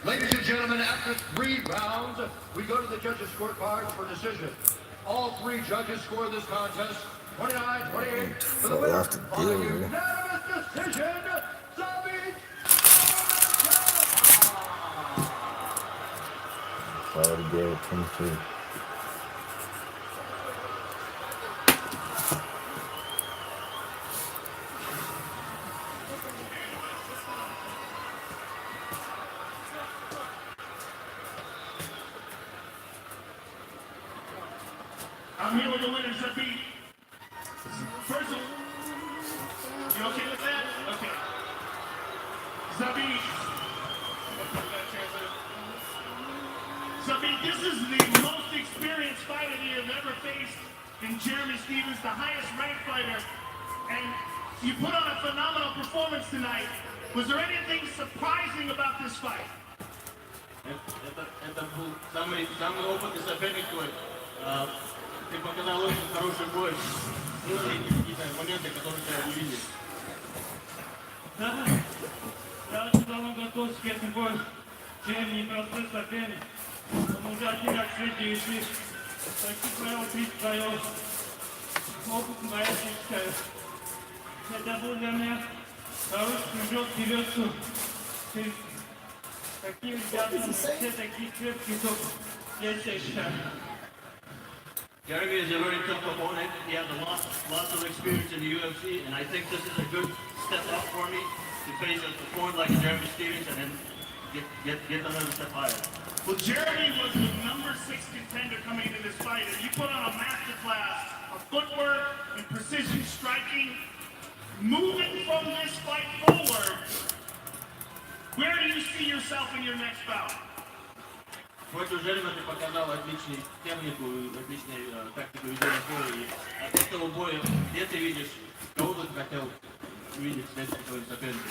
Ladies and gentlemen, after 3 rounds, we go to the judges' scorecards for decision. All 3 judges score this contest 29-28 for the winner by unanimous decision. Already gave it 23. I'm here with the winners that beat. First of all, you okay with that? Okay. Zabit. Zabit, this is the most experienced fighter you have ever faced in Jeremy Stephens, the highest ranked fighter. And you put on a phenomenal performance tonight. Was there anything surprising about this fight? Это был самый опытный соперник твой. Ты показал очень хороший бой. Были какие-то моменты, которые ты не видишь. Да, я очень давно готовился к этому бою. Чем непростой соперник. Он уже один как средний весит. Таких правил 30 боев. Опыт боевой. Это был для меня хороший прыжок вперед. Такие ребята, все такие крепкие, только я себя считаю. Jeremy is a very tough opponent. He has lots of experience in the UFC, and I think this is a good step up for me to face a opponent like Jeremy Stephens and then get another step higher. Well, Jeremy was the number 6 contender coming into this fight, and you put on a masterclass of footwork and precision striking. Moving from this fight forward, where do you see yourself in your next bout? Против Жерема ты показал отличную технику, отличную тактику ведения боя. И от этого боя, где ты видишь, кого бы ты хотел увидеть в следующем твоем сопернике?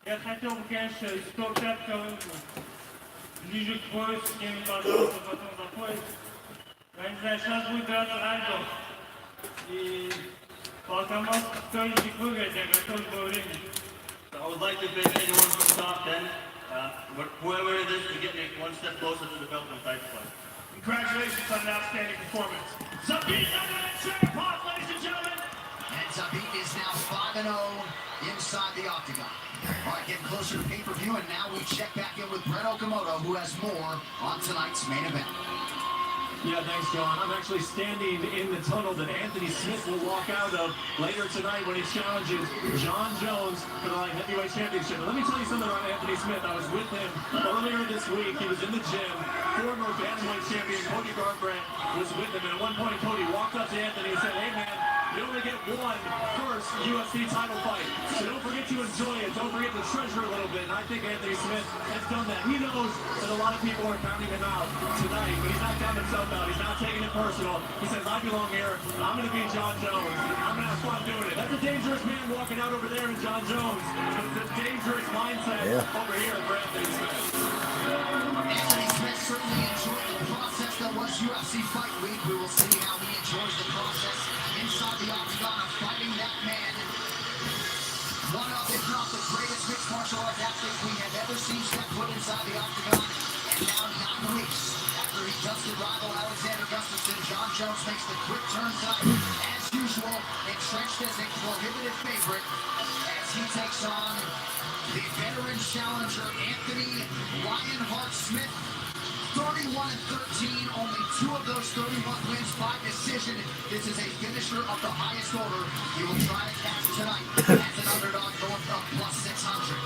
Я хотел бы, конечно, 105 кого-нибудь ближе к бою, с кем бороться, потом заходит. Я не знаю, сейчас будет драться Райдо. И по автомату кто-нибудь выиграть, я готов до времени. I would like to face anyone from top 10. Whoever it is to get me one step closer to the belt and title fight. Congratulations on an outstanding performance. Zabit Nurmagomedov, ladies and gentlemen. And Zabit is now 5-0 inside the octagon. All right, getting closer to pay-per-view, and now we check back in with Brett Okamoto, who has more on tonight's main event. Yeah, thanks, John. I'm actually standing in the tunnel that Anthony Smith will walk out of later tonight when he challenges John Jones for the light heavyweight championship. Let me tell you something about Anthony Smith. I was with him earlier this week. He was in the gym. Former bantamweight champion Cody Garbrandt was with him. And at one point, Cody walked up to Anthony and said, "Hey, man, you only get one first UFC title fight. So don't forget to enjoy it. Don't forget to treasure a little bit." And I think Anthony Smith has done that. He knows that a lot of people are counting him out tonight, but he's not counting himself out. He's not taking it personal. He says, "I belong here. I'm going to beat John Jones. I'm going to have fun doing it." That's a dangerous man walking out over there in John Jones. It's a dangerous mindset over here for Anthony Smith. Anthony Smith certainly enjoyed the process that was UFC Fight Week. We will see how he enjoys the process inside the octagon of fighting that man. One of, if not the greatest mixed martial arts athletes we have ever seen step foot inside the octagon. And now 9 weeks after he dusted rival Alexander Gustafsson, John Jones makes the quick turn tonight. As usual, entrenched as a prohibitive favorite as he takes on the veteran challenger, Anthony Lionheart Smith. 31-13, only 2 of those 31 wins by decision. This is a finisher of the highest order. He will try to cash tonight as an underdog north of +600.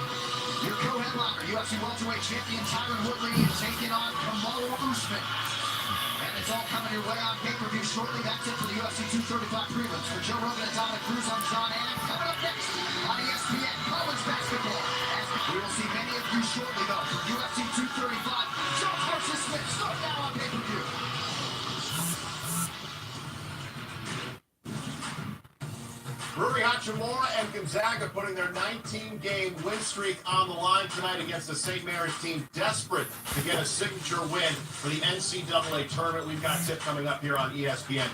Your co-headliner, UFC welterweight champion Tyron Woodley, is taking on Kamaru Usman. And it's all coming your way on pay-per-view shortly. That's it for the UFC 235 prelims. For Joe Rogan and Dominic Cruz, I'm John Anik. Coming up next on ESPN College Basketball. As we will see many of you shortly, though, for UFC 235. Jones versus Smith. Start now on pay-per-view. Rui Hachimura and Gonzaga putting their 19-game win streak on the line tonight against the St. Mary's team, desperate to get a signature win for the NCAA tournament. We've got a tip coming up here on ESPN.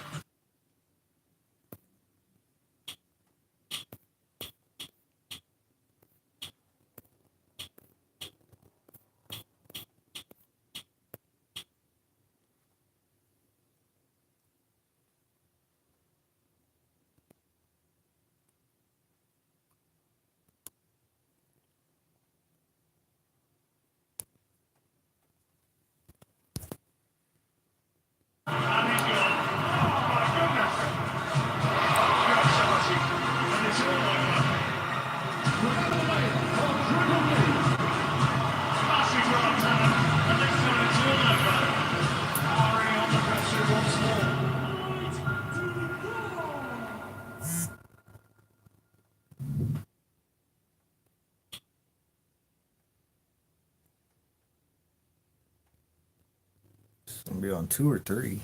Be on 2 or 3.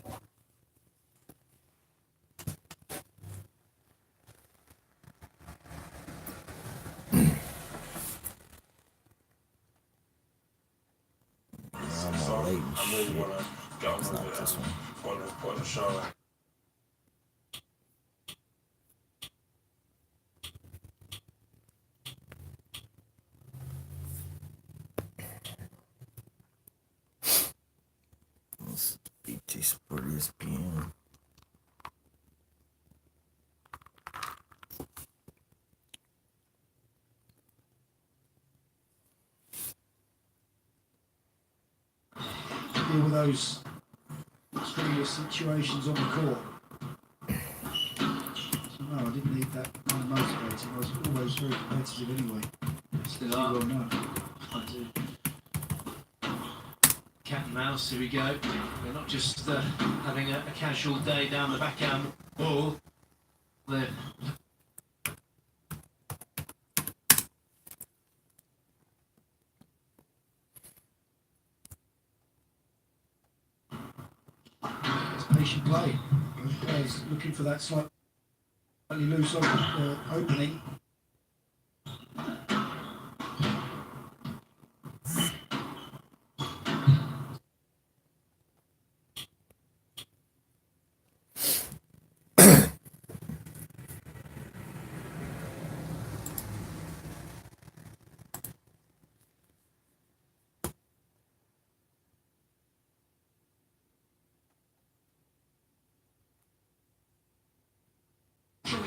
I'm all late and shit. It's not this one. This is BT Sport ESPN. Deal with those strenuous situations on the court. So no, I didn't need that kind of motivating. I was always very competitive anyway. Still You are. well know. I do. Cat and mouse, here we go. They're not just having a casual day down the backhand wall. They're It's patient play. Both players looking for that slightly loose opening.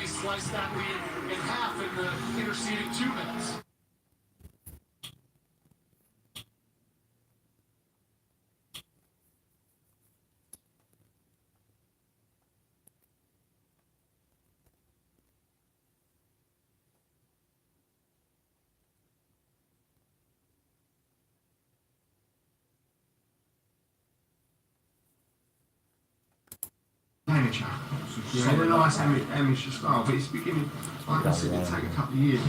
Slice that lead in half in the interceding 2 minutes. Amateur. Yeah, a nice amateur style, but it's beginning, like I said, it'll take a couple of years.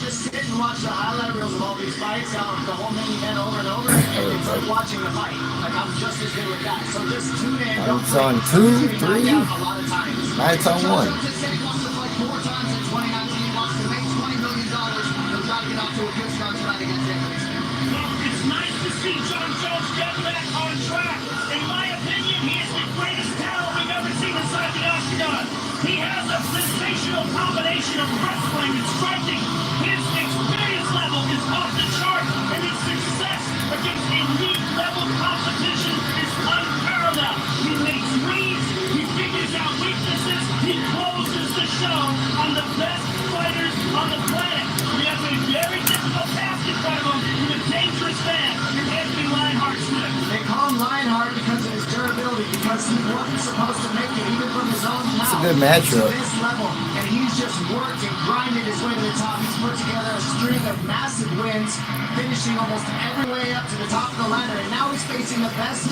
Just sit and watch the highlight reels of all these fights, the whole main event over and over, and it's like watching the fight. Like, I'm just as good with that. So just tune in. It's on 2, 3. A lot of times. Now it's on 1. Just said he wants to fight 4 times in 2019. He wants to make $20 million. He'll try to get off to a good start tonight against Anthony Smith. Well, it's nice to see John Jones get back on track. In my opinion, he is the greatest talent we've ever seen inside the octagon. He has a sensational combination of wrestling and striking. His experience level is off the chart, and his success against elite level competition is unparalleled. He makes reads, he figures out weaknesses, he closes the show on the best fighters on the planet. He has a very difficult task in front of him with a dangerous man in Anthony Lionheart Smith. They call him Lionheart because of his durability, because he wasn't supposed to make it even from his own house. It's a good matchup. To this level, and he's just worked and grinded his way to the top. He's put together a string of massive wins, finishing almost every way up to the top of the ladder, and now he's facing the best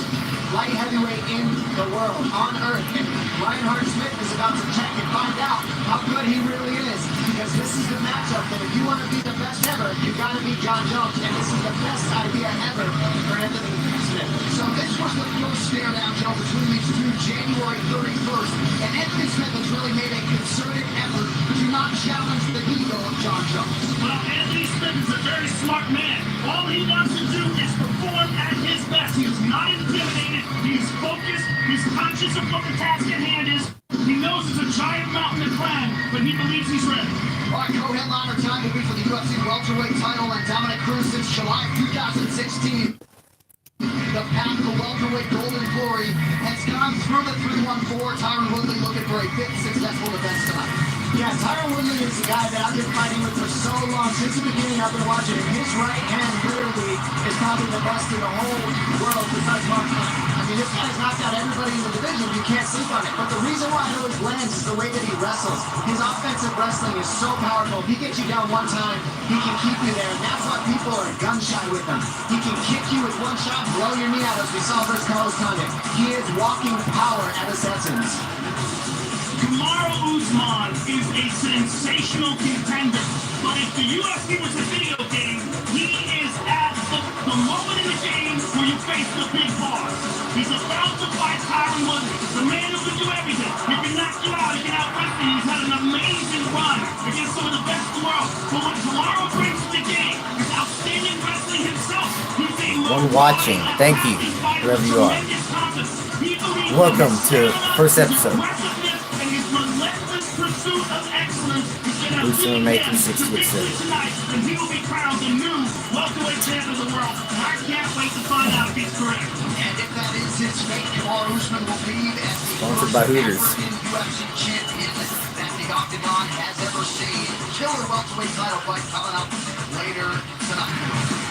light heavyweight in the world, on earth. And Lionheart Smith is about to check and find out how good he really is, because this is the matchup that if you want to be the best ever, you got to beat John Jones, and this is the best idea ever for Anthony Smith. So this was the first stare down, Joe, between these two, January 31st, and Anthony Smith has really made a concerted effort to not challenge the ego of John Jones. Well, Anthony Smith is a very smart man. All he wants to do is perform at his best. He is not intimidated. He's focused. He's conscious of what the task at hand is. He knows it's a giant mountain to climb, but he believes he's ready. All right, co-headliner time will be for the UFC welterweight title, and Dominic Cruz since July 2016. The path to welterweight golden glory has gone through the 314. Tyron Woodley looking for a fifth successful defense tonight. Yeah, Tyron Woodley is the guy that I've been fighting with for so long. Since the beginning, I've been watching him. His right hand literally is probably the best in the whole world besides Mark Hunt. I mean, this guy's knocked out everybody in the division. You can't sleep on it. But the reason about how he lands, is the way that he wrestles. His offensive wrestling is so powerful. If he gets you down one time, he can keep you there, and that's why people are gun-shy with him. He can kick you with one shot, blow your knee out, as we saw versus Carlos Condit. He is walking power at his essence. Kamaru Usman is a sensational contender, but if the UFC was a video game, he is at the moment in the game where you face the big boss. He's about to fight Tyron Woodley, the man who can do everything. He can knock you out, he can out-wrestle you. He's had an amazing run against some of the best in the world. But what Kamaru brings to the game is outstanding wrestling himself. He's a One watching, thank you, wherever you are. Welcome to first episode. Usman making 6 foot 7. And he will be crowned the new welterweight champion of the world. And I can't wait to find out if he's correct. And if that is his fate, Kamaru Usman will leave as the Sponsored by Hooters. UFC champion that the Octagon has ever seen. Killer welterweight title fight coming up later tonight.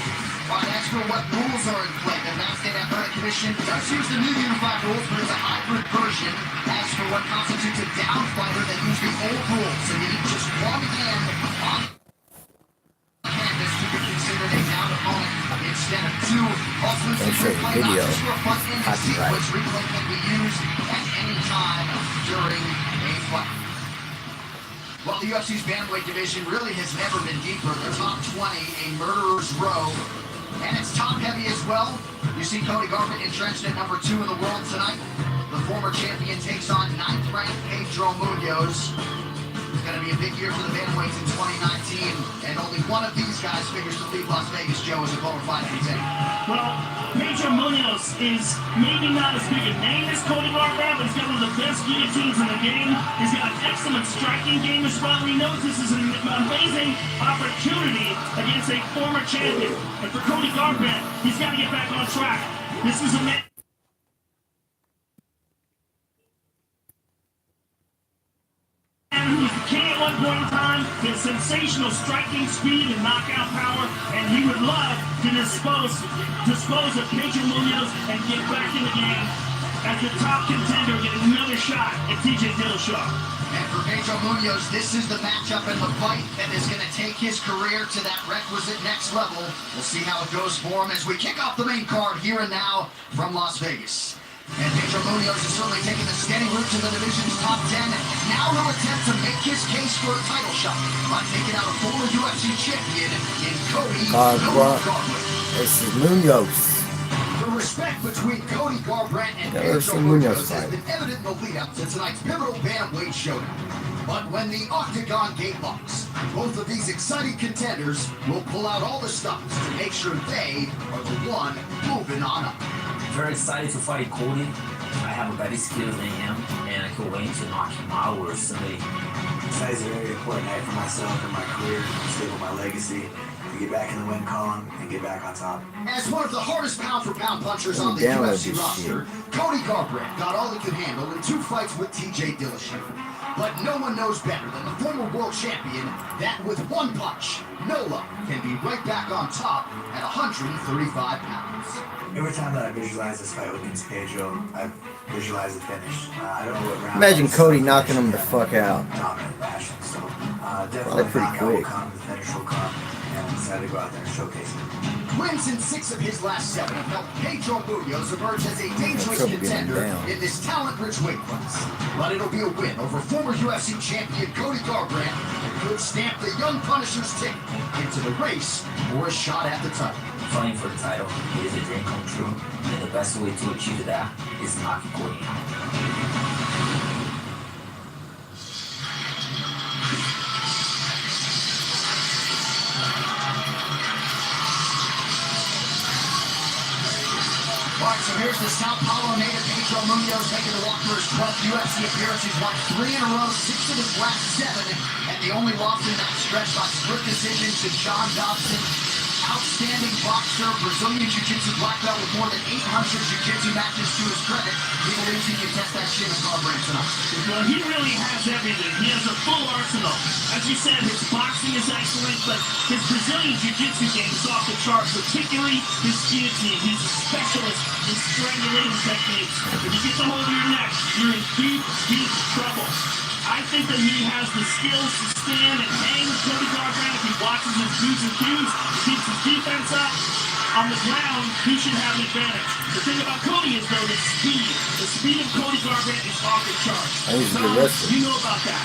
All right, as for what rules are in play, the United States Athletic Commission does use the new unified rules, but it's a hybrid version. As for what constitutes a down fighter, they use the old rules. So you need just one hand on canvas to be considered a down opponent instead of two. Also, Don't show the video. Copyright. which replay can be used at any time during a fight. Well, the UFC's bantamweight division really has never been deeper. The top 20, a murderer's row. And it's top heavy as well. You see Cody Garbrandt entrenched at number 2 in the world tonight. The former champion takes on 9th ranked Pedro Munoz. It's going to be a big year for the bantamweights in 2019. And only one of these guys figures to leave Las Vegas, Joe, as a bona fide contender. Well, Pedro Munoz is maybe not as big a name as Cody Garbrandt, but he's got one of the best guillotines in the game. He's got an excellent striking game as well. He knows this is an amazing opportunity against a former champion. And for Cody Garbrandt, he's got to get back on track. This is a man who was the king at one point in time, his sensational striking speed and knockout power, and he would love to dispose of Pedro Munoz and get back in the game as the top contender, get another shot at TJ Dillashaw. And for Pedro Munoz, this is the matchup and the fight that is going to take his career to that requisite next level. We'll see how it goes for him as we kick off the main card here and now from Las Vegas. And Pedro Munoz is certainly taking the steady route to the division's top 10. Now he'll attempt to make his case for a title shot by taking out a former UFC champion in Cody Garbrandt. This is Munoz. The respect between Cody Garbrandt and Yeah, Pedro Munoz has been evident in the lead-up to tonight's pivotal bantamweight showdown. But when the Octagon gate locks, both of these exciting contenders will pull out all the stops to make sure they are the one moving on up. Very excited to fight Cody. I have a better skills than him, and I could wait to knock him out or somebody. Tonight's a very important night for myself and my career, to stable my legacy, to get back in the win column and get back on top. As one of the hardest pound-for-pound punchers on the UFC roster, Cody Garbrandt got all he could handle in 2 fights with TJ Dillashaw. But no one knows better than the former world champion that with one punch, no luck can be right back on top at 135 pounds. Every time that I visualize this fight against Pedro, I visualize the finish. I don't know what round. Imagine Cody knocking him the fuck out. Dominant passion, so Probably definitely pretty knockout will quick. come, the finish will come, and I'm excited to go out there and showcase it. Wins in 6 of his last 7 have helped Pedro Munoz emerge as a dangerous contender in this talent-rich weight class. But it'll be a win over former UFC champion Cody Garbrandt that could stamp the young Punisher's ticket into the race for a shot at the title. Fighting for the title is a dream come true, and the best way to achieve that is knocking Cody out. Alright, so here's the Sao Paulo native Pedro Munoz making the walk for his 12th UFC appearance. He's won 3 in a row, 6 of his last 7, and the only loss in that stretch by split decision to John Dobson. outstanding boxer, Brazilian Jiu-Jitsu black belt with more than 800 Jiu-Jitsu matches to his credit. He believes he can test that shit in Garbrandt tonight. Well, he really has everything. He has a full arsenal. As you said, his boxing is excellent, but his Brazilian Jiu-Jitsu game is off the charts, particularly his guillotine. He's a specialist in strangulating techniques. If you get the hold of your neck, you're in deep, deep trouble. I think that he has the skills to stand and hang with Cody Garbrandt if he watches his P's and Q's, keeps his defense up. On the ground, he should have an advantage. The thing about Cody is, though, the speed. The speed of Cody Garbrandt is off the charts. He's a good wrestler. You know about that.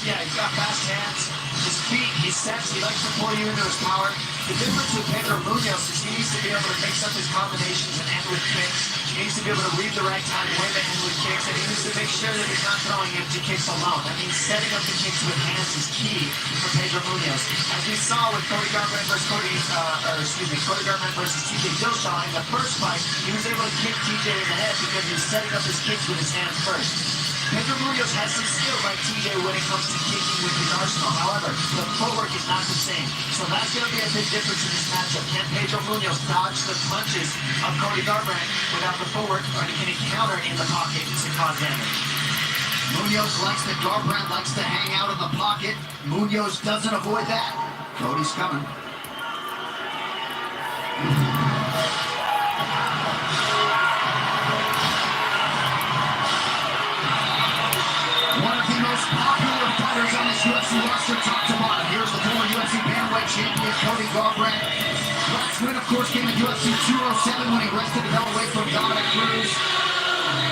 Yeah, he's got fast hands. His feet, he sets, he likes to pull you into his power. The difference with Pedro Munoz is he needs to be able to mix up his combinations and end with kicks. He needs to be able to read the right time when to end with kicks, and he needs to make sure that he's not throwing empty kicks alone. That means setting up the kicks with hands is key for Pedro Munoz. As we saw with Cody Garbrandt versus Cody Garbrandt versus TJ Dillashaw in the first fight, he was able to kick TJ in the head because he was setting up his kicks with his hands first. Pedro Munoz has some skill like TJ when it comes to kicking with his arsenal. However, the footwork is not the same. So that's going to be a big difference in this matchup. Can Pedro Munoz dodge the punches of Cody Garbrandt without the footwork, or can he counter in the pocket to cause damage? Munoz likes that Garbrandt likes to hang out in the pocket. Munoz doesn't avoid that. Cody's coming. Popular fighters on this UFC roster, top to bottom. Here's the former UFC bantamweight champion, Cody Garbrandt. Last win, of course, came in UFC 207 when he rested the belt away from Dominic Cruz.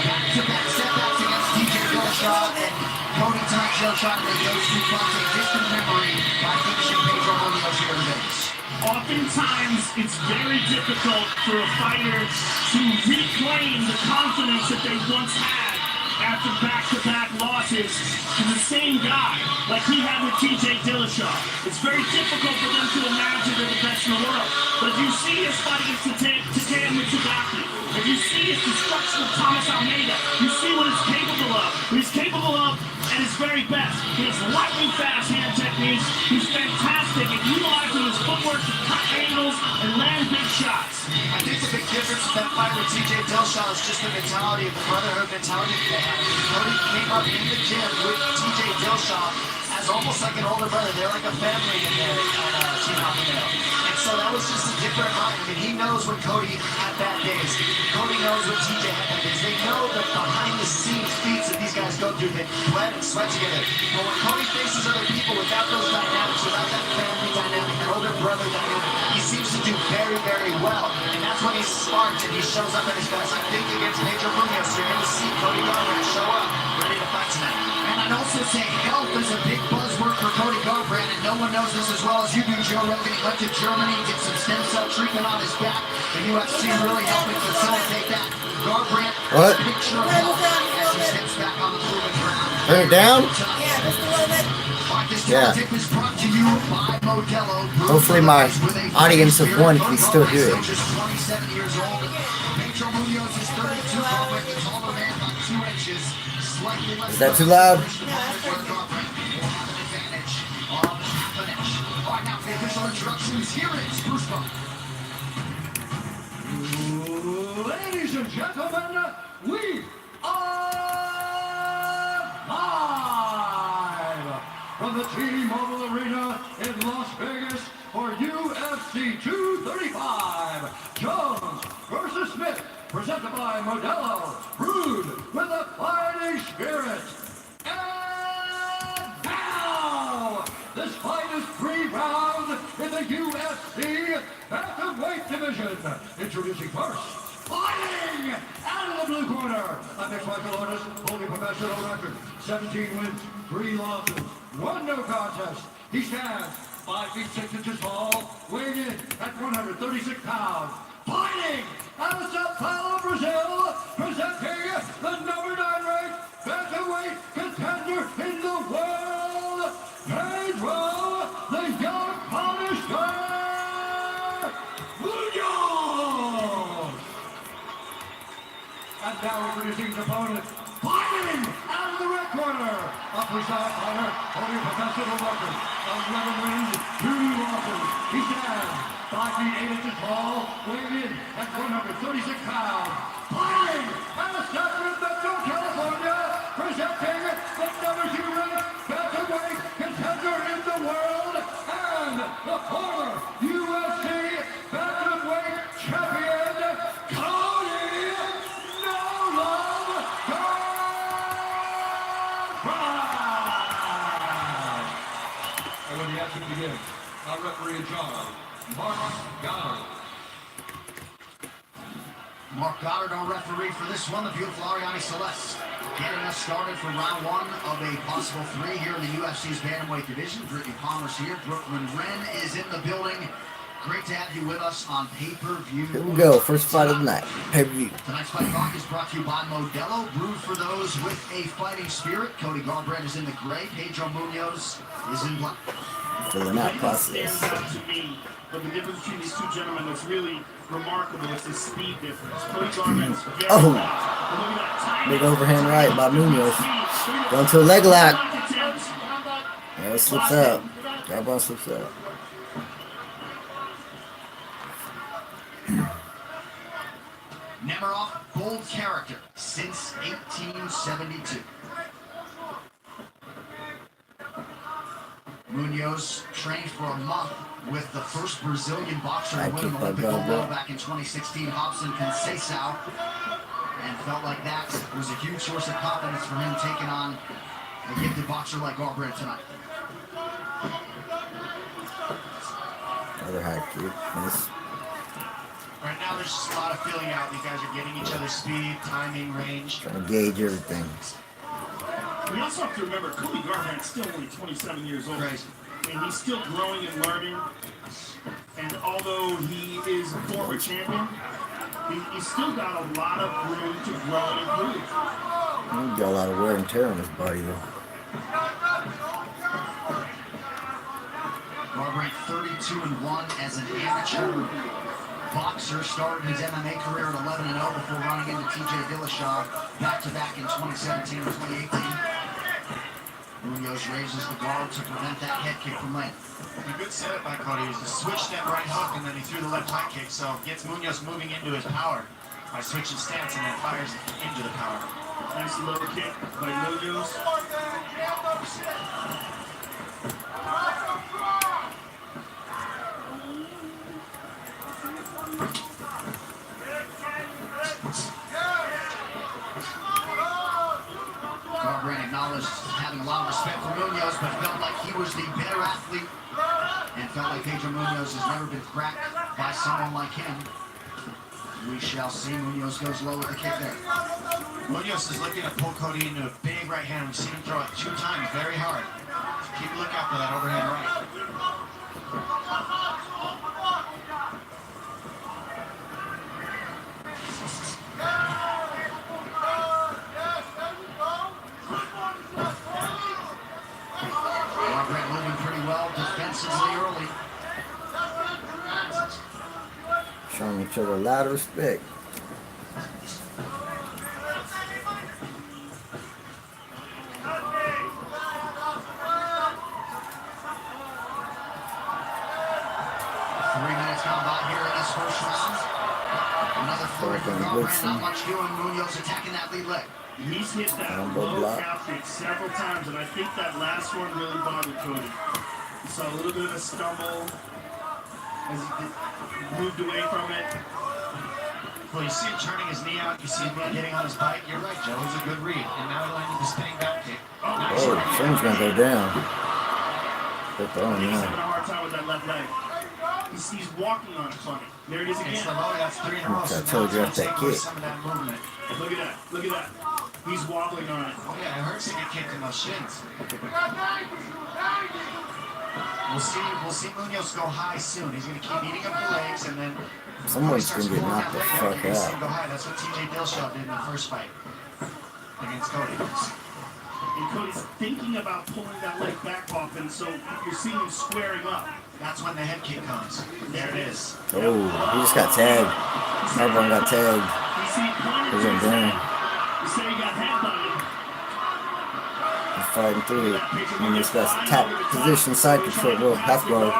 Back-to-back setbacks against TJ Dillashaw, and Cody tonight trying to make those two fights a distant memory by finishing Pedro Munoz here in Vegas. Oftentimes, it's very difficult for a fighter to reclaim the confidence that they once had after back-to-back losses to the same guy, like he had with TJ Dillashaw. It's very difficult for them to imagine they're the best in the world. But if you see his fight against Takeya Mitsugaki, if you see his destruction of Thomas Almeida, you see what he's capable of. He's capable of at his very best. He has lightning fast hand techniques. He's fantastic at utilizing his footwork to cut angles and land big shots. I think the big difference with that fight with TJ Dillashaw is just the mentality of the brotherhood mentality that they have. Cody came up in the gym with TJ Dillashaw as almost like an older brother. They're like a family in there at Team Alpha Male. And so that was just a different mind. I mean, he knows when Cody had bad days. Cody knows when TJ had bad days. They know the behind-the-scenes feats that these guys go through. They bled and sweat together. But when Cody faces other people without those dynamics, without that family dynamic, that older brother dynamic, he seems to do very, very well. And that's when he's sparked and he shows up at his best. I think against Pedro Munoz, you're going to see Cody Garbrandt show up ready to fight tonight. And I'd also say health is a big buzzword for Cody Garbrandt, and no one knows this as well as you do, Joe Rogan. He went to Germany, did some stem cell treatment on his back. The UFC really helping facilitate that. Garbrandt, picture of health as he steps back on the proven ground. Turn it down? Yeah, just a little bit. Yeah. Hopefully my audience of one can still hear it. Is that too loud? Ladies and gentlemen, we are live from the T-Mobile Arena in Las Vegas for UFC 235. Jones versus Smith, presented by Modelo, brewed with a fighting spirit. And now, this fight is 3 rounds in the UFC Bantamweight division. Introducing first, fighting out of the blue corner, a mixed martial artist, holding professional record, 17 wins, 3 losses, 1 no contest. He stands 5 feet 6 inches tall, weighing in at 136 pounds. Fighting out of Sao Paulo, Brazil, presenting the number 9 ranked bantamweight contender in the world, Pedro the Young Punisher Munoz. And now introducing his opponent, fighting out of the red corner, upper side fighter, holding professional record, 11 wins, 2 losses. He stands 5 feet 8 inches tall, weighing in at 136 pounds. Fighting out of Sacramento, California, presenting the #2 ranked featherweight contender in the world, and the former UFC featherweight champion, Cody No Love Garbrandt. And when the action begins, our referee in charge, Mark Goddard. Mark Goddard, our referee for this one, the beautiful Ariane Celeste. Getting us started for round 1 of a possible 3 here in the UFC's bantamweight division. Brittany Palmer's here. Brooklyn Wren is in the building. Great to have you with us on pay-per-view. Here we go. First fight of the night. Pay-per-view. Tonight's fight talk is brought to you by Modelo. Brewed for those with a fighting spirit. Cody Garbrandt is in the gray. Pedro Munoz is in black. Filling out process. Stands out to me, but the difference between these two gentlemen that's really remarkable is the speed difference. Cody Garbrandt's very fast. And look at that timing. Big overhand right by Munoz. Going to a leg lock. Yeah, it slips out. Garbrandt slips out. Nemiroff, bold character since 1872. Munoz trained for a month with the first Brazilian boxer to win an Olympic gold medal back in 2016, Robson Conceição, and felt like that was a huge source of confidence for him taking on a gifted boxer like Garbrandt tonight. Another high kick. Nice. Right now, there's just a lot of feeling out. You guys are getting each other's speed, timing, range. Trying to gauge everything. We also have to remember, Cody Garbrandt's still only 27 years old. Crazy. I mean, he's still growing and learning. And although he is a former champion, he's still got a lot of room to grow and improve. He's got a lot of wear and tear on his body, though. Garbrandt 32-1 as an amateur boxer, started his MMA career at 11-0 before running into TJ Dillashaw back-to-back in 2017 and 2018. Munoz raises the guard to prevent that head kick from landing. A good setup by Cody. He switched that right hook and then he threw the left high kick, so gets Munoz moving into his power by switching stance and then fires into the power. Nice low kick by Munoz. Garbrandt acknowledged having a lot of respect for Munoz, but felt like he was the better athlete and felt like Pedro Munoz has never been cracked by someone like him. We shall see. Munoz goes low with the kick there. Munoz is looking to pull Cody into a big right hand. We've seen him throw it 2 times very hard. Keep a lookout for that overhand right. Garbrandt moving pretty well defensively early. Showing each other a lot of respect. Not much doing. Munoz attacking that lead leg. He's hit that low calf kick several times, and I think that last one really bothered Cody. He saw a little bit of a stumble as he moved away from it. Well, you see him turning his knee out. You see him getting on his bike. You're right, Joe. It was a good read. And now he landed the spinning back kick. Oh, someone's going to go down. They're throwing He's now. having a hard time with that left leg. He's walking on it funny. There it is again. That's 3 in a row. I telegraphed that kick. Some of that movement. Look at that. Look at that. He's wobbling on it. Oh, yeah. It hurts to get kicked in those shins. We'll see Munoz go high soon. He's going to keep eating up the legs, and then Someone's going to get knocked the fuck go out. high. That's what TJ Dillashaw did in the first fight against Cody. And Cody's thinking about pulling that leg back off, and so you're seeing him squaring up. That's when the head kick comes. There it is. Oh, he just got tagged. Everyone got tagged. He went down. You say he got headbutted. He's fighting through it. And he's got top position, side control, well, half guard.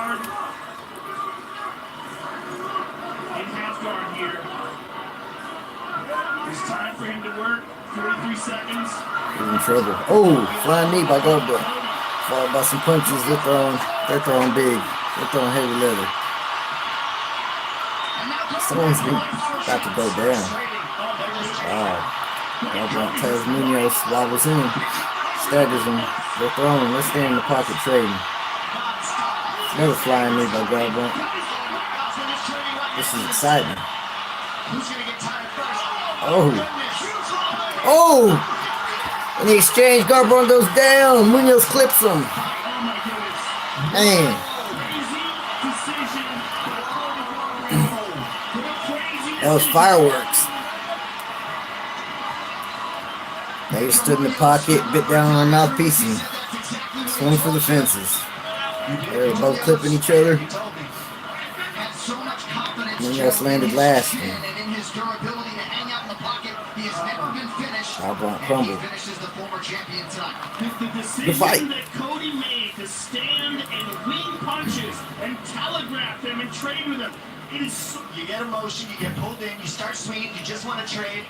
Time for him to work. 43 seconds. He's in trouble. Oh, flying knee by Goldberg. Followed by some punches. They're throwing big. They're throwing heavy leather. Someone's about to go down. Wow. Garbrandt tells Munoz wobbles in. Staggers him. They're throwing. They're staying in the pocket trading. Another flying knee by Garbrandt. This is exciting. Oh! In the exchange, Garbrandt goes down. Munoz clips him. Man. That was fireworks. They stood in the pocket, bit down on a mouthpiece, and swung for the fences. They were both clipping each other. Munoz landed last. Garbrandt crumbled. The decision that Cody made to stand and wing punches and telegraph them and trade with them. It is so You get emotion, you get pulled in, you start swinging, you just want to trade.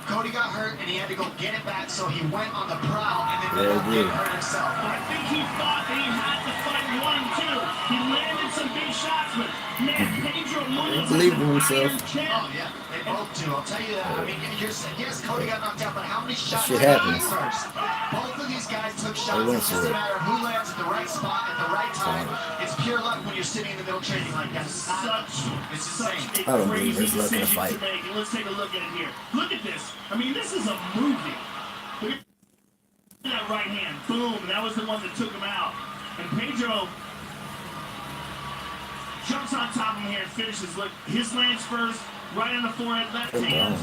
Cody got hurt and he had to go get it back, so he went on the prowl and then get hurt himself. I think he thought that he had to fight 1-2. He landed some big shots, but man, Pedro Munoz believed in himself. Oh yeah, they both do. I'll tell you that. I mean, yes, Cody got knocked out, but how many shots shit did he happens. first? Both of these guys took shots. It's just a matter of who lands at the right spot at the right time. It's pure luck when you're sitting in the middle trading like that. It's insane. I don't believe there's luck in a fight. Let's take a look at it here. Look at this. I mean, this is a movie. Look at that right hand. Boom. That was the one that took him out. And Pedro jumps on top of him here and finishes. Look, his lands first, right on the forehead, left hand.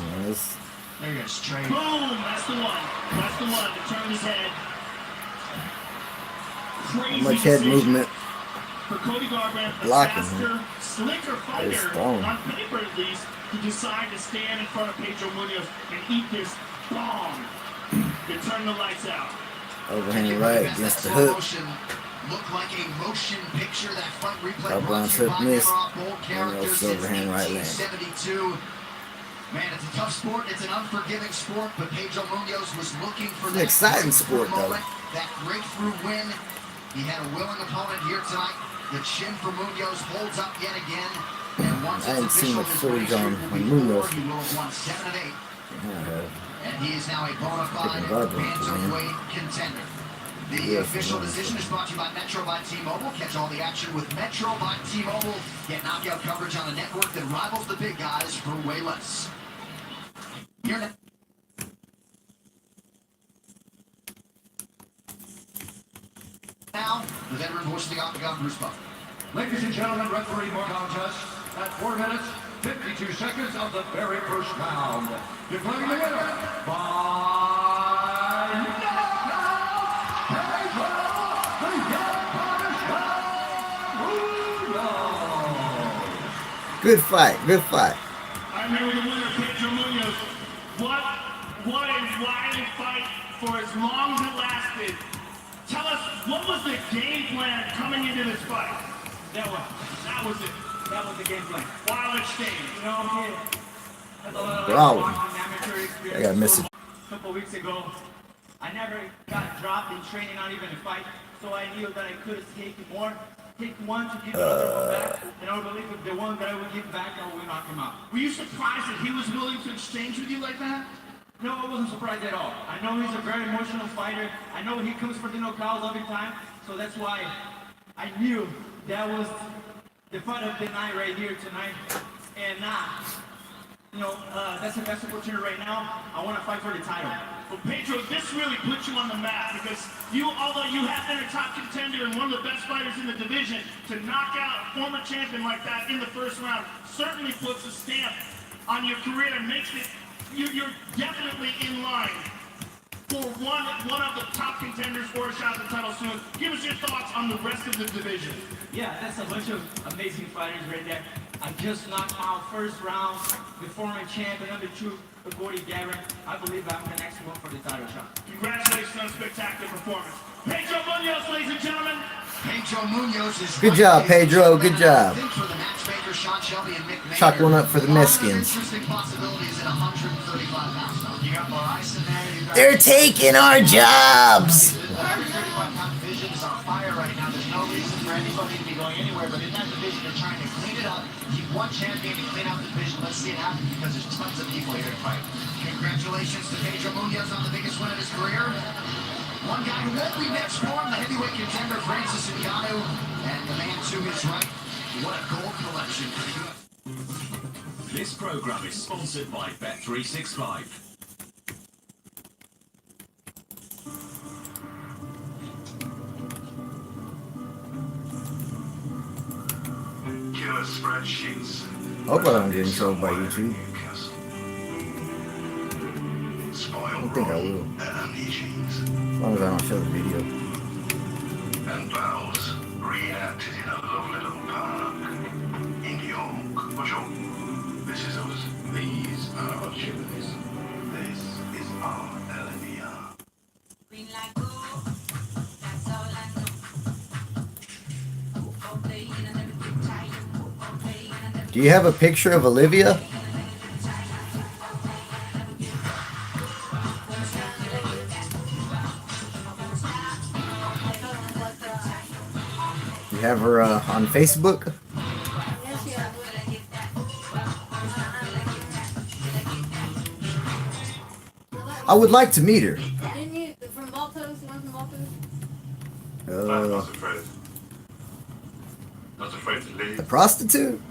There you go, straight. Boom. That's the one. That's the one that turned his head. Crazy How much head movement? For Cody Garbrandt, a Blocking faster, slicker fighter, strong. on paper at least, to decide to stand in front of Pedro Munoz and eat this bomb. To turn the lights out. Overhand right against the hook. Look like a motion picture. That front replay. Garbrandt's hook missed. Munoz overhand right land. 72. Man, it's a tough sport. It's an unforgiving sport, but Pedro Munoz was looking for It's an exciting sport, though. That breakthrough win. He had a willing opponent here tonight. The chin for Munoz holds up yet again. And once I haven't seen much footage on Munoz. He will have won 7 of 8. Yeah, And he is now a bona fide bantamweight contender. The official decision is brought to you by Metro by T-Mobile. Catch all the action with Metro by T-Mobile. Get knockout coverage on a network that rivals the big guys for way less. Here now, the veteran voice of the Octagon, Bruce Buffer. Ladies and gentlemen, referee more contest at 4 minutes, 52 seconds of the very first round. Declaring the winner by knockout, Pedro Munoz. Good fight. Good fight. I remember the winner, Pedro Munoz. What a wily fight for as long as it lasted. Tell us, what was the game plan coming into this fight? That was it. That was the game plan. Wild exchange. You know, Bravo. amateur I experience. got a message. A couple weeks ago, I never got dropped in training, not even a fight. So I knew that I could take more. Take one to give another one back. And I would believe if the one that I would give back, I would knock him out. were you surprised that he was willing to exchange with you like that? No, I wasn't surprised at all. I know he's a very emotional fighter. I know he comes for the knockouts every time. So that's why I knew that was the fight of the night right here tonight. And that's the best opportunity right now. I want to fight for the title. Well, Pedro, this really puts you on the map because although you have been a top contender and one of the best fighters in the division, to knock out a former champion like that in the first round certainly puts a stamp on your career and makes it, you're definitely in line for one of the top contenders for a shot at the title soon. Give us your thoughts on the rest of the division. Yeah, that's a bunch of amazing fighters right there. I just knocked out first round the former champion, number 2, Gordy Gabbard. I believe I'm the next one for the title shot. Congratulations on a spectacular performance. Pedro Munoz, ladies and gentlemen. Pedro Munoz is Good job, Pedro. Good job. for the matchmaker, Sean Shelby and Mick Chalk one up for the Maynard. Mexicans. Interesting possibilities at 135 pounds. You got more ice in there. You got They're taking our jobs. The 135-pound division is on fire right now. There's no reason for anybody to be going anywhere, but in that division, they're trying to clean it up, keep one champion to clean out the division. Let's see it happen because there's tons of people here to fight. Congratulations to Pedro Munoz on the biggest win of his career. One guy who won't be next for him, the heavyweight contender Francis Ngannou, and the man to his right. What a gold collection for the UFC. This program is sponsored by Bet365. Killer spreadsheets. Hope I don't get in trouble by YouTube. I don't think I will. As long as I don't show the video. And vows reenacted in a lovely little park in York. What's your? This is us. These are our chimneys. This is our LNER. Green light go, that's all I know. All day and I never get tired. All day and I never. Do you have a picture of Olivia? You have her on Facebook? I would like to meet her. Didn't you from Baltos? You went from Baltos? I'm not afraid. Not afraid to leave. A prostitute?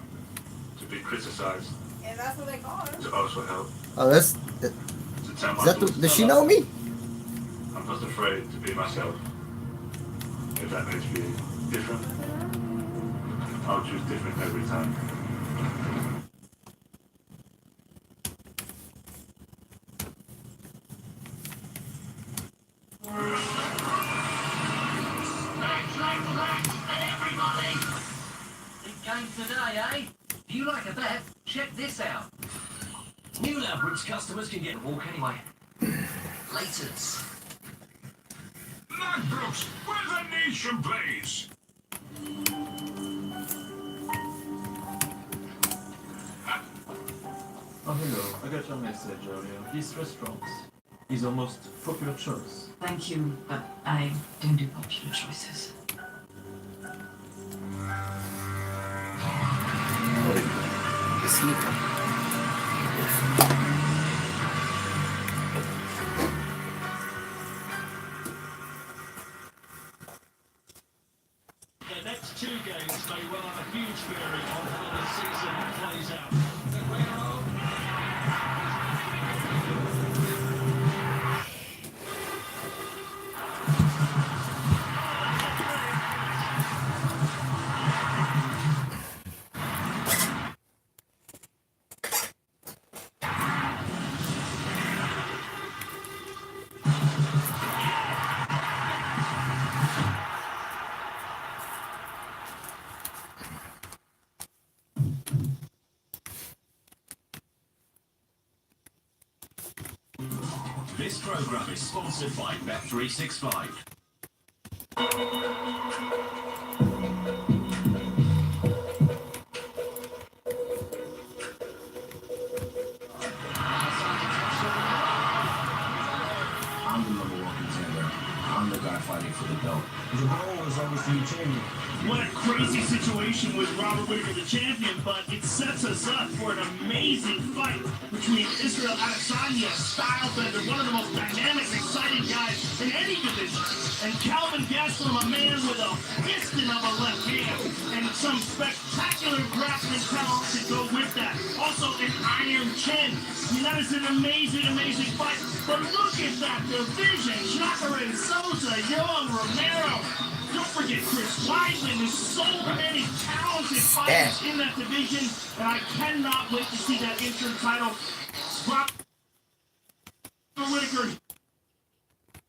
To be criticized. Yeah, that's what they call her. To ask for help. Oh, that's. To tell my Is that the, does she know me? I'm not afraid to be myself. If that makes me different, I'll choose different every time. Big game today, eh? Do you like a bet? Check this out. New Leverage customers can get a walk anyway. Laters. Ladbrokes, where the nation plays. Oh, hello. I got your message earlier. This restaurant is our most popular choice. Thank you, but I don't do popular choices. The next two games may well have a huge bearing on how the season plays out. This program is sponsored by Bet365. I'm the number one contender. I'm the guy fighting for the belt. The goal is obviously to change. What a crazy situation with Robert Whittaker, the champion, but it sets us up for an amazing fight between Israel Adesanya, stylebender, one of the most dynamic, exciting guys in any division, and Calvin Gastelum, a man with a piston of a left hand, and some spectacular grappling talent to go with that. Also an iron chin. I mean, that is an amazing, amazing fight. But look at that division. Jacare Souza, Yoel Romero. Don't forget Chris Weidman. There's so many talented fighters in that division, and I cannot wait to see that interim title. Robert Whittaker,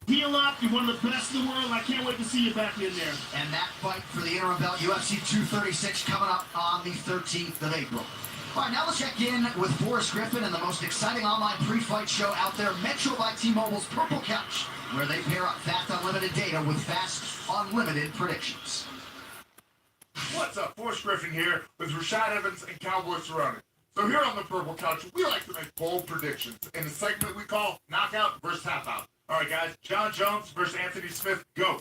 heal up. You're one of the best in the world. I can't wait to see you back in there. And that fight for the interim belt, UFC 236, coming up on the 13th of April. All right, now let's check in with Forrest Griffin and the most exciting online pre-fight show out there, Metro by T-Mobile's Purple Couch, where they pair up fast unlimited data with fast unlimited predictions. What's up? Forrest Griffin here with Rashad Evans and Cowboy Cerrone. So here on the Purple Couch, we like to make bold predictions in a segment we call Knockout versus Tap Out. All right, guys. John Jones versus Anthony Smith. Go.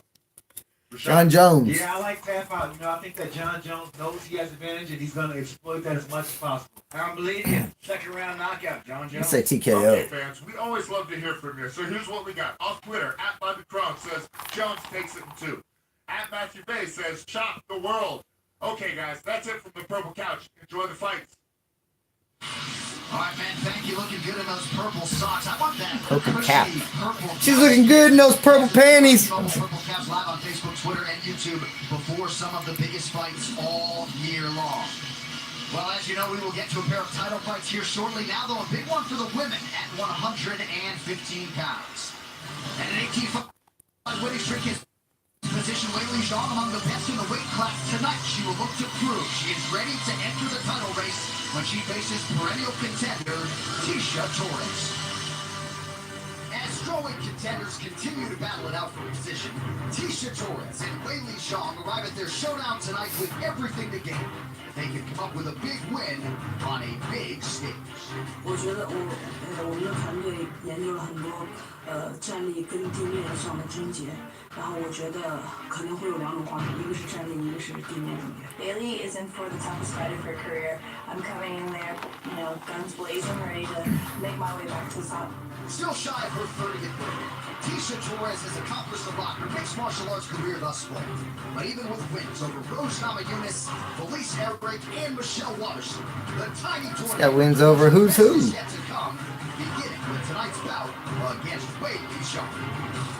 Rashad. John Jones. Yeah, I like tap out. I think that John Jones knows he has advantage and he's going to exploit that as much as possible. I don't believe you. Second round knockout, John Jones. Let's say TKO. Okay, fans, we always love to hear from you. So here's what we got. Off Twitter, at Bobby Crum says Jones takes it in 2. At Matthew Bay says shock the world. Okay, guys, that's it from the Purple Couch. Enjoy the fights. All right, man, thank you. Looking good in those purple socks. I want that Purple cushy cap. purple She's cap. looking good in those purple panties. Purple Caps live on Facebook, Twitter, and YouTube before some of the biggest fights all year long. Well, as you know, we will get to a pair of title fights here shortly. Now, though, a big one for the women at 115 pounds. And an 18-5 winning streak is position Weili Zhang among the best in the weight class tonight. She will look to prove she is ready to enter the title race when she faces perennial contender Tisha Torres. As strawweight contenders continue to battle it out for position, Tisha Torres and Weili Zhang arrive at their showdown tonight with everything to gain. They can come up with a big win on a big stage. 我觉得我们的团队研究了很多站立跟地面上的终结，然后我觉得可能会有2种画面，一个是站立，一个是地面终结。Bailey is in for the toughest fight of her career. I'm coming in there, guns blazing, ready to make my way back to the top. Still shy of her 30th birthday, Tisha Torres has accomplished a lot in her mixed martial arts career thus far. But even with wins over Rose Namajunas, Felice Herbrake, and Michelle Waterson, the tiny Torres Got wins over who's who. is yet to come, beginning with tonight's bout against Weili Zhang.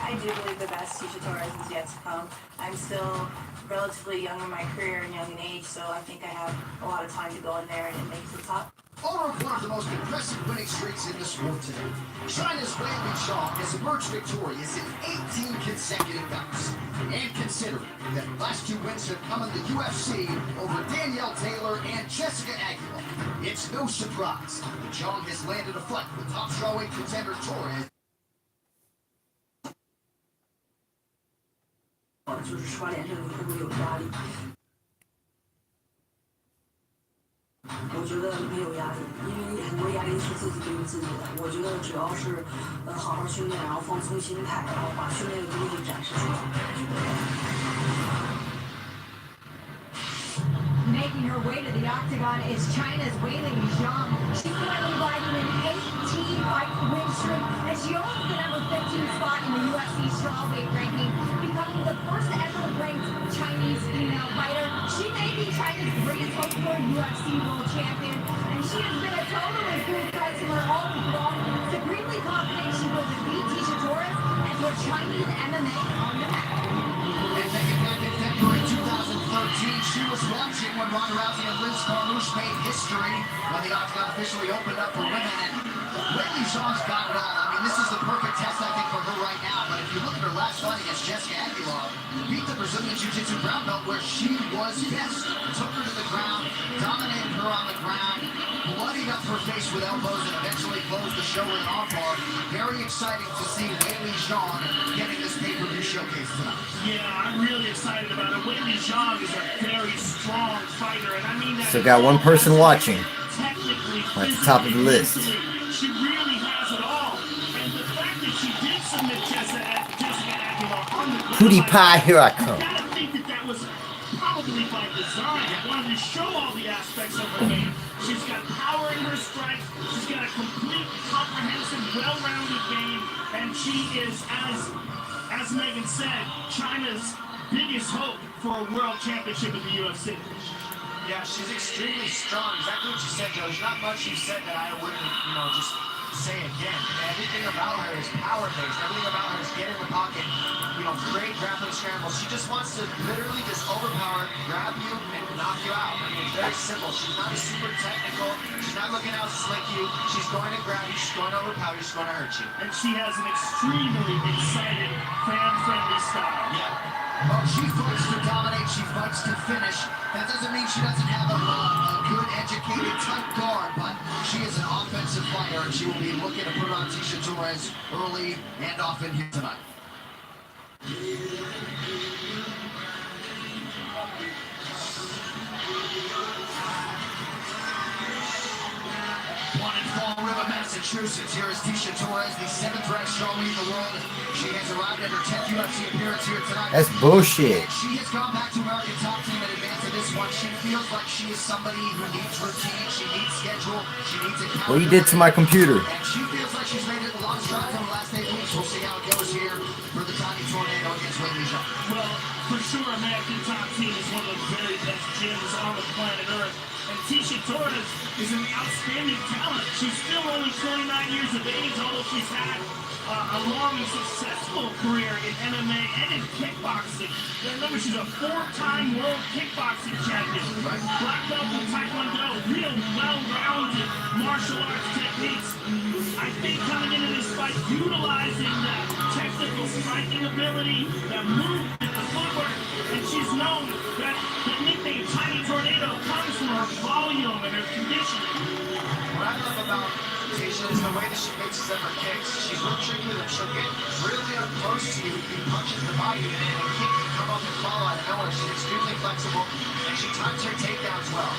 I do believe the best Tisha Torres is yet to come. I'm still relatively young in my career and young in age, so I think I have a lot of time to go in there and make it to the top. Owner of one of the most impressive winning streaks in the sport today, China's Weili Zhang has emerged victorious in 18 consecutive bouts. And considering that last 2 wins have come in the UFC over Danielle Taylor and Jessica Aguilar, it's no surprise that Zhang has landed a fight with top strawweight contender Torres. 就是刷脸这个会不会有压力？我觉得没有压力，因为很多压力是自己给予自己的。我觉得只要是好好训练，然后放松心态，然后把训练的东西展示出来。Making her way to the octagon is China's Weili Zhang. She's currently riding an 18-fight win streak, and she owns the number 15 spot in the UFC strawweight ranking, becoming the first ever ranked Chinese female fighter. She may be China's greatest hope for UFC world champion, and she has been a totally cool customer all along, supremely confident she will defeat Tisha Torres and put Chinese MMA on the map. And taken back in February 2013, she was watching when Ronda Rousey and Liz Carmouche made history when the octagon officially opened up for women. And Weili Zhang's got it all. I mean, this is the perfect test, I think, for her right now. But if you look at her last fight against Jessica Aguilar, beat the Brazilian Jiu-Jitsu brown belt where she was best. Took her to the ground, dominated her on the ground, bloodied up her face with elbows, and eventually closed the show with an armbar. Very exciting to see Weili Zhang getting this pay-per-view showcase tonight. Yeah, I'm really excited about it. Weili Zhang is a very strong fighter, and I mean that. So got one person watching Technically, at the top of the list. she really has it all. And the fact that she did submit Jessica Aguilar on the ground, Pootie pie, here I come. I gotta think that was probably by design. I wanted to show all the aspects of her game. She's got power in her strikes. She's got a complete, comprehensive, well-rounded game, and she is, as Megan said, China's biggest hope for a world championship in the UFC. Yeah, she's extremely strong. Exactly what you said, Joe. There's not much you said that I wouldn't, just say again. Everything about her is power-based. Everything about her is get in the pocket, great grappling scrambles. She just wants to literally just overpower, grab you, and knock you out. I mean, it's very simple. She's not super technical. She's not looking out to slick you. She's going to grab you. She's going to overpower you. She's going to hurt you. And she has an extremely excited, fan-friendly style. Yeah. Oh, she fights to dominate, she fights to finish. That doesn't mean she doesn't have a good, educated, tight guard, but she is an offensive fighter, and she will be looking to put on Tisha Torres early and often here tonight. One in Fall River, Massachusetts. Here is Tisha Torres, the 7th-ranked strawweight in the world. She has arrived at her 10th UFC appearance here tonight. That's bullshit. She has gone back to American Top Team in advance of this one. She feels like she is somebody who needs routine, she needs schedule, she needs accountability. What you did to my computer? And she feels like she's made it a lot of strides over the last 8 weeks. We'll see how it goes here for the Tiny Tornado against Weili Zhang. Well, for sure, American Top Team is one of the very best gyms on the planet Earth. And Tisha Torres is an outstanding talent. She's still only 29 years of age, although she's had a long and successful career in MMA and in kickboxing. Remember, she's a 4-time world kickboxing champion. Black belt in Taekwondo, real well-rounded martial arts techniques. I think coming into this fight, utilizing that technical striking ability, that movement, the footwork, and she's known that the nickname Tiny Tornado comes from her volume and her conditioning. What I love about Tisha is the way that she mixes up her kicks. She's real tricky with them. She'll get really up close to you, he punches the body, and then a kick can come up and follow out of nowhere. She's extremely flexible, and she times her takedowns well.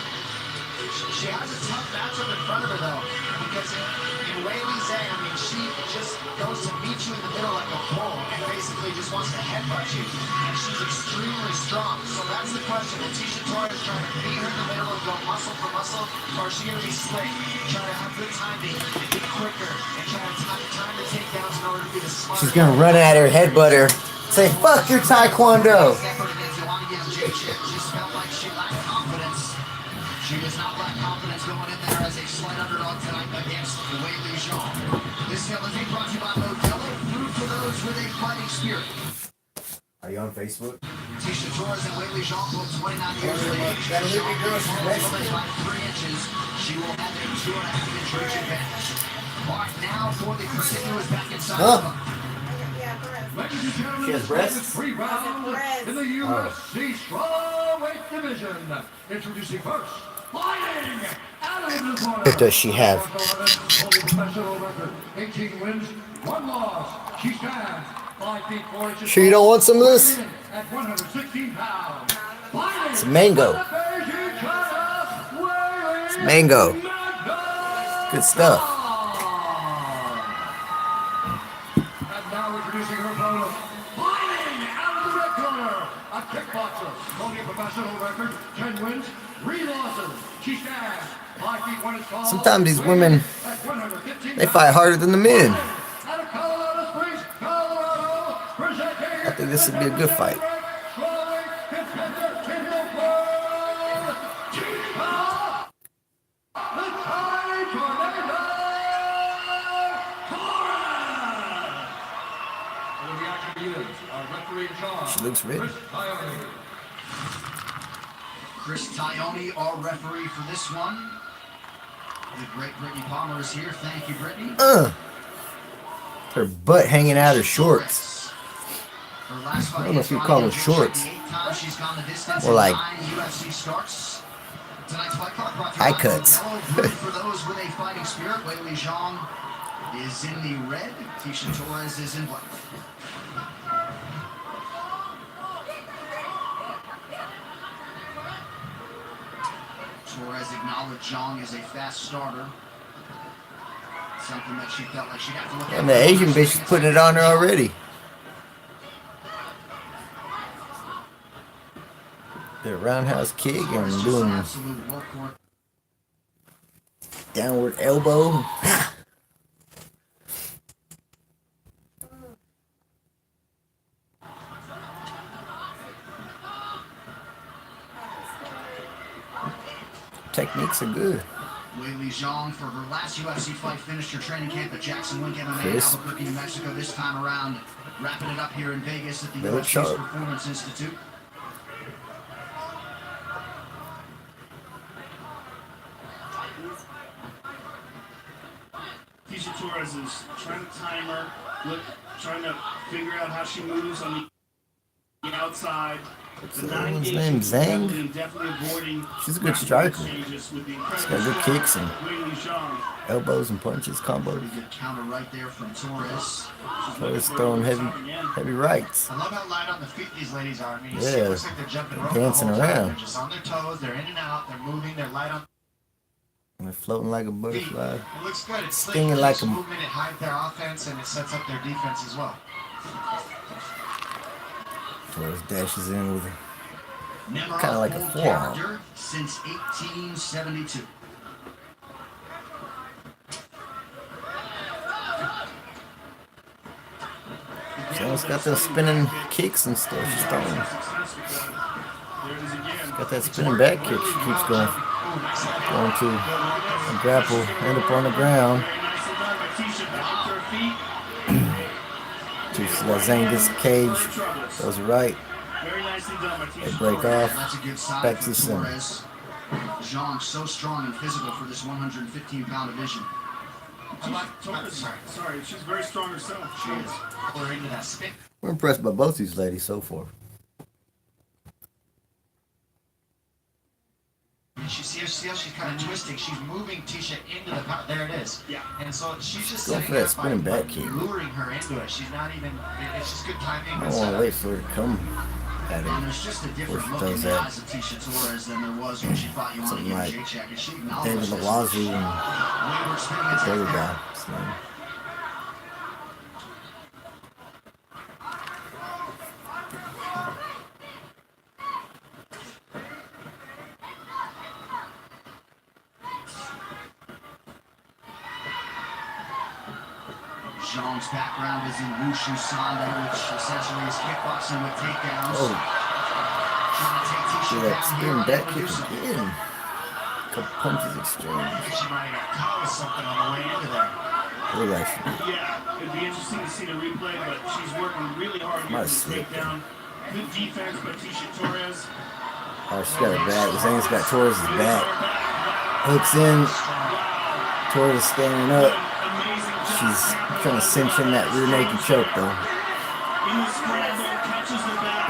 She has a tough matchup in front of her, though, because in Weili Zhang, I mean, she just goes to meet you in the middle like a bull and basically just wants to headbutt you, and she's extremely strong. So that's the question. Is Tisha Torres trying to meet her in the middle and go muscle for muscle, or is she going to be slick, trying to have good timing and be quicker and try to time the takedowns in order to be the smarter? She's gonna run at her, headbutt her, say "fuck your Taekwondo." Just felt like she lacked confidence. She does not lack confidence going in there as a slight underdog tonight against Weili Zhang. This film is being brought to you by Modelo, food for those with a fighting spirit. Are you on Facebook? Tisha Torres and Weili Zhang, both 29 years of age. Zhang by 3 inches. She will have a 2.5-inch reach advantage. Mark now for the continuous back inside. Ladies and gentlemen, She has breasts? 3 rounds in the UFC strawweight division. Introducing first, fighting out of the corner. What does she have? Professional record, 18 wins, 1 loss. She stands 5 feet 4 inches. Sure you don't want some of this? At 116 pounds. It's mango. It's mango. Good stuff. And now introducing her opponent, fighting out of the red corner, a kickboxer, holding a professional record, 10 wins, 3 losses. She stands 5 feet 1 inch tall. Sometimes these women, they fight harder than the men. I think this would be a good fight. She looks ready. Chris Tione, our referee for this one. The great Brittany Palmer is here. Thank you, Brittany. Her butt hanging out of shorts. I don't know if you call them shorts. Or like high cuts. For those with a fighting spirit, Weili Zhang is in the red. Tisha Torres is in black. Torres acknowledged Zhang as a fast starter. Something that she felt like she'd have to look at. And the Asian bitch is putting it on her already. The roundhouse kick and doing downward elbow. Techniques are good. Weili Zhang, for her last UFC fight, finished her training camp at Jackson Wink MMA in Albuquerque, New Mexico. This time around, wrapping it up here in Vegas at the UFC's Performance Institute. Tisha Torres is trying to time her, trying to figure out how she moves on the outside. What's the other one's name? Zhang? She's a good striker. She's got good kicks and elbows and punches, combos. Good counter right there from Torres. Torres throwing heavy rights. I love how light on the feet these ladies are. I mean, Yeah, it looks like they're jumping rope dancing the whole time. around. They're just on their toes. They're in and out. They're moving. They're light on And they're floating like a feet. butterfly. It looks good. It's slick. Stinging like a... movement. It hides their offense and it sets up their defense as well. Torres dashes in with Never kind of like a forearm. character since 1872. She's got those spinning kicks and stuff. She's throwing. She's got that spinning back kick. She keeps going to a grapple, end up on the ground. Tisha got Zhang gets the cage, goes right. They break off. Back to the center. Zhang so strong and physical for this 115-pound division. Sorry, she's very strong herself. She is. We're into that spin. We're impressed by both these ladies so far. And see how she's kind of twisting. She's moving Tisha into the power. There it is. Yeah. And so she's just Go for that spinning back kick. luring her into it. She's not even. It's just good timing. I don't want to wait for her to come at And her there's just a before different she look in does the that. eyes of Tisha Torres than there was when she fought you on Something the like Jacek. And she David acknowledged this. Lawazu and Wayward spinning the attack other there. guy. So, Zhang's background is in Wushu Sanda, which essentially is kickboxing with takedowns. oh, Trying to take Tisha see that down spin here, back unable to do kick so. again. Couple punches exchanged. I think she might have got caught with something on the way into there. Look like she did. Yeah, it'd be interesting to see the replay, but she's working really hard here Might to slip take down. Good defense by Tisha Torres. Oh, she got her back. Zhang's got Torres' back. Hooks in. Torres is standing up. She's trying to cinch in that rear naked choke, though.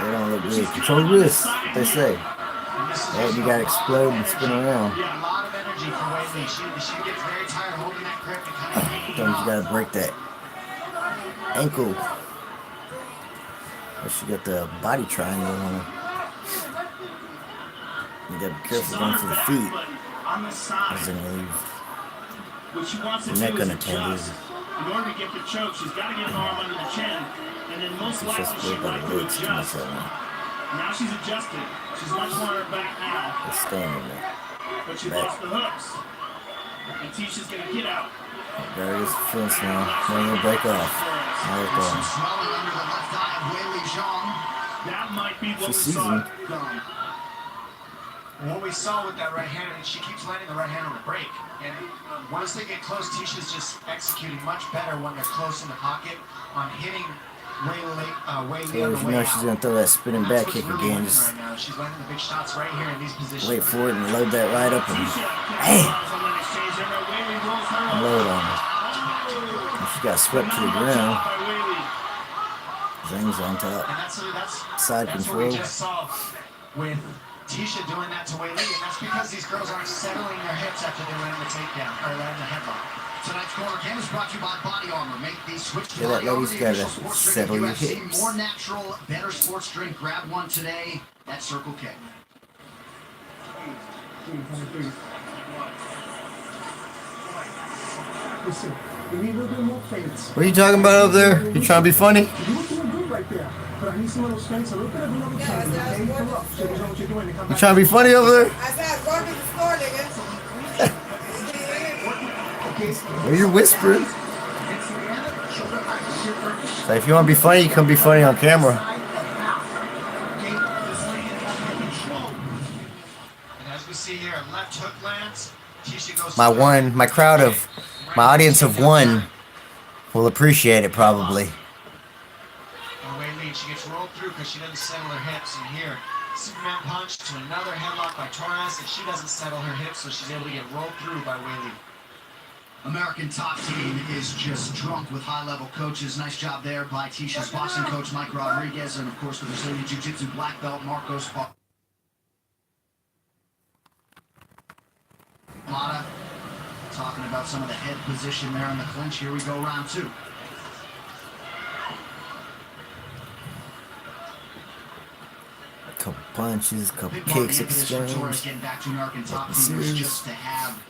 They don't look good. Control wrists, they say. Hey, you gotta explode and spin around. Yeah, a lot of energy for Weili. She gets very tired holding that grip and kind of hanging Then you on. gotta break that ankle. Oh, she got the body triangle on her. You gotta be careful going for the feet. Doesn't leave. What she wants to The do neck is unattended. adjust. In order to get the choke, she's got to get an arm under the chin, and then most She's likely just she'd good by like the to legs too much adjust. right now. Now she's adjusted. She's much more on her back now, They're standing there. but she Back. lost the hooks. And Tisha's going to get out. There it is, the fence now. Now they're gonna break off. Now they're throwing. Swelling under the left eye of Weili Zhang. That might be what we She's saw. seasoned. And what we saw with that right hand, and she keeps landing the right hand on the break. And once they get close, Tisha's just executing much better when they're close in the pocket on hitting Weili on So the you way know she's out. gonna throw that spinning And back that's kick what's really again. winning Just right now. She's landing the big shots right here in these positions. wait for it and load that right up and bam! Load on her. And she got swept to the ground. Zhang's on top. And that's Side what control. we just saw with Tisha doing that to Weili, and that's because these girls aren't settling their hips after they land the takedown or land the headlock. Tonight's Corner Game is brought to you by Body Armor. Make the switch to Yeah, that Body Armor, lady's the gotta official sports drink settle of your UFC. hips. More natural, better sports drink. Grab one today at Circle K. Listen, we need a little bit more feints. What are you talking about over there? You trying to be funny? You were doing good right there, but I need some of those feints, a little bit of another time. Okay, come up. So you know what you're doing. Come You back. trying to be funny over there? I said I was going to the store, nigga. Well, you're whispering. So if you want to be funny, you come be funny on camera. And as we see here, left hook lands. Tisha goes My crowd of, my audience of one will appreciate it probably. Weili, she gets rolled through because she doesn't settle her hips. And here, Superman punch to another headlock by Torres, and she doesn't settle her hips, so she's able to get rolled through by Weili. American Top Team is just drunk with high-level coaches. Nice job there by Tisha's boxing coach, Mike Rodriguez, and of course the Brazilian Jiu-Jitsu black belt, Marcos Mata. Talking about some of the head position there in the clinch. Here we go, round 2. A couple punches, a couple Big part of kicks the impetus for Torres exchanged. getting back to American Top Team was just to have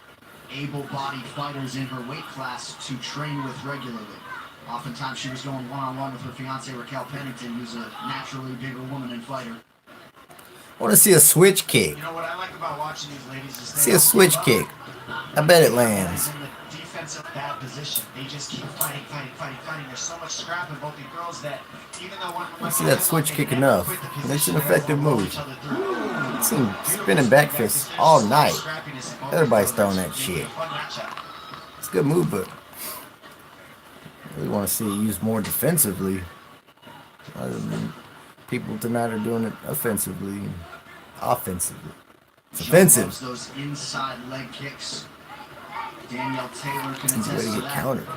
able-bodied fighters in her weight class to train with regularly. Oftentimes she was going one-on-one with her fiance Raquel Pennington, who's a naturally bigger woman and fighter. I want to see a switch kick. You know what I like about watching these ladies is See a switch kick. I bet it lands. in the defensive bad position. They just keep fighting. There's so much scrap in both these girls that even though one I see that switch kick enough. And it's an effective move. I've seen spinning back fists all night. Everybody's throwing that shit. It's a good move, but I really want to see it used more defensively. Other than people tonight are doing it offensively. Offensively. It's offensive. Loves those inside leg kicks. Danielle Taylor can It's a way attest to to get that. countered.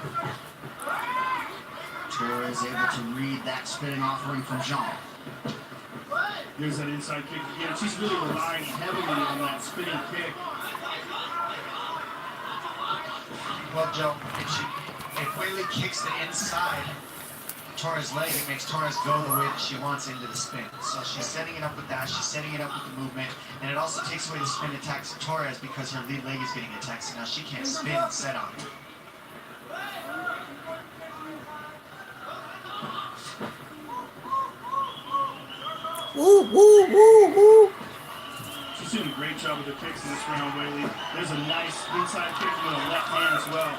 Torres able to read that spinning offering from Jean. There's that inside kick again. She's really relying heavily on that spinning kick. Well, Joe, if Whaley kicks the inside Torres' leg, it makes Torres go the way that she wants into the spin. So she's setting it up with that, she's setting it up with the movement, and it also takes away the spin attacks of Torres because her lead leg is getting attacked, so now she can't spin and set on it. Woo, woo, woo, woo. She's doing a great job with the kicks in this round, Whaley. There's a nice inside kick with a left hand as well.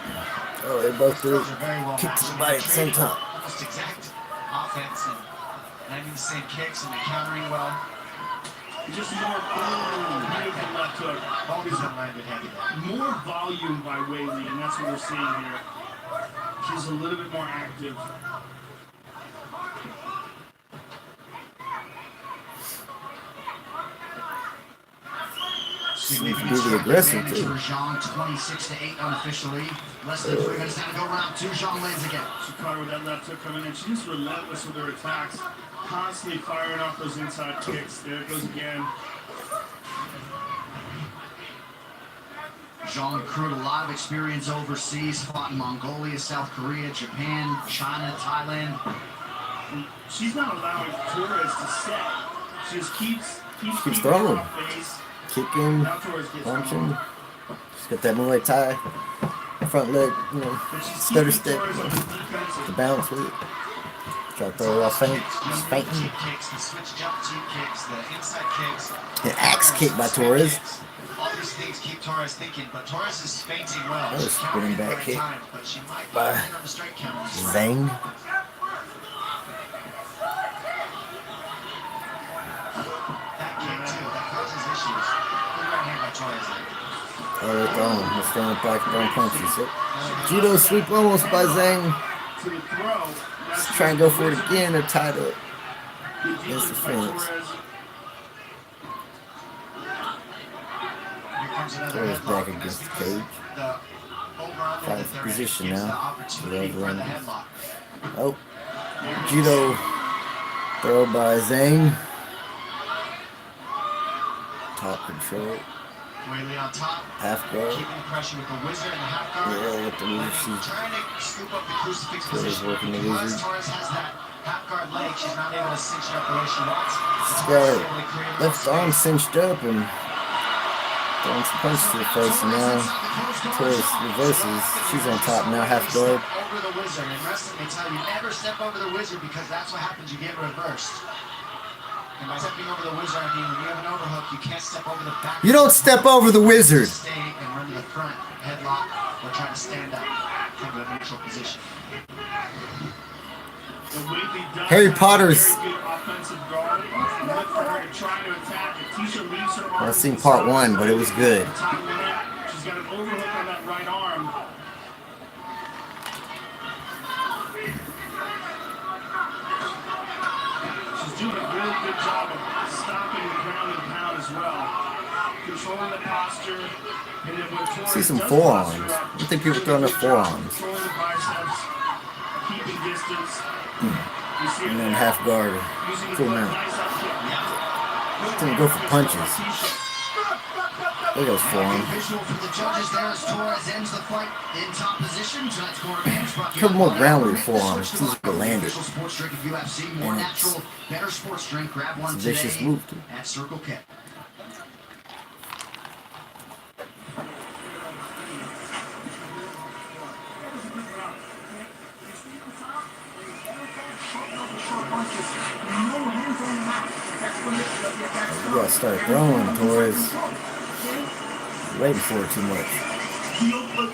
Oh, they both threw Those are very well kicked matched. somebody at the same time. Almost exact offense and landing the same kicks and they're countering well. Just more beautiful left hook. Always been landed heavy there. More volume by Whaley, and that's what we're seeing here. She's a little bit more active. Significant Be the aggressive advantage too. for Jean, 26-8 unofficially. Less than 3 minutes now to go, round 2. Jean lands again. She caught her with that left hook coming in. She's just relentless with her attacks. Constantly firing off those inside kicks. There it goes again. Jean accrued a lot of experience overseas, fought in Mongolia, South Korea, Japan, China, Thailand. She's not allowing Torres to set. She just keeps Keeps throwing. Face. Kicking, Now Torres gets punching. She's got that Muay Thai front leg, you know, stutter step, you know, to balance with it. Try to throw her off feint. She's fainting. Cheap kicks, the switch jump cheap kicks, the inside kicks. An axe kick by Torres. All these things keep Torres thinking, but Torres is feinting well. That was She's countering spinning at the back right kick time, but she might by be on the straight counter. Zhang. That kick too, that causes issues. Good right hand by Torres there. Oh, they're throwing. They're standing back, throwing punches. Yep. Judo sweep almost by Zhang. To the throw. She's trying to go for it again. They're tied up. Against the fence. Torres back against the cage. Fighting for position now. Oh. Judo throw by Zhang. Top control. Whaley on top. Half guard. Keeping the pressure with the wizard and the half guard. Yeah, with the wizard. She's Trying to scoop up the crucifix Torres position. working the Because wizard. Torres has that half guard leg, she's not able to cinch it up the way she wants. She's got her left arm cinched up and throwing some punches to the face, and now Torres reverses. She's on top now, half guard. Over the wizard. In wrestling, they tell you never step over the wizard because that's what happens. You get reversed. And by stepping over the wizard, I mean when you have an overhook, you can't step over the back. You don't step over the wizard. Stay and run to the front, headlock, or try to stand up, come to a neutral position. Harry Potter's. I've seen part 1, but it was good. She's got an overhook on that right arm. She's doing a really good job of stopping the ground and pound as well. Controlling the posture. And then when Torres See some does forearms. posture up, think people throwing their forearms. Controlling the biceps, keeping distance. You see And it then there. half guard. Using the Full foot, mount. nice up kick. Didn't go for punches. Look at those forearms. Visual from the judges there as Torres ends the fight in top position. Tonight's corner advantage brought to you Couple more by ground with Make your the forearms. switch These to are landed. official sports drink of UFC. More And it's- natural, better sports drink. Grab one it's a vicious today move, too. at Circle K. You gotta start throwing, Torres. You're waiting for it too much.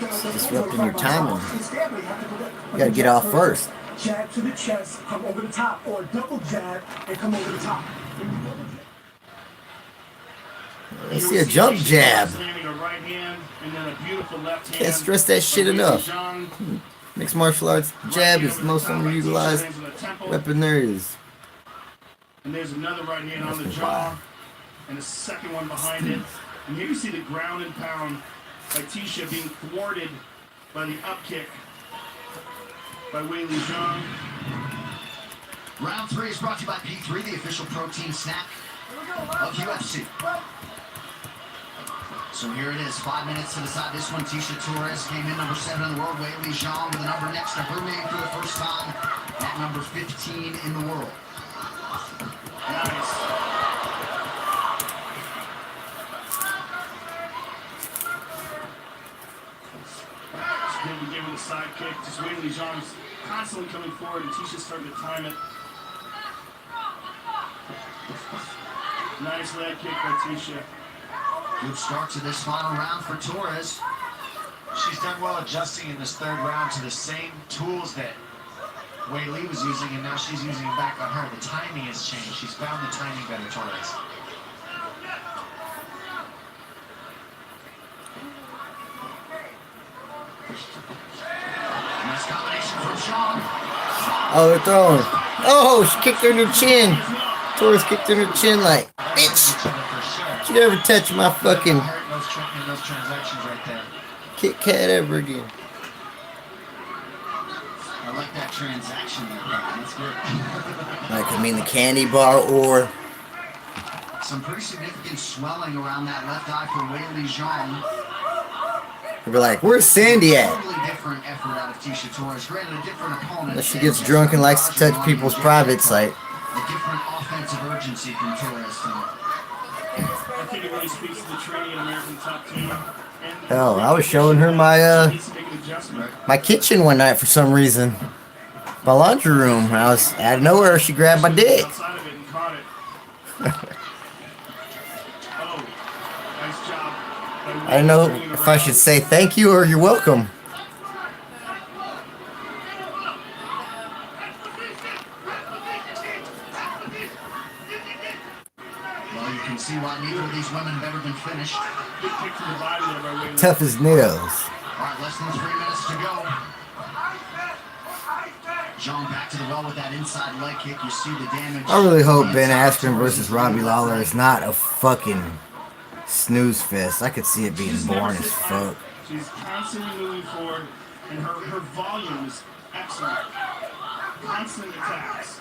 It's disrupting your timing. You gotta get off first. Jab to the chest, come over the top, or double jab and come over the top. I see a jump jab. Landing a right hand and then a beautiful left hand. Can't stress that shit from enough. Zhang. Mixed martial arts jab is the most underutilized weapon there is. And there's another right hand on the jaw, and a second one behind it. And here you see the ground and pound by Tisha being thwarted by the up kick by Wei Li Zhang. Round 3 is brought to you by P3, the official protein snack of UFC. So here it is, 5 minutes to decide this one. Tisha Torres came in number 7 in the world. Wei Li Zhang with a number next to her name for the first time at number 15 in the world. Nice. Then we give him the side kick. Just Wei Li Zhang's constantly coming forward, and Tisha's starting to time it. Nice leg kick by Tisha. Good start to this final round for Torres. She's done well adjusting in this third round to the same tools that Wei Li was using, and now she's using it back on her. The timing has changed. She's found the timing better, Torres. Nice combination from Zhang. Oh, they're throwing. Oh, she kicked her in the chin. Torres kicked her in the chin like, bitch. You never touch my fucking Those transactions right there. Kit Kat ever again. I like that transaction there, Brian. That's good. Like, I mean, the candy bar or Some pretty significant swelling around that left eye for Wei Li Zhang. they'd be like, where's Sandy at? Totally different effort out of Tisha Torres. Granted, a different opponent. Unless she gets drunk and likes to touch people's privates, like, A different offensive urgency from Torres tonight. I think it really speaks to the training in American top team. And hell, I was showing her my needs to make an adjustment. my kitchen one night for some reason. My laundry room. I was out of nowhere. She grabbed my dick. Outside of it and caught it. Oh, nice job. by I don't know turning it if I around. should say thank you or you're welcome. Well, you can see why neither of these women have ever been finished. Good kick from the body there by Wei Li. Tough as nails. All right, less than 3 minutes to go. Zhang back to the well with that inside leg kick. You see the damage. I really hope Ben Askren versus Robbie Lawler is not a fucking snooze fest. I could see it being boring as fuck. She's constantly moving forward, and her volume is excellent. Constant attacks.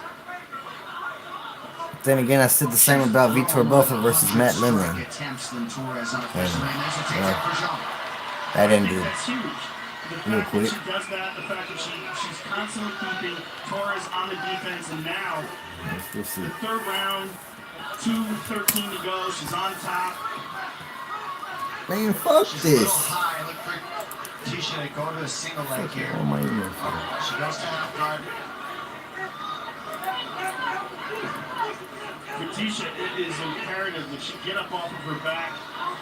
Then again, I said the same about Vitor Belfort versus Matt Lindland. Attempts than Torres on a And, first man. There's a takedown for Zhang. that ended That's huge. The real fact quick. that she does that, the fact that she's constantly keeping Torres on the defense, and now We'll see. the third round, 2:13 to go. She's on top. Man, fuck She's a little this. high. Look for Tisha to go to a single leg here. Oh my email. She goes to half guard. For Tisha, it is imperative that she get up off of her back,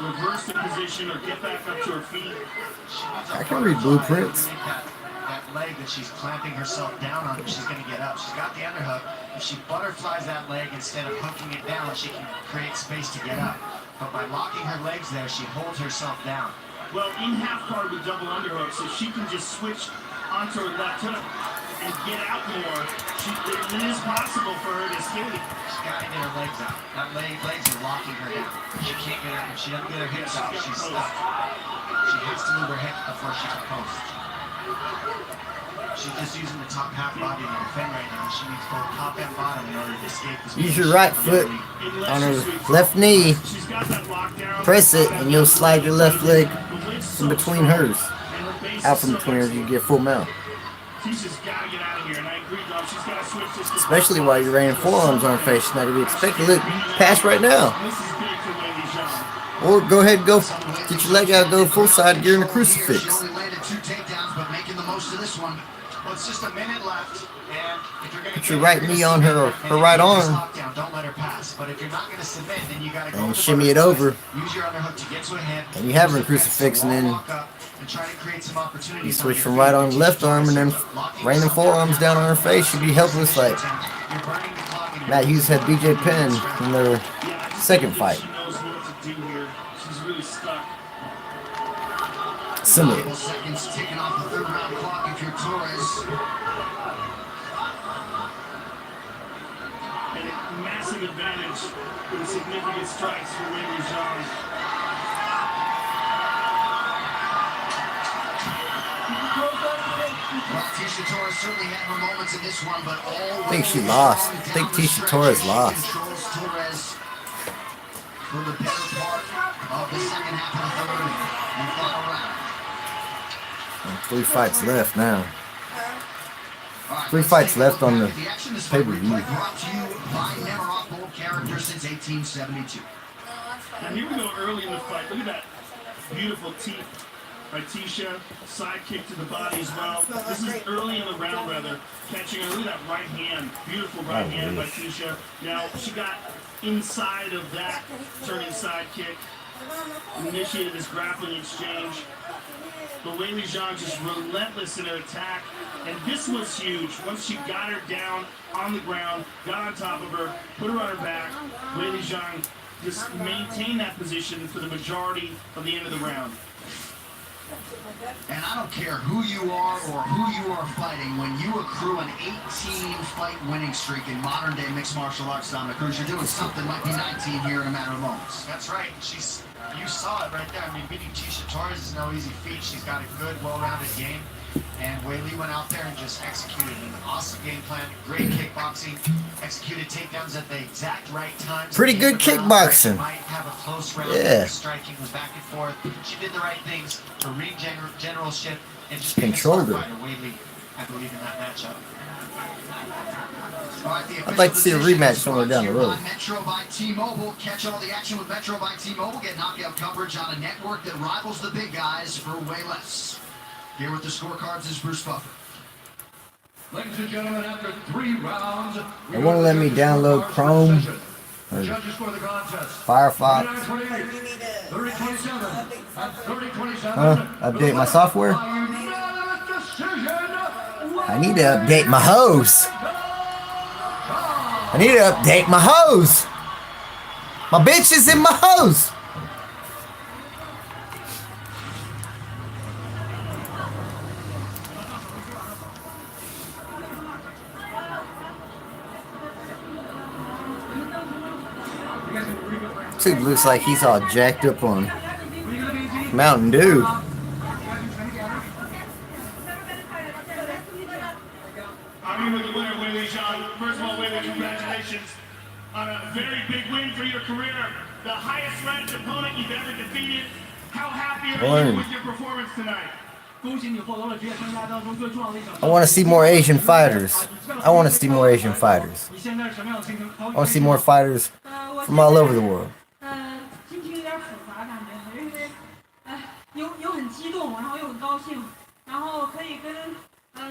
reverse the position, or get back up to her feet. I can read blueprints. That leg that she's clamping herself down on, she's going to get up. She's got the underhook. If she butterflies that leg instead of hooking it down, she can create space to get up. But by locking her legs there, she holds herself down. Well, in half guard with double underhook, so she can just switch onto her left hook and get out more. It is possible for her to escape. She's got to get her legs out. That legs are locking her down. She can't get her. If she doesn't get her hips out, she's stuck. She has to move her hip before she can post. She's just using the top half body to defend right now. She needs both top and bottom in order to escape this. Use your right foot on her left knee. Press it, and you'll slide your left leg from between hers. Out from between hers, you get full mount. Especially while you're raining forearms on her face. She's not going to be expecting. Look, pass right now. Or go ahead and go get your leg out, go full side, you're in a crucifix. She only landed 2 takedowns, but making the most of this one. Well, it's just a minute left, and if you're going to Put your right knee on her right arm. Don't let her pass. But if you're not going to submit, then you got to go and shimmy it over. Use your underhook to get to a hip. And you have her in crucifix, and then you switch from right arm to left arm, and then raining forearms down on her face. She'd be helpless like Matt Hughes had BJ Penn in their second fight. Similar. Seconds ticking off the 3rd round clock if you're Torres. And a massive advantage with significant strikes for Weili Zhang. Well, Tisha Torres certainly had her moments in this one, but all I think she lost. I think Tisha Torres lost. Torres for the better part of the second half of the 3rd and final round. 3 fights left now. 3 fights left on the pay-per-view. Brought to you by Nemiroff, bold character since 1872. Now here we go early in the fight. Look at that beautiful teeth by Tisha. Side kick to the body as well. This is early in the round, rather. Catching her. Look at that right hand. Beautiful right hand by Tisha. Now she got inside of that turning side kick. Initiated this grappling exchange. But Weili Zhang just relentless in her attack. And this was huge. Once she got her down on the ground, got on top of her, put her on her back, Weili Zhang just maintained that position for the majority of the end of the round. And I don't care who you are or who you are fighting, when you accrue an 18-fight winning streak in modern-day mixed martial arts, Dominic Cruz, you're doing something might be 19 here in a matter of moments. That's right. You saw it right there. I mean, beating Tisha Torres is no easy feat. She's got a good, well-rounded game. And Weili went out there and just executed an awesome game plan. Great kickboxing. Executed takedowns at the exact right time. Pretty good kickboxing. Might have a close round. Yeah. Striking was back and forth. She did the right things for ring generalship and just controlled her. Weili, I believe, in that matchup. I'd like to see a rematch somewhere down the road. Metro by T-Mobile. Catch all the action with Metro by T-Mobile. Get knockout coverage on a network that rivals the big guys for way less. Here with the scorecards is Bruce Buffer. Ladies and gentlemen, after 3 rounds, They won't let me download Chrome or Firefox. Update my software. I need to update my hose. I need to update my hose. My bitch is in my hose. Dude looks like he's all jacked up on Mountain Dew. I'm here with the winner, Weili Zhang. First of all, Weili, congratulations on a very big win for your career. The highest ranked opponent you've ever defeated. How happy are you with your performance tonight? I want to see more Asian fighters. I want to see more Asian fighters. I want to see more fighters from all over the world. 心情有点复杂感觉，因为又很激动，然后又很高兴，然后可以跟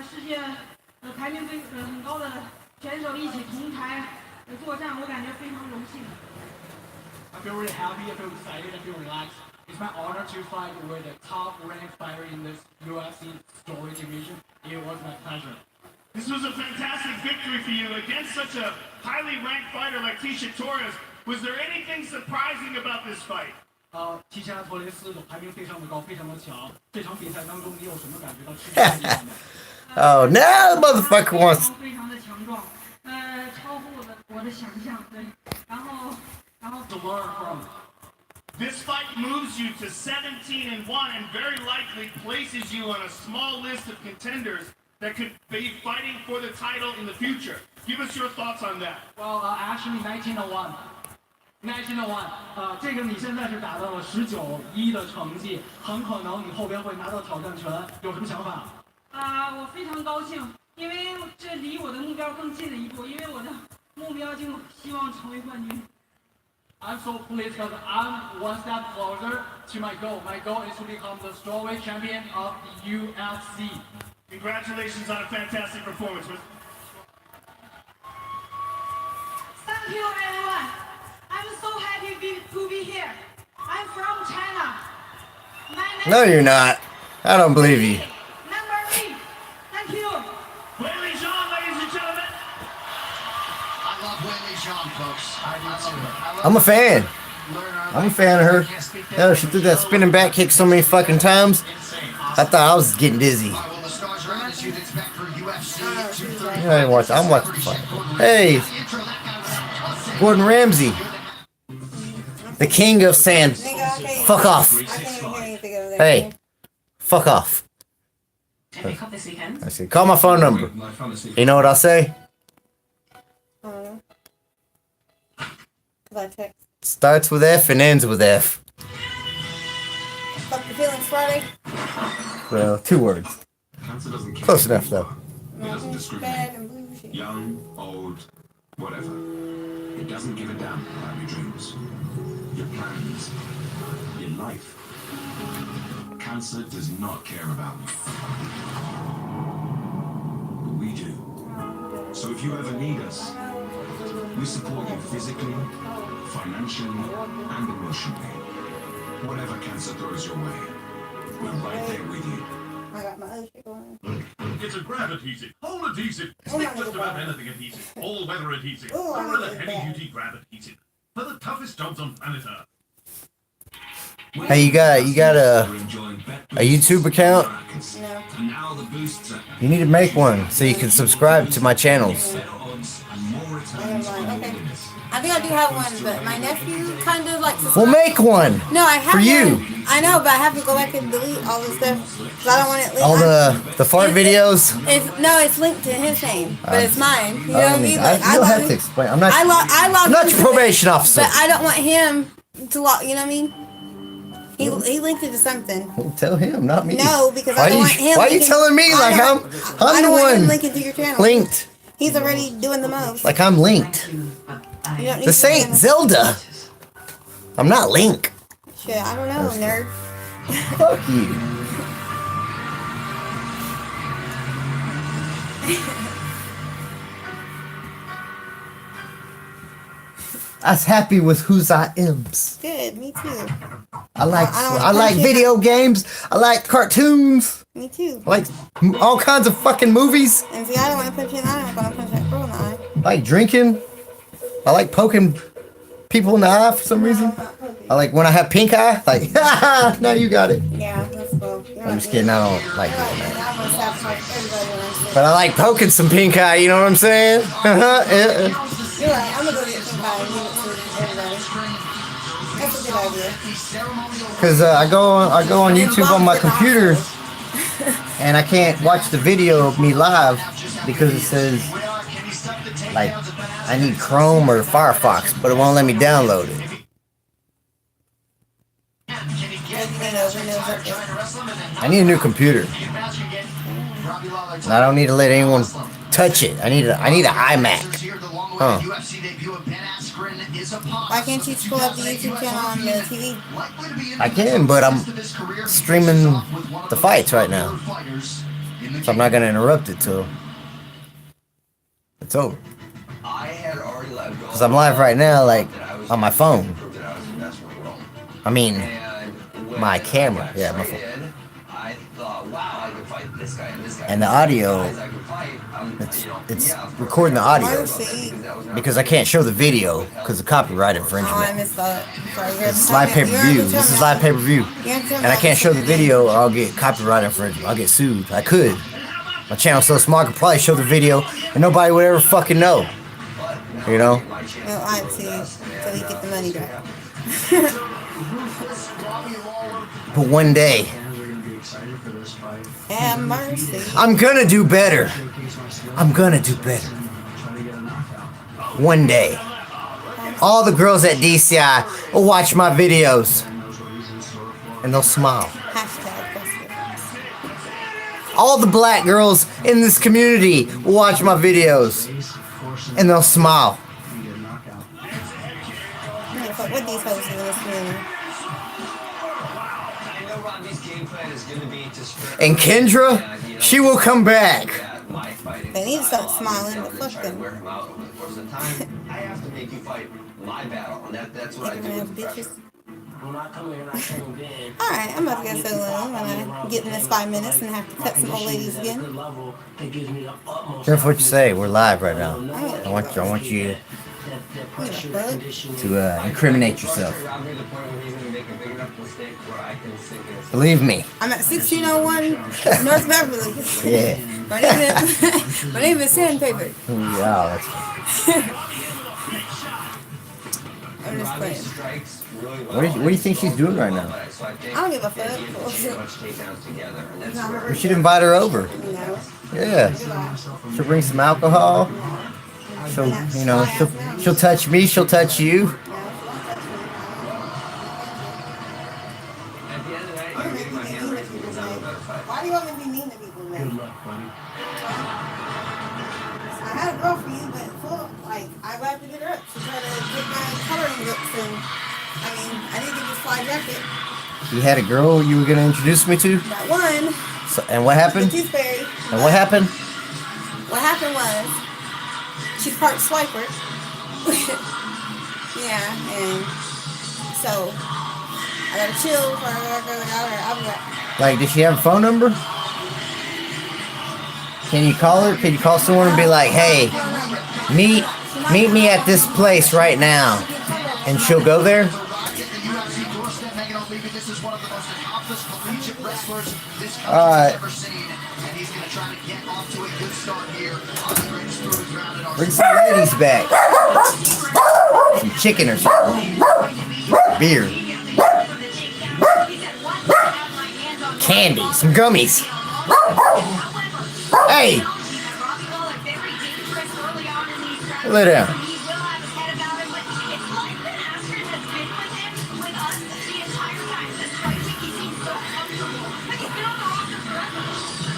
世界排名很高的选手一起同台作战，我感觉非常荣幸。I feel really happy, I feel excited, I feel relaxed. It's my honor to fight with the top-ranked fighter in this UFC story division. It was my pleasure. This was a fantastic victory for you against such a highly ranked fighter like Tisha Torres. Was there anything surprising about this fight? 提下托雷斯的排名非常的高，非常的强。这场比赛当中，你有什么感觉到区别的地方吗？ Oh, now the motherfucker wants. 非常的强壮，超乎我的想象，对。然后。To learn from This fight moves you to 17-1 and very likely places you on a small list of contenders that could be fighting for the title in the future. Give us your thoughts on that. Well, actually 1901. 1901，这个你现在是打到了19-1的成绩，很可能你后边会拿到挑战权，有什么想法？我非常高兴，因为这离我的目标更近了一步，因为我的目标就希望成为冠军。I'm so pleased because I'm one step closer to my goal. My goal is to become the strawweight champion of the UFC. Congratulations on a fantastic performance. Thank you, everyone. I'm so happy to be here. I'm from China. No, you're not. I don't believe you. Number 3. Thank you. Weili Zhang, ladies and gentlemen. I love Weili Zhang, folks. I do too. I'm a fan. I'm a fan of her. Hell, she threw that spinning back kick so many fucking times. I thought I was getting dizzy. You know, I didn't watch. I'm watching the fight. Hey, Gordon Ramsay, the king of sand. Fuck off. Hey, fuck off. I said, call my phone number. You know what I'll say? Starts with F and ends with F. Fuck your feelings, Friday. Well, 2 words. Close enough, though. It doesn't discriminate. Young, old, whatever. It doesn't give a damn about your dreams, your plans, your life. Cancer does not care about you. But we do. So if you ever need us, we support you physically, financially, and emotionally. Whatever cancer throws your way, we're right there with you. I got my other shit going. It's a grab adhesive, hole adhesive, stick just about anything adhesive, all-weather adhesive, Ooh, I gorilla like that. heavy-duty grab adhesive for the toughest jobs on planet Earth. Hey, you got a YouTube account? You need to make one so you can subscribe to my channels. I think I do have one, but my nephew kind of like. We'll make one. No, I have for you. One. I know, but I have to go back and delete all the stuff because I don't want it linked. All the fart videos. It's linked to his name, but it's mine. You know what I mean? Like, you'll have to explain. I'm not. I'm not your probation officer. But I don't want him to log. You know what I mean? He linked it to something. Well, tell him, not me. No, because I don't want him. Why are you telling me like I'm I the don't want him one linking to your channel. linked? He's already doing the most. Like I'm linked. This ain't Zelda. I'm not Link. Shit, I don't know, nerd. Fuck you. I was happy with whose I am's. Good, me too. I like video games. I like cartoons. Me too. I like all kinds of fucking movies. And see, I don't want to punch you in the eye. I'm gonna punch that girl in the eye. I like drinking. I like poking people in the eye for some reason. I like when I have pink eye. Like, now you got it. Yeah, let's go. I'm just kidding. I don't like doing that. But I like poking some pink eye. You know what I'm saying? You're right. I'm gonna go get pink eye and give it to everybody. That's a good idea. Cause I go on YouTube on my computer, and I can't watch the video of me live because it says like I need Chrome or Firefox, but it won't let me download it. I need a new computer. I don't need to let anyone touch it. I need an iMac. Huh. Why can't you pull up the YouTube channel on the TV? I can, but I'm streaming the fights right now. So I'm not going to interrupt it till it's over. Because I'm live right now, like, on my phone. I mean, my camera. Yeah, my phone. And the audio, it's recording the audio. Because I can't show the video because of copyright infringement. Oh, I missed that. Sorry, It's live pay-per-view. This is live pay-per-view. And I can't show the video or I'll get copyright infringement. I'll get sued. I could. My channel's so small I could probably show the video and nobody would ever fucking know. You know? Well, I see. So you get the money back. But one day, Have mercy. I'm gonna do better. I'm gonna do better. One day, all the girls at DCI will watch my videos and they'll smile. All the black girls in this community will watch my videos and they'll smile. What these hoes in this room? And Kendra, she will come back. They need to start smiling, but fuck them. I have to make you fight my battle, and that's what I do with pressure. Alright, I'm about to get solo. I'm gonna get in this 5 minutes and have to cut some old ladies again. Careful what you say. We're live right now. I want you to incriminate yourself. Believe me. I'm at 1601 North Beverly. Yeah. My name is Sandpaper. Yeah, that's I'm just playing. what do you think she's doing right now? I don't give a fuck. We should invite her over. No. Yeah. She'll bring some alcohol. She'll touch me, she'll touch you. Why do you want me to be mean to people, man? Good luck, buddy. I had a girl for you, but I wrapped it up to try to get my coloring looks, and I didn't get this fly jacket. You had a girl you were gonna introduce me to? That one. So, and what happened? The tooth fairy. And what happened? What happened was, she's part swiper. Yeah, and so I gotta chill for her. I'll be like, Like, does she have a phone number? Can you call her? Can you call someone and be like, hey, meet me at this place right now, and she'll go there? Alright. Bring some ladies back. Some chicken or something. Beer. Candy. Some gummies. Hey! Lay down.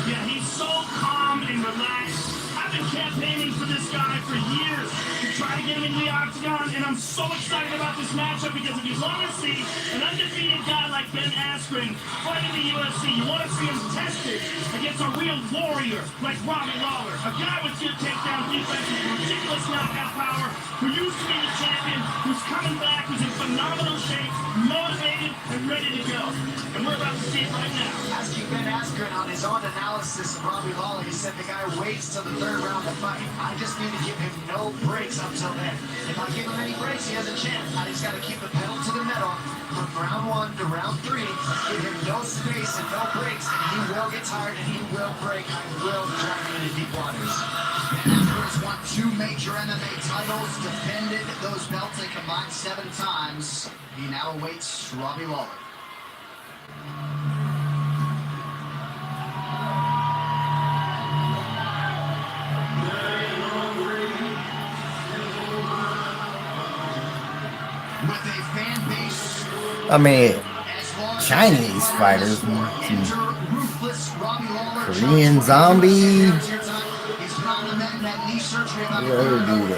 Yeah, he's so calm and relaxed. I've been campaigning for this guy for years to try to get him in the octagon, and I'm so excited about this matchup because if you want to see an undefeated guy like Ben Askren fight in the UFC, you want to see him tested against a real warrior like Robbie Lawler, a guy with good takedown defense, with ridiculous knockout power, who used to be the champion, who's coming back, who's in phenomenal shape, motivated, and ready to go. And we're about to see it right now. Asking Ben Askren on his own analysis of Robbie Lawler, he said the guy waits till the third round to fight. I just need to give him no breaks up till then. If I give him any breaks, he has a chance. I just got to keep the pedal to the metal from round 1 to round 3. Give him no space and no breaks, and he will get tired and he will break. I will drag him into deep waters. Ben Askren has won 2 major MMA titles, defended those belts a combined 7 times. He now awaits Robbie Lawler. I mean, Chinese fighters, Korean zombie. What other dude?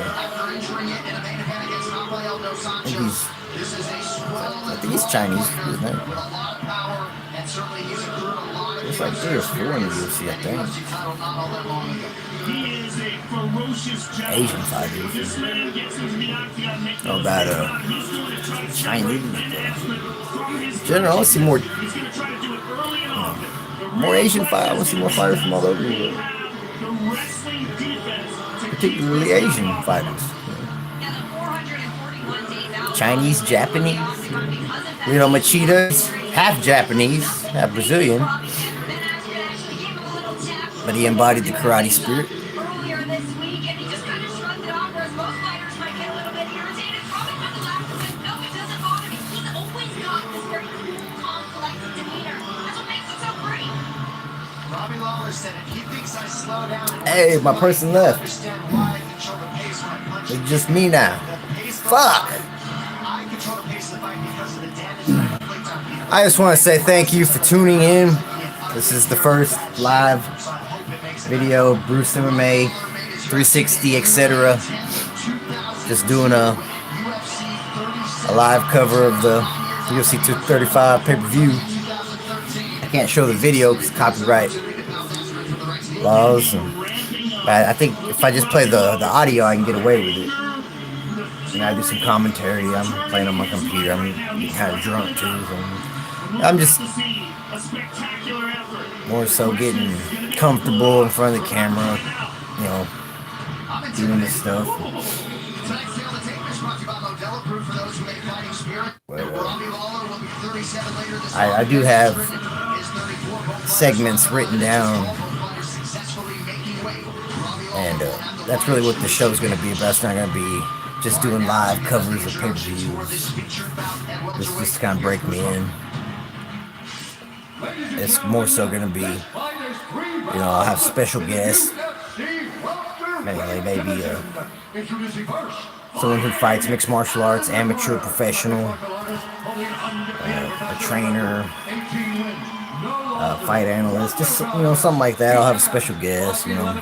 I think he's Chinese, isn't it? It's like 3 or 4 in the UFC, I think. Asian fighters. Oh, about Chinese. In general, I want to see more. More Asian fighters. I want to see more fighters from all over the world. Particularly Asian fighters. Chinese, Japanese. You know, Machida's half Japanese, half Brazilian. But he embodied the karate spirit. Robbie Lawler said if he thinks I slow down, Hey, my person left. understand why I control the pace when I punch. It's just me now. Fuck. I control the pace of the fight because of the damage that I inflict on people. I just want to say thank you for tuning in. This is the first live video of Bruce MMA 360, etc. Just doing a live cover of the UFC 235 pay-per-view. I can't show the video because copyright laws. But I think if I just play the audio, I can get away with it. And I do some commentary. I'm playing on my computer. I'm getting kind of drunk too. So I'm just more so getting comfortable in front of the camera, you know, doing this stuff. But, I do have segments written down, and that's really what the show's going to be about. It's not going to be just doing live covers of pay-per-views. This just kind of break me in. It's more so going to be, you know, I'll have special guests. Maybe someone who fights mixed martial arts, amateur, professional, a trainer, fight analyst, just, you know, something like that. I'll have a special guest, you know.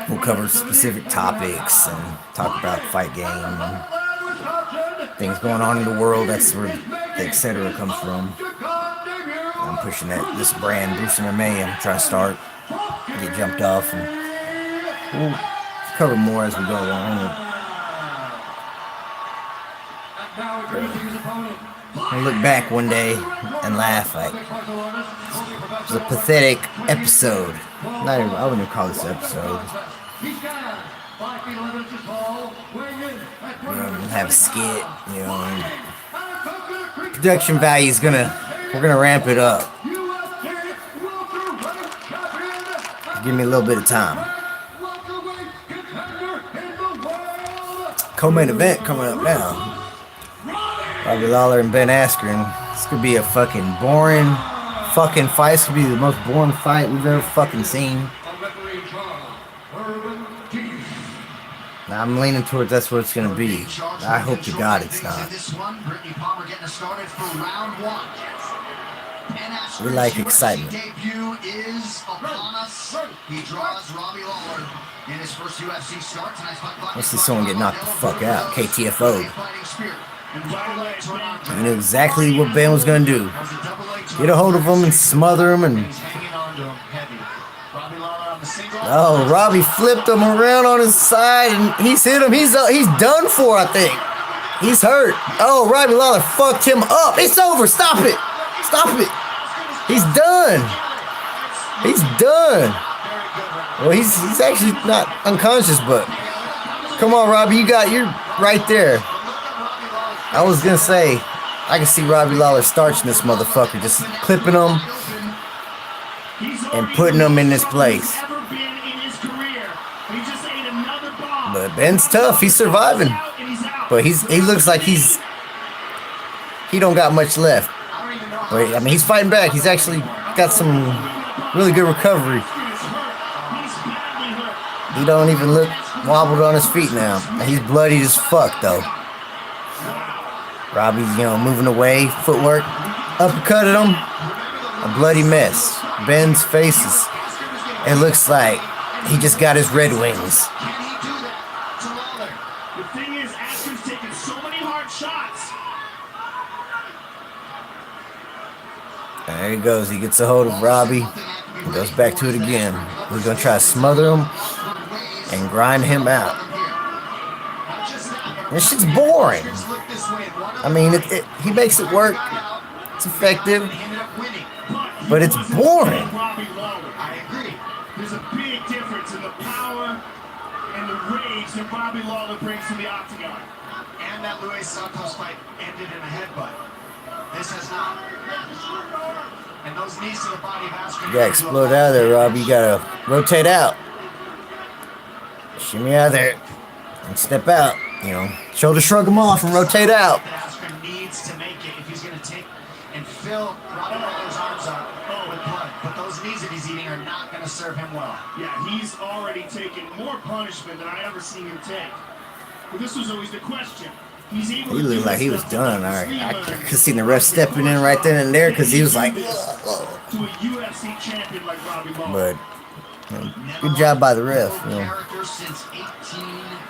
We'll cover specific topics and talk about the fight game and things going on in the world. That's where the etc. comes from. I'm pushing this brand, Bruce MMA. I'm trying to start, get jumped off, and we'll cover more as we go along. I look back one day and laugh like it was a pathetic episode. Not even, I wouldn't even call this an episode. Have a skit, you know. And production value is we're gonna ramp it up. Give me a little bit of time. Co-main event coming up now. Robbie Lawler and Ben Askren. This could be a fucking boring fucking fight. This could be the most boring fight we've ever fucking seen. Now I'm leaning towards that's what it's gonna be. I hope to God it's not. We like excitement. He draws Robbie Lawler in his first UFC start. Let's see someone get knocked the fuck out. KTFO. You knew exactly what Ben was gonna do. Get a hold of him and smother him and. Oh, Robbie flipped him around on his side and he's hit him. He's done for, I think. He's hurt. Oh, Robbie Lawler fucked him up. It's over. Stop it. Stop it. He's done. He's done. Well, he's actually not unconscious, but come on, Robbie, you're right there. I was gonna say, I can see Robbie Lawler starching this motherfucker, just clipping him and putting him in this place. But Ben's tough. He's surviving, but he looks like he don't got much left. But I mean, he's fighting back. He's actually got some really good recovery. He don't even look wobbled on his feet now. He's bloodied as fuck though. Robbie's, you know, moving away, footwork, uppercutted him, a bloody mess. Ben's faces. It looks like he just got his Red Wings. The thing is, Askren's taking so many hard shots. There he goes. He gets a hold of Robbie. He goes back to it again. We're gonna try to smother him and grind him out. This shit's boring. I mean, he makes it work. It's effective, but it's boring. I agree. There's a big difference in the power and the rage that Robbie Lawler brings to the octagon. And that Luis Santos fight ended in a headbutt. This has not. And those knees to the body of Askren. You gotta explode out of there, Robbie. You gotta rotate out. Shimmy out of there and step out. You know, shoulder shrug him off and rotate out. Askren needs to make it if he's going to take and fill Robbie Lawler's arms up with blood. But those to serve him well. Yeah, he's already taken more punishment than I ever seen him take. But this was always the question. He's able He to looked do like he was stuff done. without All the right, sleeve I on. could see the ref stepping in right then and there because he was like, To a UFC champion like Robbie but Lawler. good job by the ref, you know, Character since 18.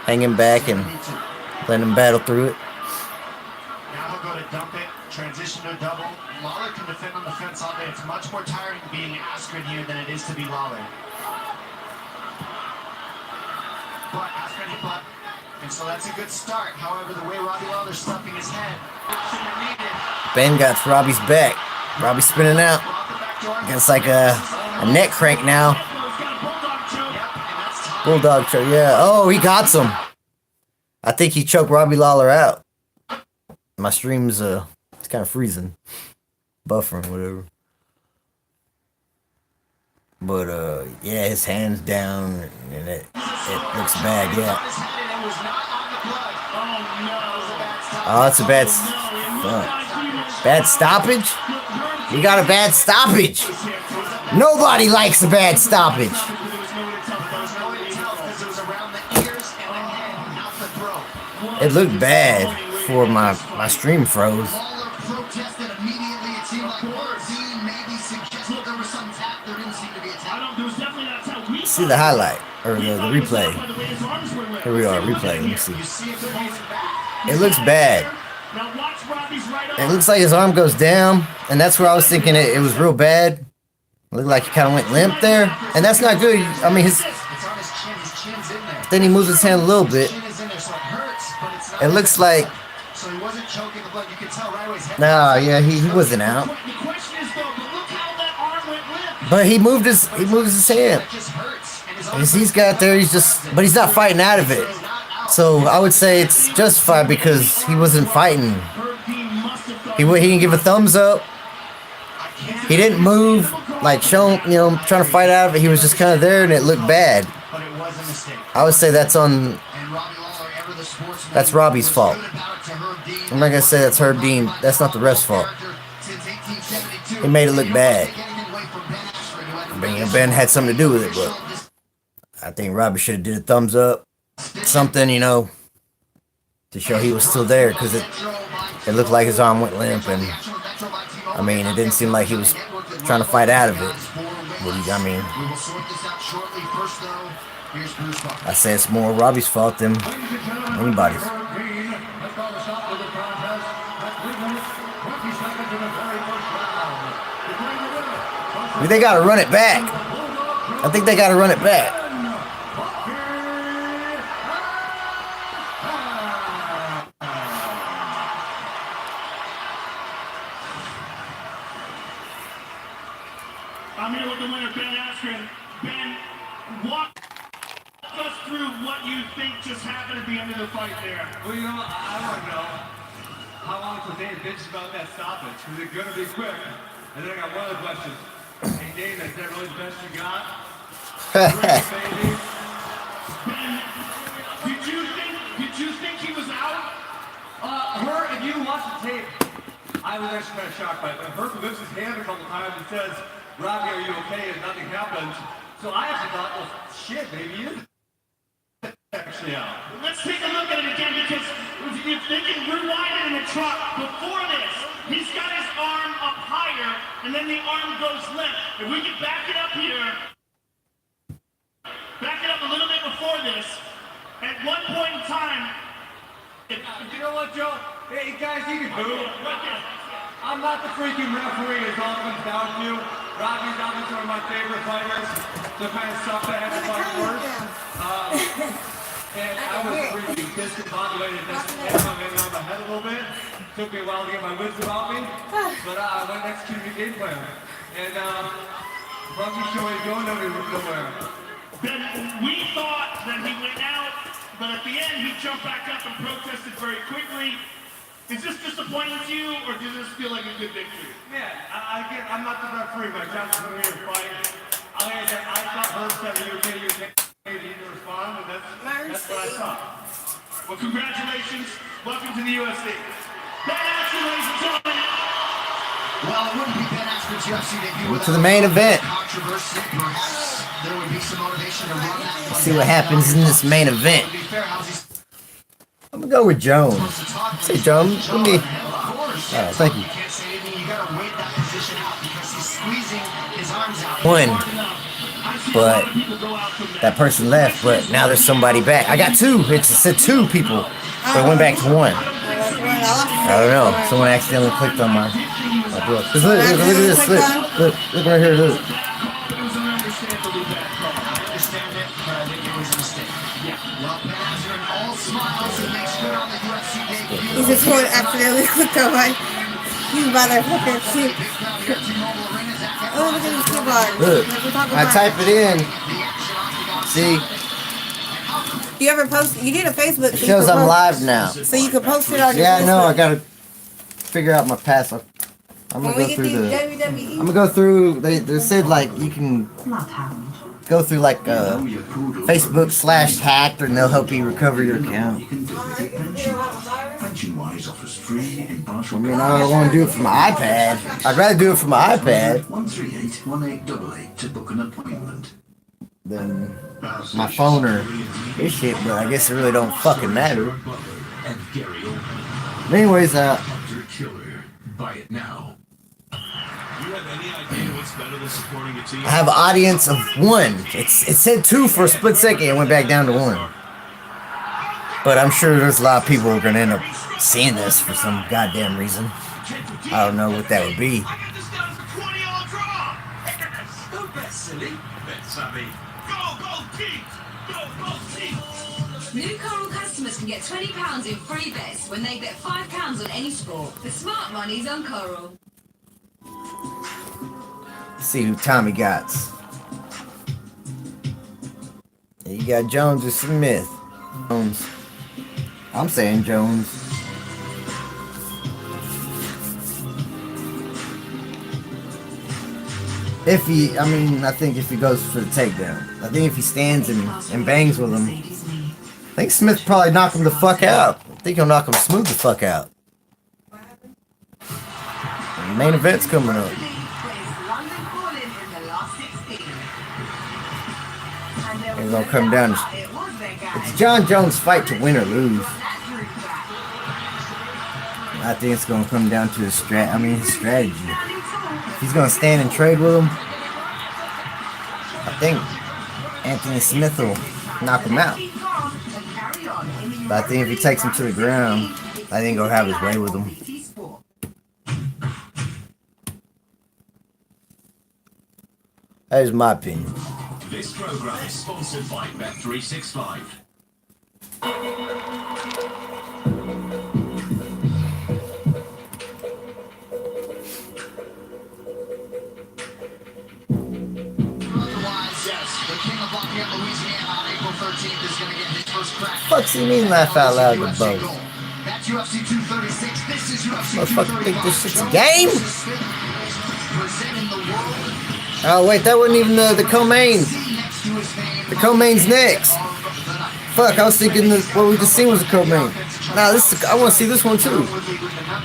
hanging back and letting him battle through it. Now he'll go to dump it, transition to a double. Lawler can defend on the fence all day. It's much more tiring being Askren here than it is to be Lawler. But Askren hit butt. And so that's a good start. However, the way Robbie Lawler's stuffing his head, Ben got to Robbie's back. Robbie's spinning out. It's like a neck crank now. Bulldog choke, yeah. Oh, he got some. I think he choked Robbie Lawler out. My stream's it's kind of freezing, buffering, whatever. But yeah, his hands down, and it looks bad, yeah. Oh, that's a bad, bad stoppage. We got a bad stoppage. Nobody likes a bad stoppage. It looked bad before my stream froze. See the highlight or the replay. Here we are, replay. Let me see. It looks bad. It looks like his arm goes down, and that's where I was thinking it was real bad. It looked like he kind of went limp there, and that's not good. I mean, then he moves his hand a little bit. It looks like. Nah, yeah, he wasn't out. But he moved his hand. He's got there. But he's not fighting out of it. So I would say it's justified because he wasn't fighting. He didn't give a thumbs up. He didn't move, like trying to fight out of it. He was just kind of there, and it looked bad. I would say that's Robbie's fault. I'm not gonna say that's Herb Dean. That's not the ref's fault. He made it look bad. Ben had something to do with it, but I think Robbie should have did a thumbs up, something, to show he was still there, because it looked like his arm went limp, and I mean, it didn't seem like he was trying to fight out of it. But I mean, I say it's more Robbie's fault than anybody's. They gotta run it back. I think they gotta run it back. I'm here with the winner, Ben Askren. Ben, walk us through what you think just happened at the end of the fight there. Well, I want to know how long was Dave bitching about that stoppage? Was it going to be quick? And then I got one other question. Hey, Dave, is that really the best you got? Baby. Ben, did you think he was out? If you watch the tape, I was actually kind of shocked by it. Herb lifts his hand a couple times and says, Robbie, are you okay? And nothing happens. So I actually thought, well, shit, maybe he is actually out. Let's take a look at it again, because if they can rewind it in the truck before this, he's got his arm up higher, and then the arm goes limp. If we can back it up here, back it up a little bit before this, at one point in time, you know what, Joe? Hey, guys, you can boo. I'm not the freaking referee, as all it comes down to. Robbie's obviously one of my favorite fighters, so it kind of sucks I had to fight worse. And I was freaking discombobulated. That's maybe on my head a little bit. Took me a while to get my wits about me, but I went and executed the game plan. And Robbie's show ain't going nowhere. Then we thought that he went out, but at the end he jumped back up and protested very quickly. Is this disappointing to you, or does this feel like a good victory? Man, I'm not the referee, but John's going to fight. I thought Herb said you okay, he didn't respond, and that's what I thought. Well, congratulations. Welcome to the UFC. Ben Askren, ladies and gentlemen. Well, it wouldn't be Ben Askren's UFC debut to the main event. Controversy, perhaps. there would be some motivation to run that one. See what happens in this main event. To be fair, how's he I'm gonna go with Jones. Say Jones. Give me. Alright, thank you. You can't say anything. You gotta wait that position out because he's squeezing his arms out. One. But that person left, but now there's somebody back. I got two. It said two people. But it went back to one. I don't know. Someone accidentally clicked on my book. Look at this. Look right here. Look. He just someone accidentally clicked on my motherfucker shit. Oh, look at this keyboard. Look. I type it in. See? You ever post? You did a Facebook. It shows I'm live now. So you can post it on your Yeah, I know. Facebook. I gotta figure out my password. I'm gonna go through the. I'm gonna go through. They said like you can go through like Facebook/hacked, and they'll help you recover your account. I mean, I don't want to do it from my iPad. I'd rather do it from my iPad 138-1888 to book an appointment. than my phone or this shit. But I guess it really don't fucking matter. But anyways, Buy it now. You have any idea what's better than supporting a team? I have an audience of 1. It said 2 for a split second. It went back down to 1. But I'm sure there's a lot of people who are going to end up seeing this for some goddamn reason. I don't know what that would be. Don't bet silly. Bet savvy. Go, Pete! Go, Pete! New Coral customers can get £20 in free bets when they bet £5 on any sport. The smart money's on Coral. Let's see who Tommy got. You got Jones or Smith. Jones. I'm saying Jones. I think if he goes for the takedown. I think if he stands and bangs with him, I think Smith probably knock him the fuck out. I think he'll knock him smooth the fuck out. The main event's coming up. It's gonna come down to it's John Jones' fight to win or lose. I think it's gonna come down to his strategy. If he's gonna stand and trade with him, I think Anthony Smith will knock him out. But I think if he takes him to the ground, I think he'll have his way with him. That is my opinion. This program is sponsored by Bet365. Fuck's he mean laugh out loud to both? That's UFC 236. This is UFC Motherfucker think this shit's a game? Presenting the world. Oh wait, that wasn't even the co-main. The co-main's next. Fuck, I was thinking what we just seen was a co-main. Nah, I want to see this one too.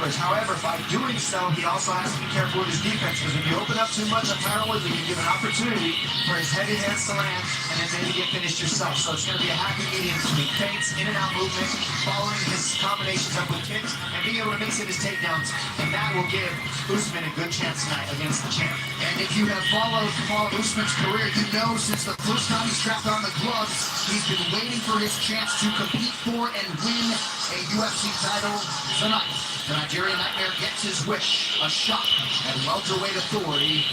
However, by doing so, he also has to be careful with his defense, because when you open up too much on Tyron Woodley, you give an opportunity for his heavy hands to land and then maybe get finished yourself. So it's going to be a happy medium between feints, in and out movement, following his combinations up with kicks, and being able to mix in his takedowns. And that will give Usman a good chance tonight against the champ. And if you have followed Usman's career, you know since the first time he strapped on the gloves, he's been waiting for his chance to compete for and win a UFC title tonight. The Nigerian Nightmare gets his wish, a shot at welterweight authority,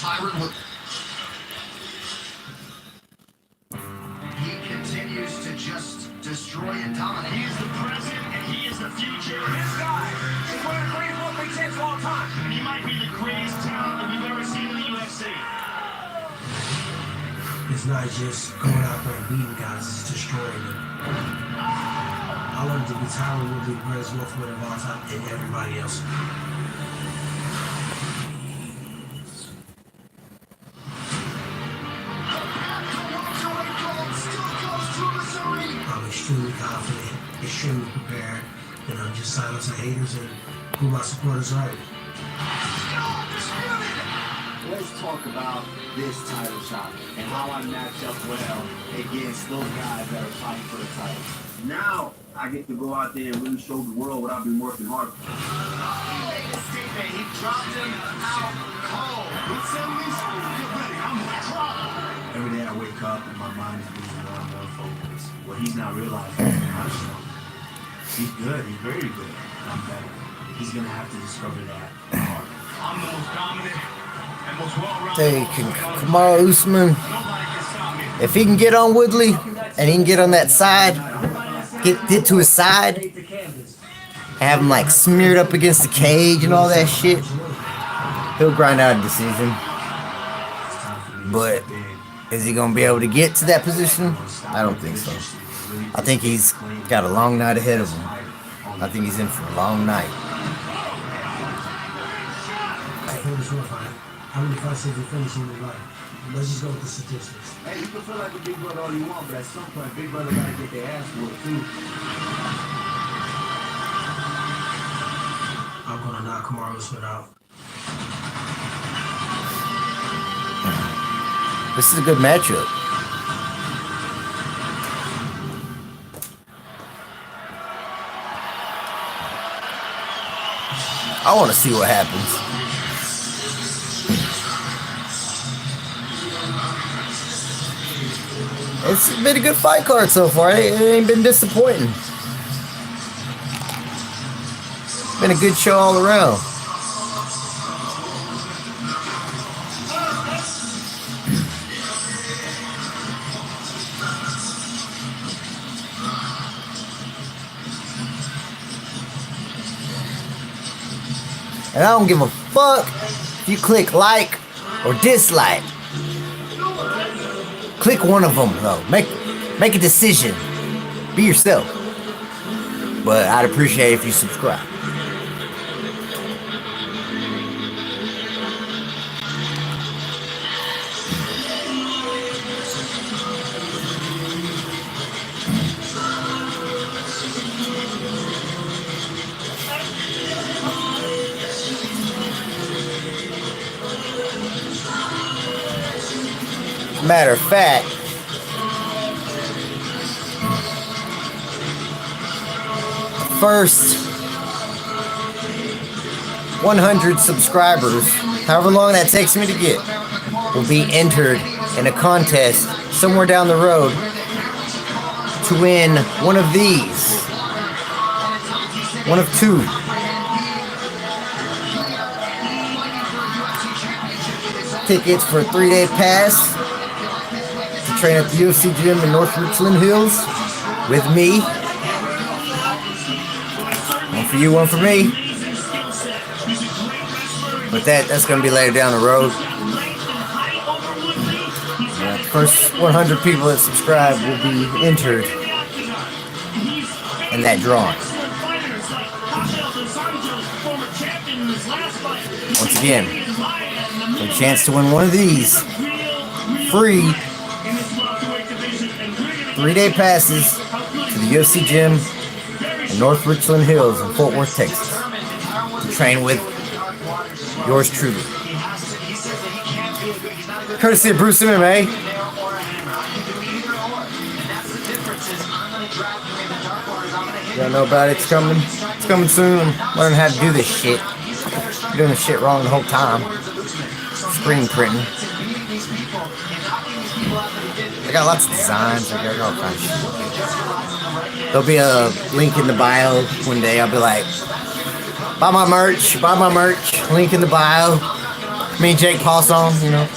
Tyron Woodley. He continues to just destroy and dominate. He is the present and he is the future. This guy is one of the greatest welterweight champs of all time. And he might be the greatest talent that we've ever seen in the UFC. It's not just going out there and beating guys, it's destroying them. I wanted to be Tyron Woodley, the greatest welterweight of all time, and everybody else. I'm extremely confident, extremely prepared, and I'm just silence the haters and who my supporters are. let's talk about this title shot and how I match up well against those guys that are fighting for the title. Now I get to go out there and really show the world what I've been working hard for. He made a statement. He dropped him out cold. He said, get ready. I'm drop. Every day I wake up and my mind is being more and more focused. What he's not realizing is how strong. He's good. He's very good. I'm better. He's going to have to discover that hard. I'm the most dominant and most well-rounded. Hey, Kamaru Usman, if he can get on Woodley and he can get on that side, get to his side, have him like smeared up against the cage and all that shit, he'll grind out a decision. But is he gonna be able to get to that position? I don't think so. I think he's got a long night ahead of him. I think he's in for a long night. How many fights have you finished in your life? Let's just go with the statistics. Hey, you can feel like a big brother all you want, but at some point, big brother gotta get their ass whooped too. I'm gonna knock Kamaru Usman out. This is a good matchup. I want to see what happens. It's been a good fight card so far. It ain't been disappointing. Been a good show all around. And I don't give a fuck if you click like or dislike. Click one of them though. Make a decision. Be yourself. But I'd appreciate it if you subscribe. Matter of fact, first 100 subscribers, however long that takes me to get, will be entered in a contest somewhere down the road to win one of these. One of two. Tickets for a 3-day pass to train at the UFC gym in North Richland Hills with me. One for you, one for me. But that's going to be later down the road. Yeah, the first 100 people that subscribe will be entered in that drawing. Once again, a chance to win one of these free 3-day passes to the UFC gym in North Richland Hills in Fort Worth, Texas, to train with yours truly. Courtesy of Bruce MMA. Y'all know about it. It's coming. It's coming soon. I'm learning how to do this shit. I'm doing this shit wrong the whole time. Screen printing. I got lots of designs. I got all kinds of shit. There'll be a link in the bio one day. I'll be like, buy my merch, link in the bio. Me and Jake Paul song, you know.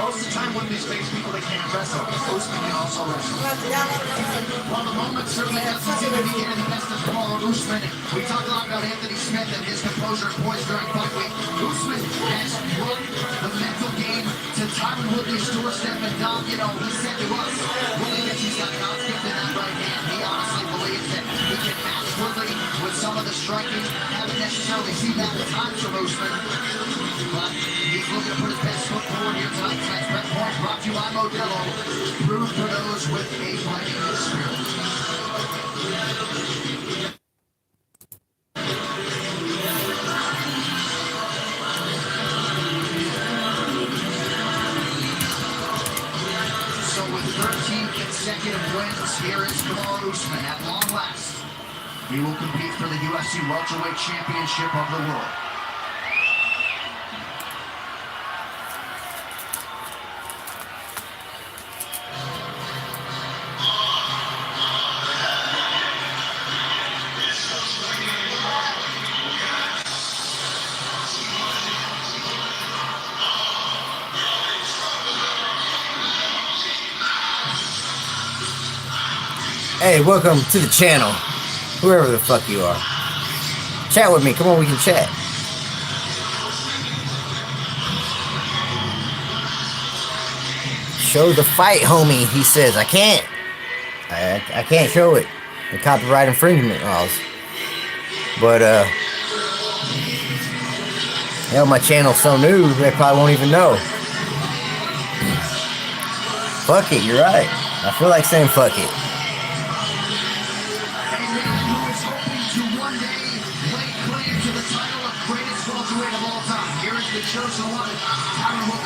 Most of the time, Woodley's face people that can't wrestle. Usman can also wrestle. Well, the moment certainly has to be here. The best of Kamaru Usman. We talked a lot about Anthony Smith and his composure and poise during fight week. Usman has worked the mental game to Tyron Woodley's doorstep, and Dom, you know, he said to us, Woodley thinks he's got confidence in that right hand. He honestly believes that he can match Woodley with some of the striking, haven't necessarily see that at times from Usman, but he's looking to put his best foot forward here tonight. Tonight's Red Point brought to you by Modelo, brewed for those with a fighting spirit. So with 13 consecutive wins, here is Kamaru Usman at long last. He will compete for the UFC Welterweight Championship of the world. Hey, welcome to the channel. Whoever the fuck you are. Chat with me. Come on, we can chat. Show the fight, homie. He says, I can't. I can't show it. The copyright infringement laws. But, hell, my channel's so new, they probably won't even know. Fuck it, you're right. I feel like saying fuck it.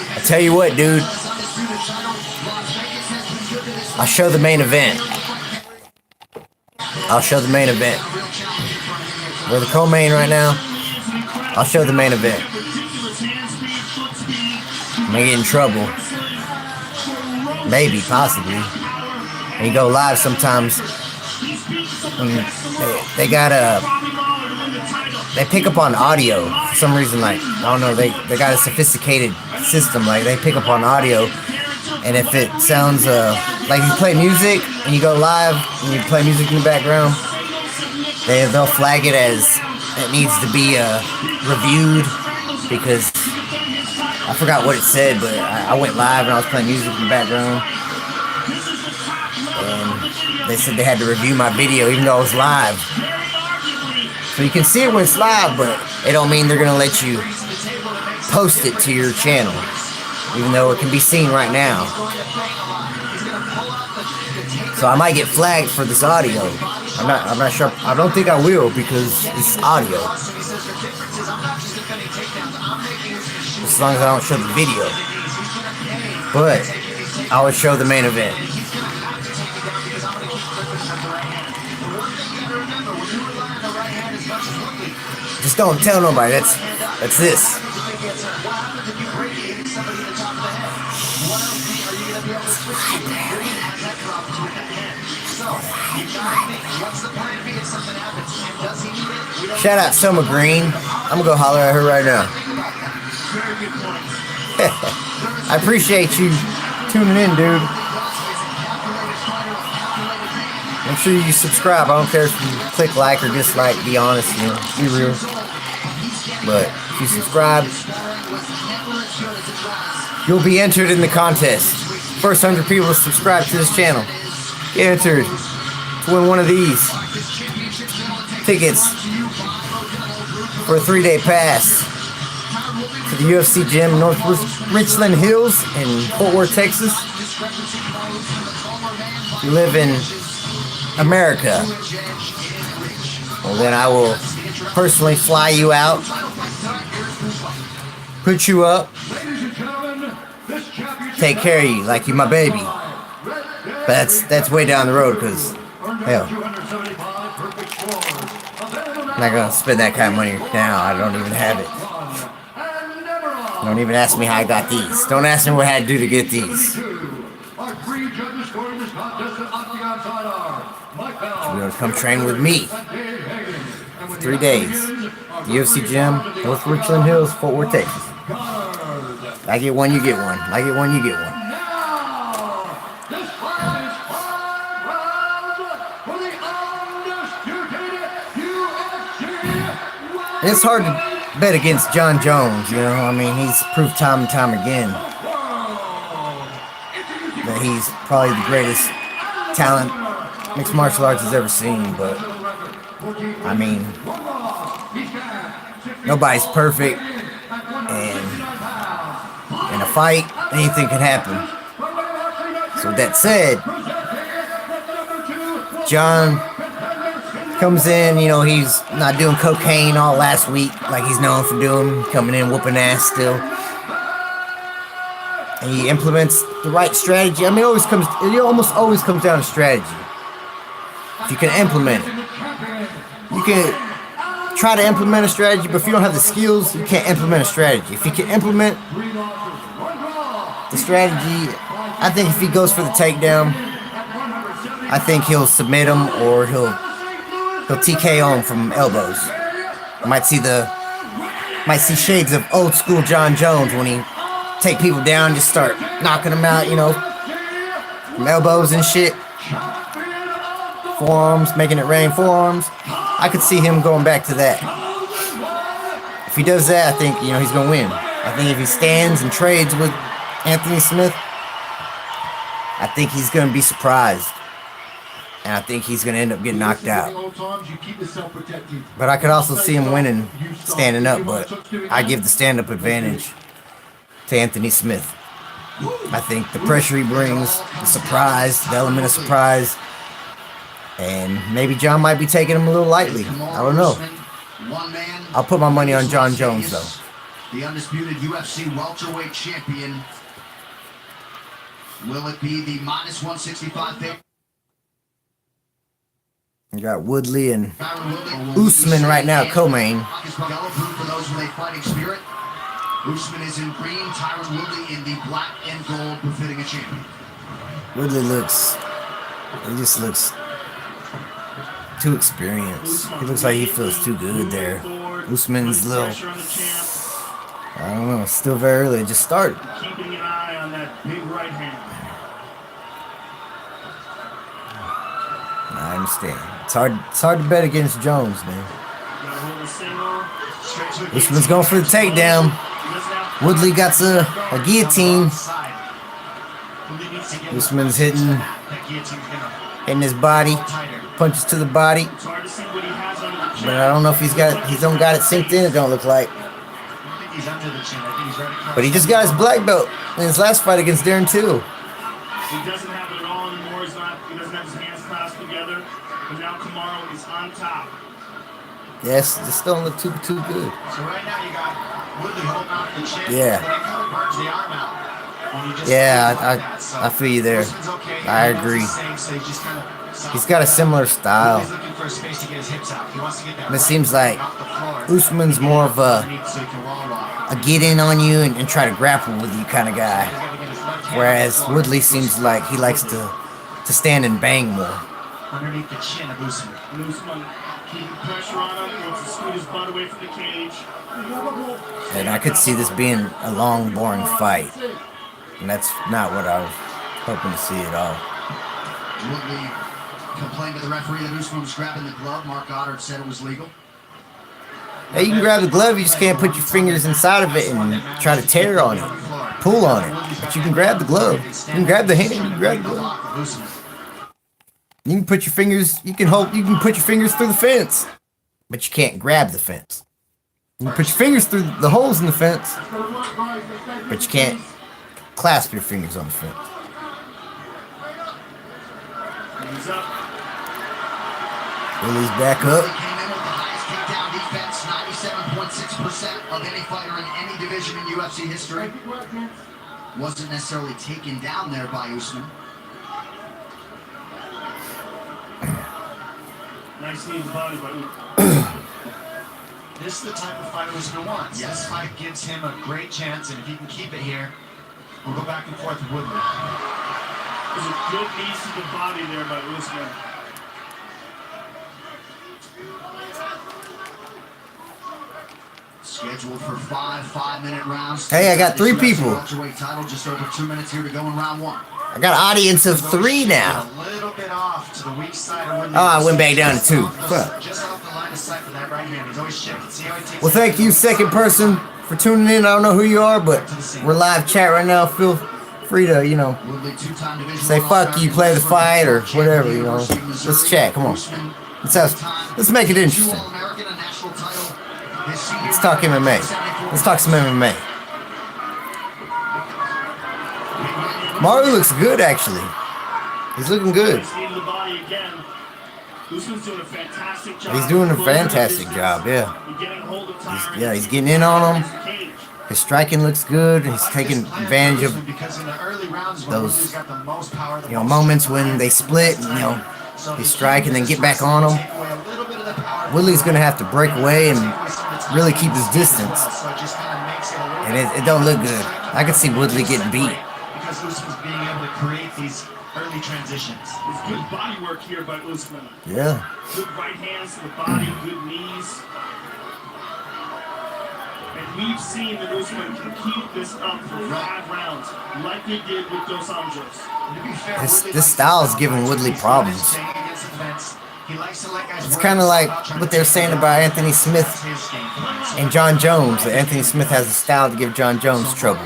I tell you what, dude. I'll show the main event. I'll show the main event. We're the co-main right now. I'll show the main event. I may get in trouble. Maybe, possibly. And you go live sometimes. They got they pick up on audio for some reason. Like, I don't know, they got a sophisticated system. Like, they pick up on audio, and if it sounds like you play music and you go live and you play music in the background, they'll flag it as it needs to be reviewed, because I forgot what it said, but I went live and I was playing music in the background, and they said they had to review my video even though I was live. So you can see it when it's live, but it don't mean they're gonna let you post it to your channel, even though it can be seen right now. So I might get flagged for this audio. I'm not sure. I don't think I will, because it's audio. As long as I don't show the video. But I would show the main event. Just don't tell nobody. That's this. Shout out Summer Green. I'm gonna go holler at her right now. I appreciate you tuning in, dude. Make sure you subscribe. I don't care if you click like or dislike. Be honest, you know, be real. But if you subscribe, you'll be entered in the contest. First 100 people to subscribe to this channel get entered to win one of these tickets for a 3-day pass to the UFC gym in North Richland Hills in Fort Worth, Texas. If you live in America, well, then I will personally fly you out, put you up, take care of you like you're my baby. But that's way down the road, because hell, I'm not gonna spend that kind of money now. I don't even have it. Don't even ask me how I got these. Don't ask me what I had to do to get these. You're gonna come train with me for 3 days. UFC gym, North Richland Hills, Fort Worth, Texas. I get one, you get one. I get one, you get one. It's hard to bet against John Jones, you know. I mean, he's proved time and time again that he's probably the greatest talent mixed martial arts has ever seen. But I mean, Nobody's perfect, and in a fight, anything can happen. So with that said, John comes in, you know, he's not doing cocaine all last week like he's known for doing, coming in whooping ass still. And he implements the right strategy. I mean, it almost always comes down to strategy. If you can implement it, you can try to implement a strategy, but if you don't have the skills, you can't implement a strategy. If you can implement the strategy, I think if he goes for the takedown, I think he'll submit him or he'll TKO him from elbows. Might see shades of old school John Jones when he take people down, just start knocking them out, you know, from elbows and shit. Forearms, making it rain forearms. I could see him going back to that. If he does that, I think, you know, he's gonna win. I think if he stands and trades with Anthony Smith, I think he's gonna be surprised. And I think he's going to end up getting knocked out. But I could also see him winning standing up, but I give the stand-up advantage to Anthony Smith. I think the pressure he brings, the surprise, the element of surprise, and maybe John might be taking him a little lightly. I don't know. I'll put my money on John Jones, though. The undisputed UFC welterweight champion. Will it be the -165 pick? You got Woodley and Usman right now, co-main. Usman is in green, Tyron Woodley in the black and gold, befitting a champion. Woodley just looks too experienced. He looks like he feels too good there. Usman's little, I don't know, still very early, it just started. Keeping an eye on that big right hand. I understand. It's hard to bet against Jones, man. Usman's going for the takedown. Woodley got a guillotine. Usman's hitting his body, punches to the body. But I don't know if he don't got it synced in, it don't look like. But he just got his black belt in his last fight against Darren Till. He doesn't have it at all anymore. He doesn't have his hands clasped together. But now Kamaru is on top. Yes, this don't look too good. So right now you got Woodley holding on to the chin. Yeah. And it kind of burns the arm out. Yeah, I feel you there. I agree. He's got a similar style. But it seems like Usman's more of a get in on you and try to grapple with you kind of guy. Whereas Woodley seems like he likes to stand and bang more. Underneath the chin of Usman. Usman keeping pressure on him. Wants to scoot his butt away from the cage. And I could see this being a long, boring fight. And that's not what I was hoping to see at all. Woodley complained to the referee that Usman was grabbing the glove. Mark Goddard said it was legal. Hey, you can grab the glove, you just can't put your fingers inside of it and try to tear on it, pull on it. But you can grab the glove. You can grab the hand, you can grab the glove. You can put your fingers, you can put your fingers through the fence, but you can't grab the fence. You can put your fingers through the holes in the fence, but you can't clasp your fingers on the fence. Willie's back up. 97.6% of any fighter in any division in UFC history. Wasn't necessarily taken down there by Usman. Nice knee in the body by Usman. This is the type of fight Usman wants. Yes. This fight gives him a great chance, and if he can keep it here, we'll go back and forth with Woodley. There's a good knees to the body there by Usman. Scheduled for 5-minute rounds. Hey, I got 3 people. Welterweight title, just over 2 minutes here to go in round 1. I got an audience of 3 now. A little bit off to the weak side of Oh, I went back down to 2. Fuck. Just off the line of sight for that right hand. He's always shifting. See how he takes Well, thank you, second person, for tuning in. I don't know who you are, but we're live chat right now. Feel free to, you know, say fuck you, play the fight, or whatever, you know. Let's chat. Come on. Let's make it interesting. American, a national title. His senior Let's talk MMA. Let's talk some MMA. Mario looks good, actually. He's looking good. He's doing a fantastic job, yeah. He's getting in on him. His striking looks good. He's taking advantage of those, moments when they split. He strike and then get back on him. Woodley's gonna have to break away and really keep his distance, and it don't look good. I can see Woodley getting beat. Because Usman's being able to create these early transitions. It's good body work here by Usman. Yeah. Good right hands to the body, good knees. And we've seen that Usman can keep this up for 5 rounds, like he did with Dos Anjos. This style is giving Woodley problems. It's kind of like what they're saying about Anthony Smith and John Jones. That Anthony Smith has a style to give John Jones trouble.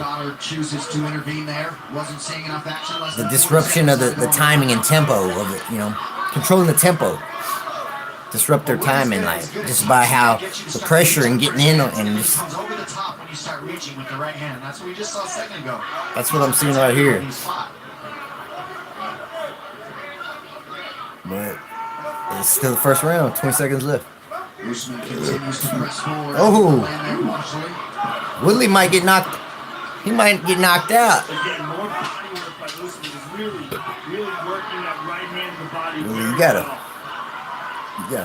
The disruption of the timing and tempo of it, controlling the tempo. Disrupt their timing, like just by how the pressure and getting in and just. That's what I'm seeing right here. But it's still the first round. 20 seconds left. Oh, Woodley might get knocked. He might get knocked out. Again, more body work by Usman is really working that right hand to the body. Woodley, you gotta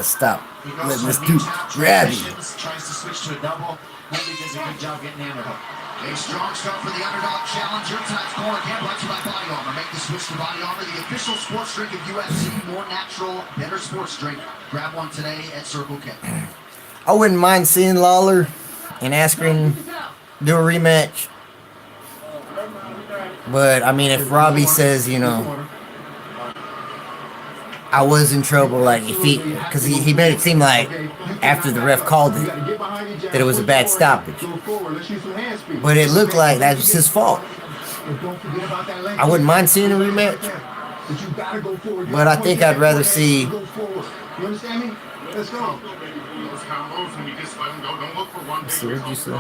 stop letting this dude grab you. Tries to switch to a double. Woodley does a good job getting the underhook. A strong start for the underdog challenger. Tonight's corner camp brought to you by Body Armor. Make the switch to Body Armor, the official sports drink of UFC. More natural, better sports drink. Grab one today at Circle K. I wouldn't mind seeing Lawler and Askren do a rematch. But, I mean, if Robbie says, I was in trouble, like, because he made it seem like, after the ref called it, that it was a bad stoppage. But it looked like that was his fault. I wouldn't mind seeing a rematch. But I think I'd rather see... You understand me? Let's go. So what did you say?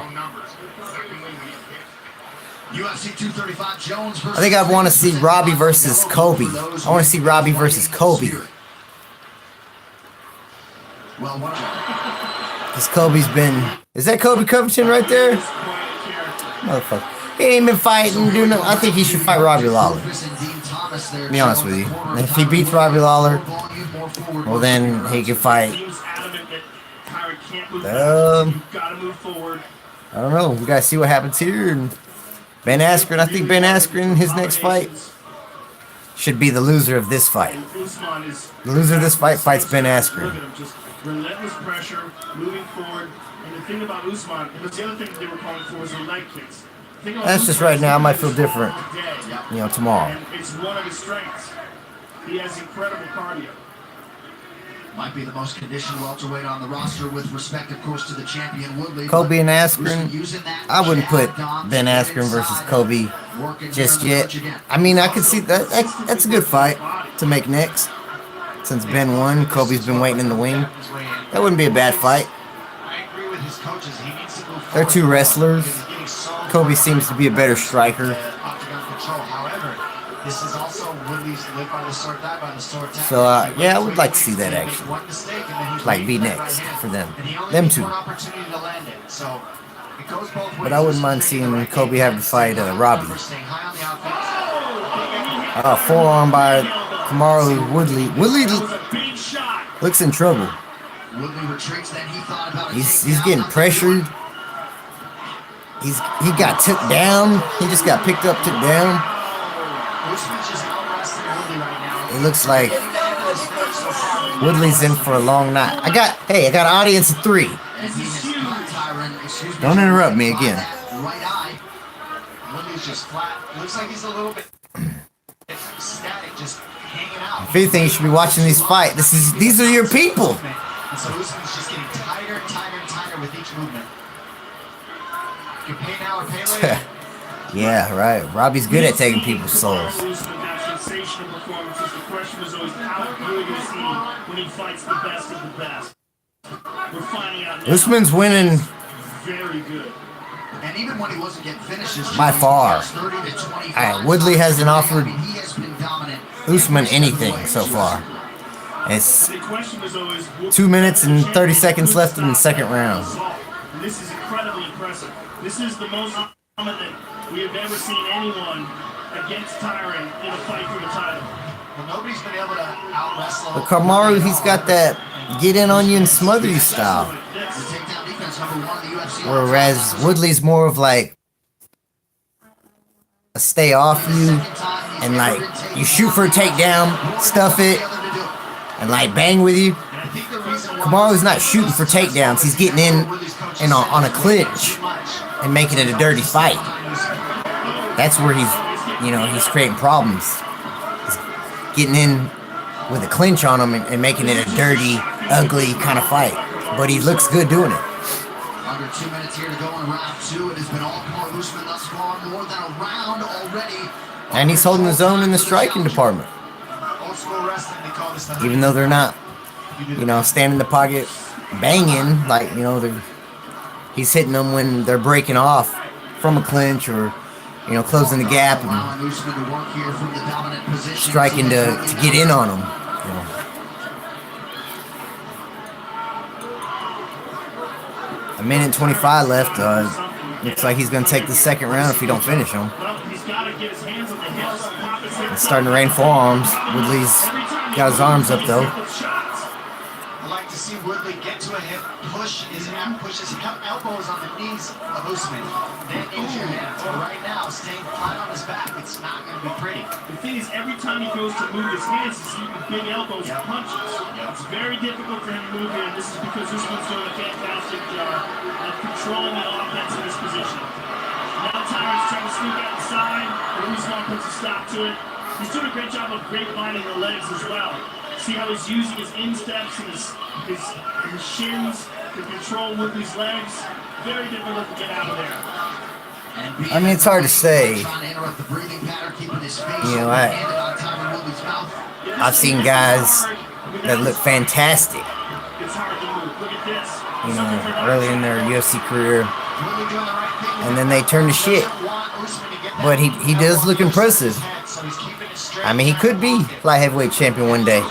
UFC 235 Jones versus I think I want to see Robbie versus Kobe. I want to see Robbie versus Kobe. Because Kobe's been... Is that Kobe Covington right there? Motherfucker. He ain't been fighting, doing nothing. I think he should fight Robbie Lawler. To be honest with you. And if he beats Robbie Lawler, well then he can fight... I don't know. We gotta see what happens here. And Ben Askren, I think Ben Askren, his next fight, should be the loser of this fight. The loser of this fight fights Ben Askren. Relentless pressure, moving forward, and the thing about Usman, the other thing they were calling for was the leg kicks. That's just right now. I might feel different, tomorrow. And it's one of his strengths. He has incredible cardio. Might be the most conditioned welterweight on the roster with respect, of course, to the champion Woodley. Kobe and Askren, I wouldn't put Ben Askren versus Kobe just yet. I mean, I could see that. That's a good fight to make next. Since Ben won, Kobe's been waiting in the wing. That wouldn't be a bad fight. They're two wrestlers. Kobe seems to be a better striker. This is also Woodley's live by the sword, die by the sword. So, yeah, I would like to see that actually. Like, be next for them. Them two. But I wouldn't mind seeing Kobe have to fight Robbie. Forearm by Kamaru Woodley. Woodley looks in trouble. He's getting pressured. He got took down. He just got picked up, took down. It looks like Woodley's in for a long night. I got an audience of 3. Don't interrupt me again. Right eye. Woodley's just flat. Looks like he's a little bit static, just hanging out. If anything, you should be watching these fight. These are your people. And so Usman's just getting tighter and tighter and tighter with each movement. You can pay now or pay later. Yeah, right. Robbie's good at taking people's souls. Sensational performances. The question is always how good is he when he fights the best of the best. We're finding out. Usman's winning very good. And even when he wasn't getting finishes, By far. 30 to 25. Alright, Woodley hasn't offered He has been dominant. Usman anything so far. It's The question was always, 2 minutes and 30 seconds left in the second round. and this is incredibly impressive. This is the most dominant we have ever seen anyone against Tyron in a fight for the title. Well, nobody's been able to out-wrestle. But Kamaru, he's got that get in on you and smother you style. Whereas Woodley's more of like a stay off you and like you shoot for a takedown, stuff it, and like bang with you. Kamaru's not shooting for takedowns. He's getting in and on a clinch and making it a dirty fight. That's where he's creating problems. He's getting in with a clinch on him and making it a dirty, ugly kind of fight. But he looks good doing it. Under 2 minutes here to go in round 2. It has been all Kamaru Usman thus far, more than a round already. And he's holding his own in the striking department. Even though they're not, standing in the pocket banging, like, he's hitting them when they're breaking off from a clinch or, closing the gap and striking to get in on them. A minute and 25 left. Looks like he's going to take the second round if he don't finish him. It's starting to rain forearms. Woodley's got his arms up though. I like to see Woodley get to a hip, push his elbows on the knees of Usman, then into your hands. But right now, staying flat on his back, it's not going to be pretty. The thing is, every time he goes to move his hands, he's using big elbows and punches. It's very difficult for him to move here, and this is because Usman's doing a fantastic job of controlling the offense in this position. Now Tyron's trying to sneak outside, but Usman puts a stop to it. He's doing a great job of grapevine the legs as well. See how he's using his insteps and his shins to control Woodley's legs. Very difficult to get out of there. I mean, it's hard to say. I've seen guys that look fantastic, early in their UFC career, and then they turn to shit. But he does look impressive. I mean, he could be light heavyweight champion one day.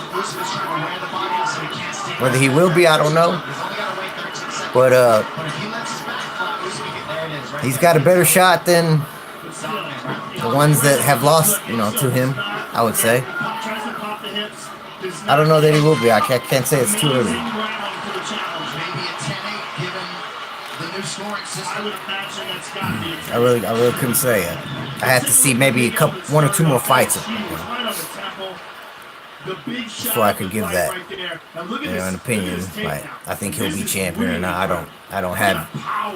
Whether he will be, I don't know. But he's got a better shot than the ones that have lost, to him, I would say. I don't know that he will be. I can't say it's too early. I really couldn't say it. I had to see maybe one or two more fights before I could give that, an opinion. Like, I think he'll be champion or not. I don't have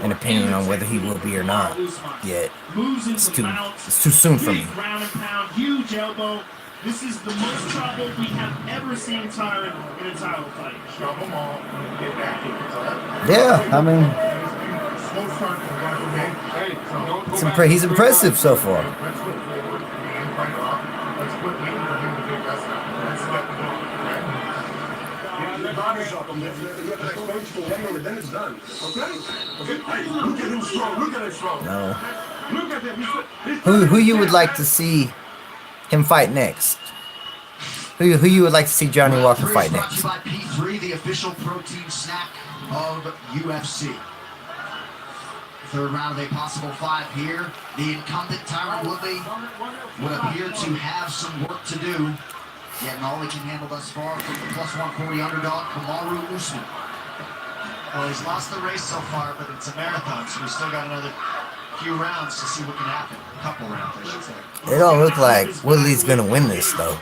an opinion on whether he will be or not yet. It's too soon for me. Huge elbow. This is the most trouble we have ever seen Tyron in a title fight. Yeah, I mean, he's impressive so far. No. Who you would like to see him fight next? Who you would like to see Johnny Walker fight next? P3, the official protein snack of UFC. Third round of a possible 5 here. The incumbent Tyron Woodley would appear to have some work to do. Yet all he can handle thus far from the plus 140 underdog, Kamaru Usman. Well, he's lost the race so far, but it's a marathon, so we still got another few rounds to see what can happen. A couple rounds, I should say. It don't look like Woodley's gonna win this though.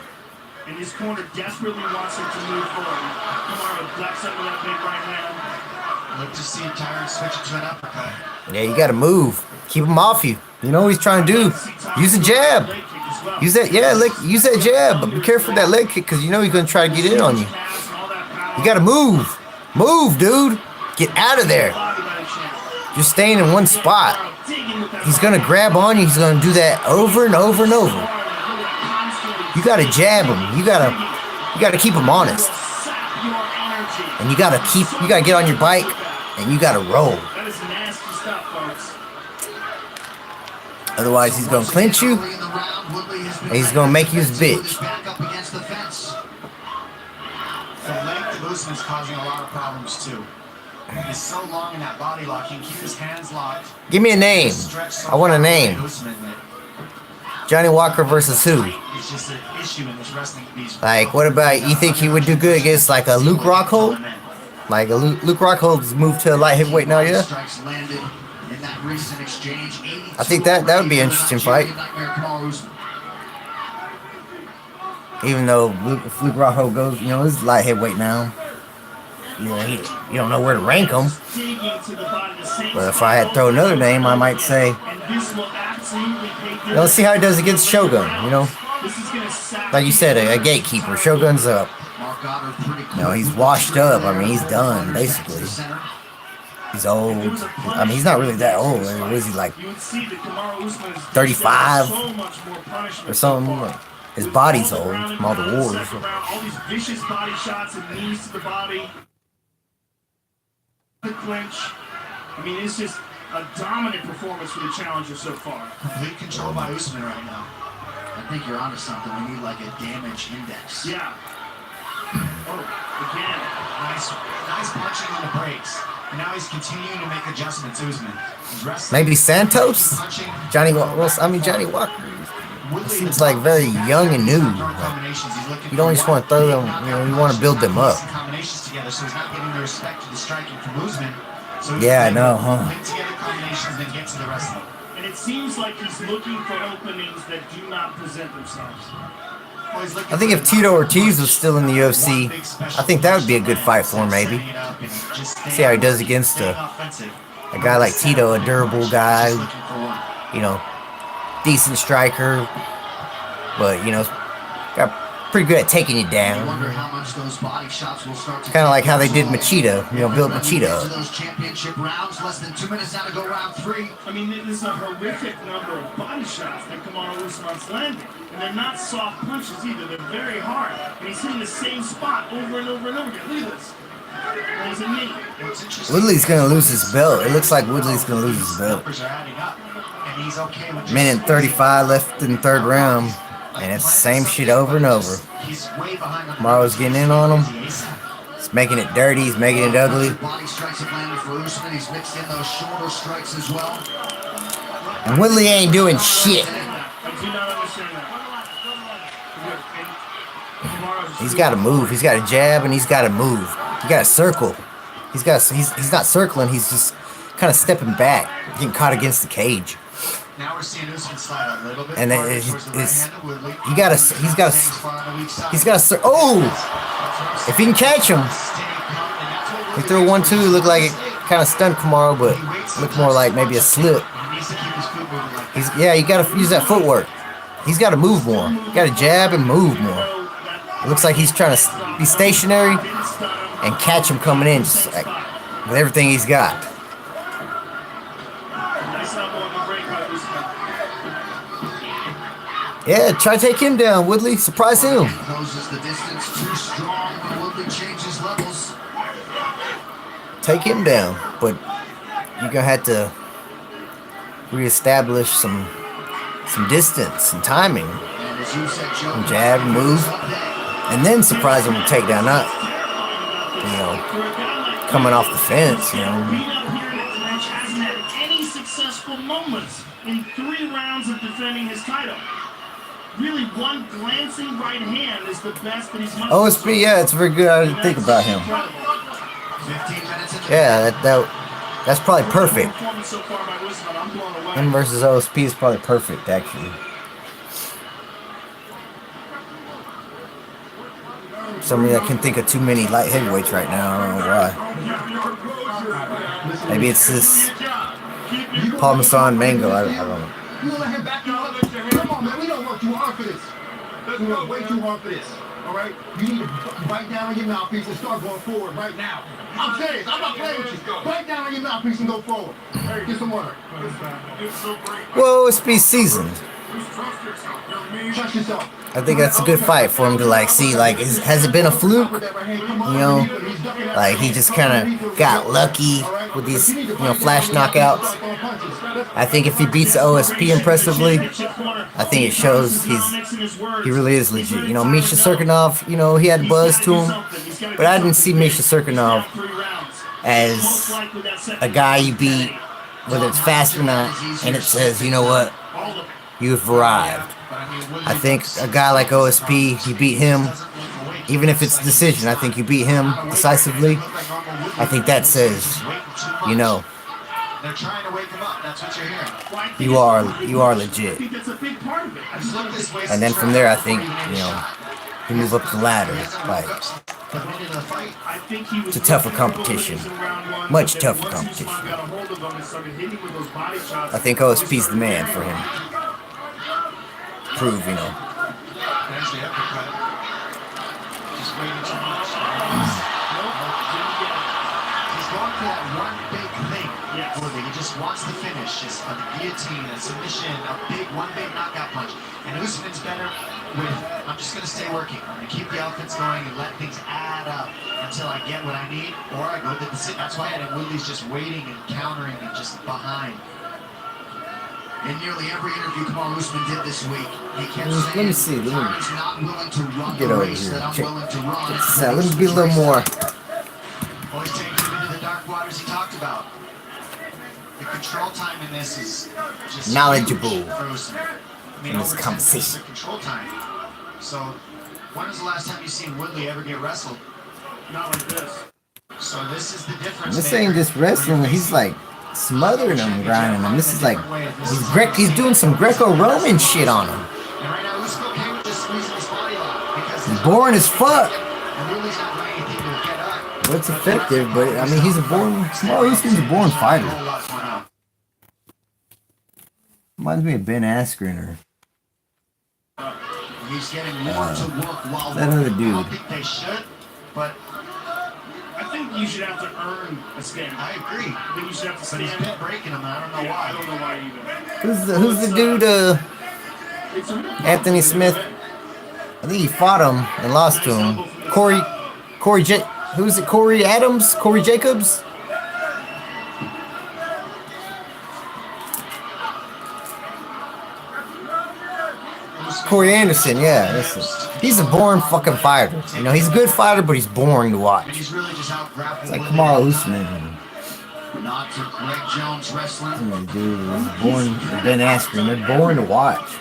And his corner desperately wants him to move forward. Kamaru ducks under that big right hand. Look to see Tyron switch it to an uppercut. Yeah, you gotta move. Keep him off you. You know what he's trying to do. Use a jab. Use that, use that jab, but be careful with that leg kick because you know he's gonna try to get in on you. You gotta move. Move, dude. Get out of there. You're staying in one spot. He's gonna grab on you. He's gonna do that over and over and over. You gotta jab him. You gotta keep him honest. And you gotta get on your bike and you gotta roll. folks. Otherwise, he's gonna clinch you, and he's gonna make you his bitch. The length of Usman's causing a lot of problems too. He's so long in that body lock, he can keep his hands locked. Give me a name. I want a name. Johnny Walker versus who? It's just an issue in this wrestling beast. Like, what about, you think he would do good against like a Luke Rockhold? Like a Luke Rockhold's moved to light heavyweight now, yeah? I think that would be an interesting fight. Even though if Luke Rockhold goes, you know, he's light heavyweight now. You know, you don't know where to rank him. But if I had to throw another name, I might say, you know, let's see how he does against Shogun, you know? Like you said, a gatekeeper. Shogun's up. You know, he's washed up. I mean, he's done, basically. He's old. I mean, he's not really that old. What is he, like 35 or something? His body's old from all the wars. All these vicious body shots and knees to the body. The clinch. I mean, it's just a dominant performance for the challenger so far. Complete control by Usman right now. I think you're onto something. We need like a damage index. Yeah. Oh, again. Nice punching on the brakes. And now he's continuing to make adjustments, Usman. Maybe Santos? Johnny Walker. He seems like very young and new. Like, you don't just want to throw them, you know, you want to build them up. Yeah, I know, huh? And it seems like he's looking for openings that do not present themselves. I think if Tito Ortiz was still in the UFC, I think that would be a good fight for him, maybe. See how he does against a guy like Tito, a durable guy, you know, decent striker, but, you know, got pretty good at taking you down. Kind of like how they did Machida, you know, built Machida up. I mean, there's a horrific number of body shots that Kamaru Usman's landing. And they're not soft punches either, they're very hard. And he's hitting the same spot over and over and over again. Look at this. There's a knee. Woodley's gonna lose his belt. It looks like Woodley's gonna lose his belt. Minute 35 left in the third round, and it's the same shit over and over. Kamaru's getting in on him. He's making it dirty. He's making it ugly. And Woodley ain't doing shit. I do not understand that. He's got to move. He's got a jab, and he's got to move. He got to circle. He's not circling. He's just kind of stepping back, getting caught against the cage. Now we're seeing Usman slide a little bit. And then he's got to. Oh! If he can catch him, he threw 1-2. Looked like it kind of stunned Kamaru, but looked more like maybe a slip. You got to use that footwork. He's got to move more. You got to jab and move more. It looks like he's trying to be stationary and catch him coming in just like, with everything he's got. Yeah, try to take him down, Woodley. Surprise him. Take him down, but you're gonna have to reestablish some distance and timing. And jab and move, and then surprise him with takedown. Not, you know, coming off the fence. You know. Hasn't had any successful moments in 3 rounds of defending his title. Really, one glancing right hand is the best that he's. OSP, yeah, it's very good. I didn't think about him. Yeah, that's probably perfect. Him versus OSP is probably perfect, actually. Somebody that can think of too many light heavyweights right now. I don't know why. Maybe it's this Parmesan Mango. I don't know. You let him back out? Come on, man. We don't work too hard for this. We work way too hard for this. All right? You need to bite down on your mouthpiece and start going forward right now. I'm serious. I'm not playing with you. Bite down on your mouthpiece and go forward. Get some water. Well, it's be seasoned. I think that's a good fight for him to like see like has it been a fluke? You know, like he just kind of got lucky with these flash knockouts. I think if he beats the OSP impressively, I think it shows he really is legit. Misha Serkinov, he had buzz to him, but I didn't see Misha Serkinov as a guy you beat, whether it's fast or not, and it says, you know what, you've arrived. I think a guy like OSP, you beat him, even if it's a decision, I think you beat him decisively. I think that says, They're trying to wake him up. That's what you're hearing. you are legit. And then from there, I think, you move up the ladder. Like, it's a tougher competition. Much tougher competition. I think OSP's the man for him. Prove, There's the uppercut. Just waiting too much. He's going for that one big thing. He just wants the finish. Just a guillotine, a submission, one big knockout punch. And Usman's better with, I'm just going to stay working. I'm going to keep the offense going and let things add up until I get what I need, or I go to the decision. That's why Woodley's just waiting and countering and just behind. In nearly every interview Kamal Usman did this week, he kept saying, let me see. Let me not willing to run get the over race here. that I'm willing to run. Let me be a little more Always taking him into the dark waters he talked about. The control time in this is just knowledgeable in this conversation. Control time. So, when was the last time you seen Woodley ever get wrestled? Not like this. So this is the difference. This ain't just wrestling. He's like smothering him, grinding him. This is like he's doing some Greco-Roman shit on him. He's boring as fuck. But it's effective. But I mean, he's a born. Kamal Usman's a born fighter. Reminds me of Ben Askren or he's getting more to work while that other dude. I don't think they should, but I think you should have to earn a stand. I agree. I think you should have to stand. But he's been breaking them. I don't know why. I don't know why either. Who's the dude? Anthony Smith. I think he fought him and lost to him. Corey who's it? Corey Adams? Corey Jacobs? Corey Anderson, yeah. He's a boring fucking fighter. He's a good fighter, but he's boring to watch. He's really just out grappling. It's like Kamal Usman. Not for Greg Jones wrestling. Dude, he's boring. Ben Askren, they're boring to watch.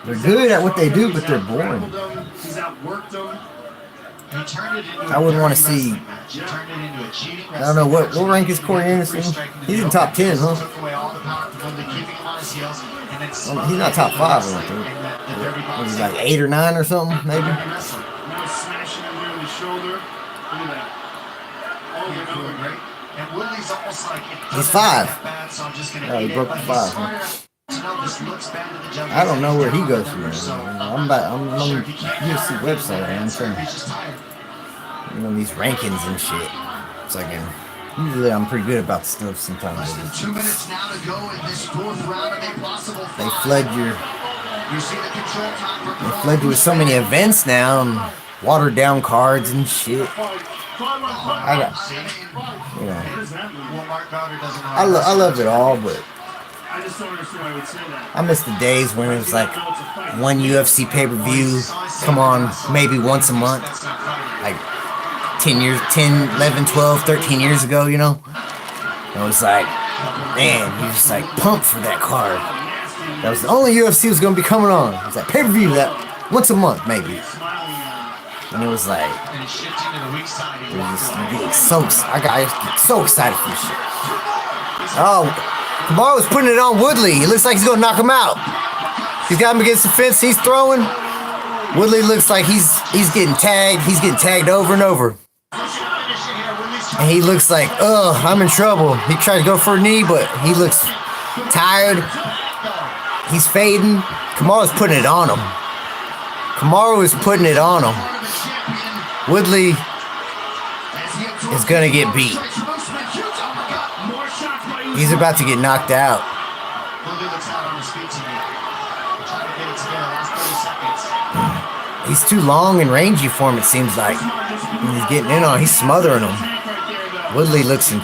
They're good at what they do, but they're boring. He's outworked them. I wouldn't want to see. I don't know what rank is Corey Anderson. He's in top 10, huh? He's not top 5, I don't think. He's like 8 or 9 or something, maybe. Now smashing him here in the shoulder. Look at that. And Woodley's almost like he's 5. Oh, he broke the 5. I don't know where he goes from there. I'm on the UFC website. I'm trying these rankings and shit. It's like usually I'm pretty good about the stuff sometimes. 2 minutes now to go in this fourth round of a possible fight. They flood you with so many events now and watered down cards and shit. I love it all, but I just don't understand why I would say that. I miss the days when it was like one UFC pay-per-view come on maybe once a month, like 10, 11, 12, 13 years ago, It was like, man, you just like pumped for that card. That was the only UFC was gonna be coming on. It was like pay-per-view that once a month maybe. And it was like, I get so excited for this shit. Oh, Kamal was putting it on Woodley. It looks like he's gonna knock him out. He's got him against the fence. He's throwing. Woodley looks like he's getting tagged. He's getting tagged over and over. And he looks like, I'm in trouble. He tried to go for a knee, but he looks tired. He's fading. Kamaru is putting it on him. Kamaru is putting it on him. Woodley is gonna get beat. He's about to get knocked out. He's too long and rangy for him, it seems like. When he's getting in on, he's smothering him. Woodley looks, it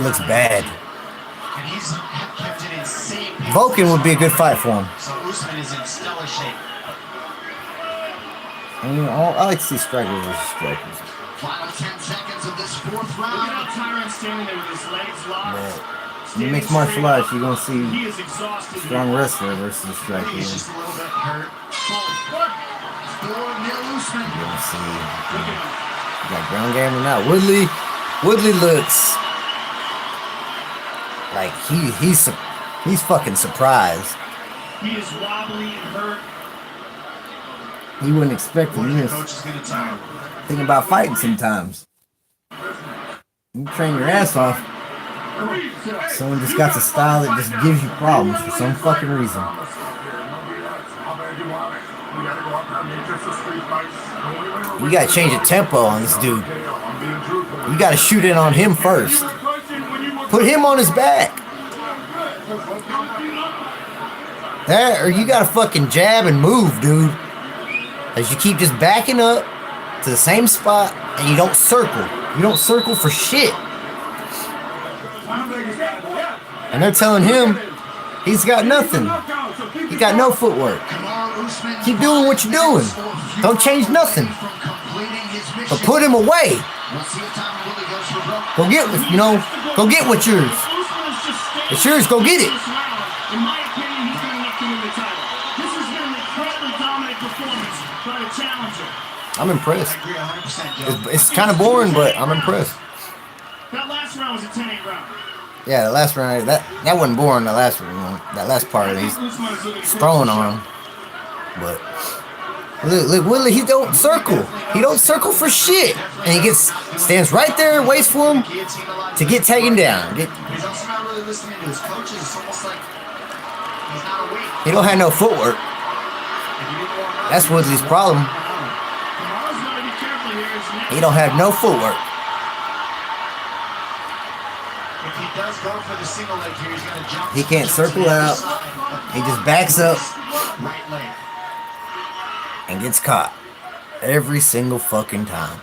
looks bad. And he's kept an insane pace. Vulcan would be a good fight for him. So Usman is in stellar shape. And, you know, I like to see strikers versus strikers. Final 10 seconds of this fourth round. Look at how Tyron's standing there with his legs locked. But in mixed martial arts, you're going to see strong wrestler versus striker. He's just a little bit hurt. You're going to see you got ground game or not. Woodley looks like he's fucking surprised. He is wobbly and hurt. You wouldn't expect him. You're thinking about fighting sometimes. You train your ass off. Someone just got the style that just gives you problems for some fucking reason. You gotta change the tempo on this dude. You gotta shoot in on him first. Put him on his back. There, or you gotta fucking jab and move, dude. As you keep just backing up to the same spot and you don't circle. You don't circle for shit. And they're telling him he's got nothing. He got no footwork. Keep doing what you're doing. Don't change nothing. But put him away. Go get what's yours. It's yours, go get it. In my opinion, he's good enough to win the title. This has been an incredibly dominant performance by the challenger. I'm impressed. It's kind of boring, but I'm impressed. That last round was a 10-8 round. Yeah, the last round, that wasn't boring. The last round, that last part of he's throwing on him. But look, Woodley, he don't circle. He don't circle for shit, and he stands right there and waits for him to get taken down. He's also not really listening to his coaches. It's almost like he's not awake. He don't have no footwork. That's Woodley's problem. He don't have no footwork. If he does go for the single leg here, he's going to jump. He can't circle out. He just backs up Right leg. and gets caught every single fucking time.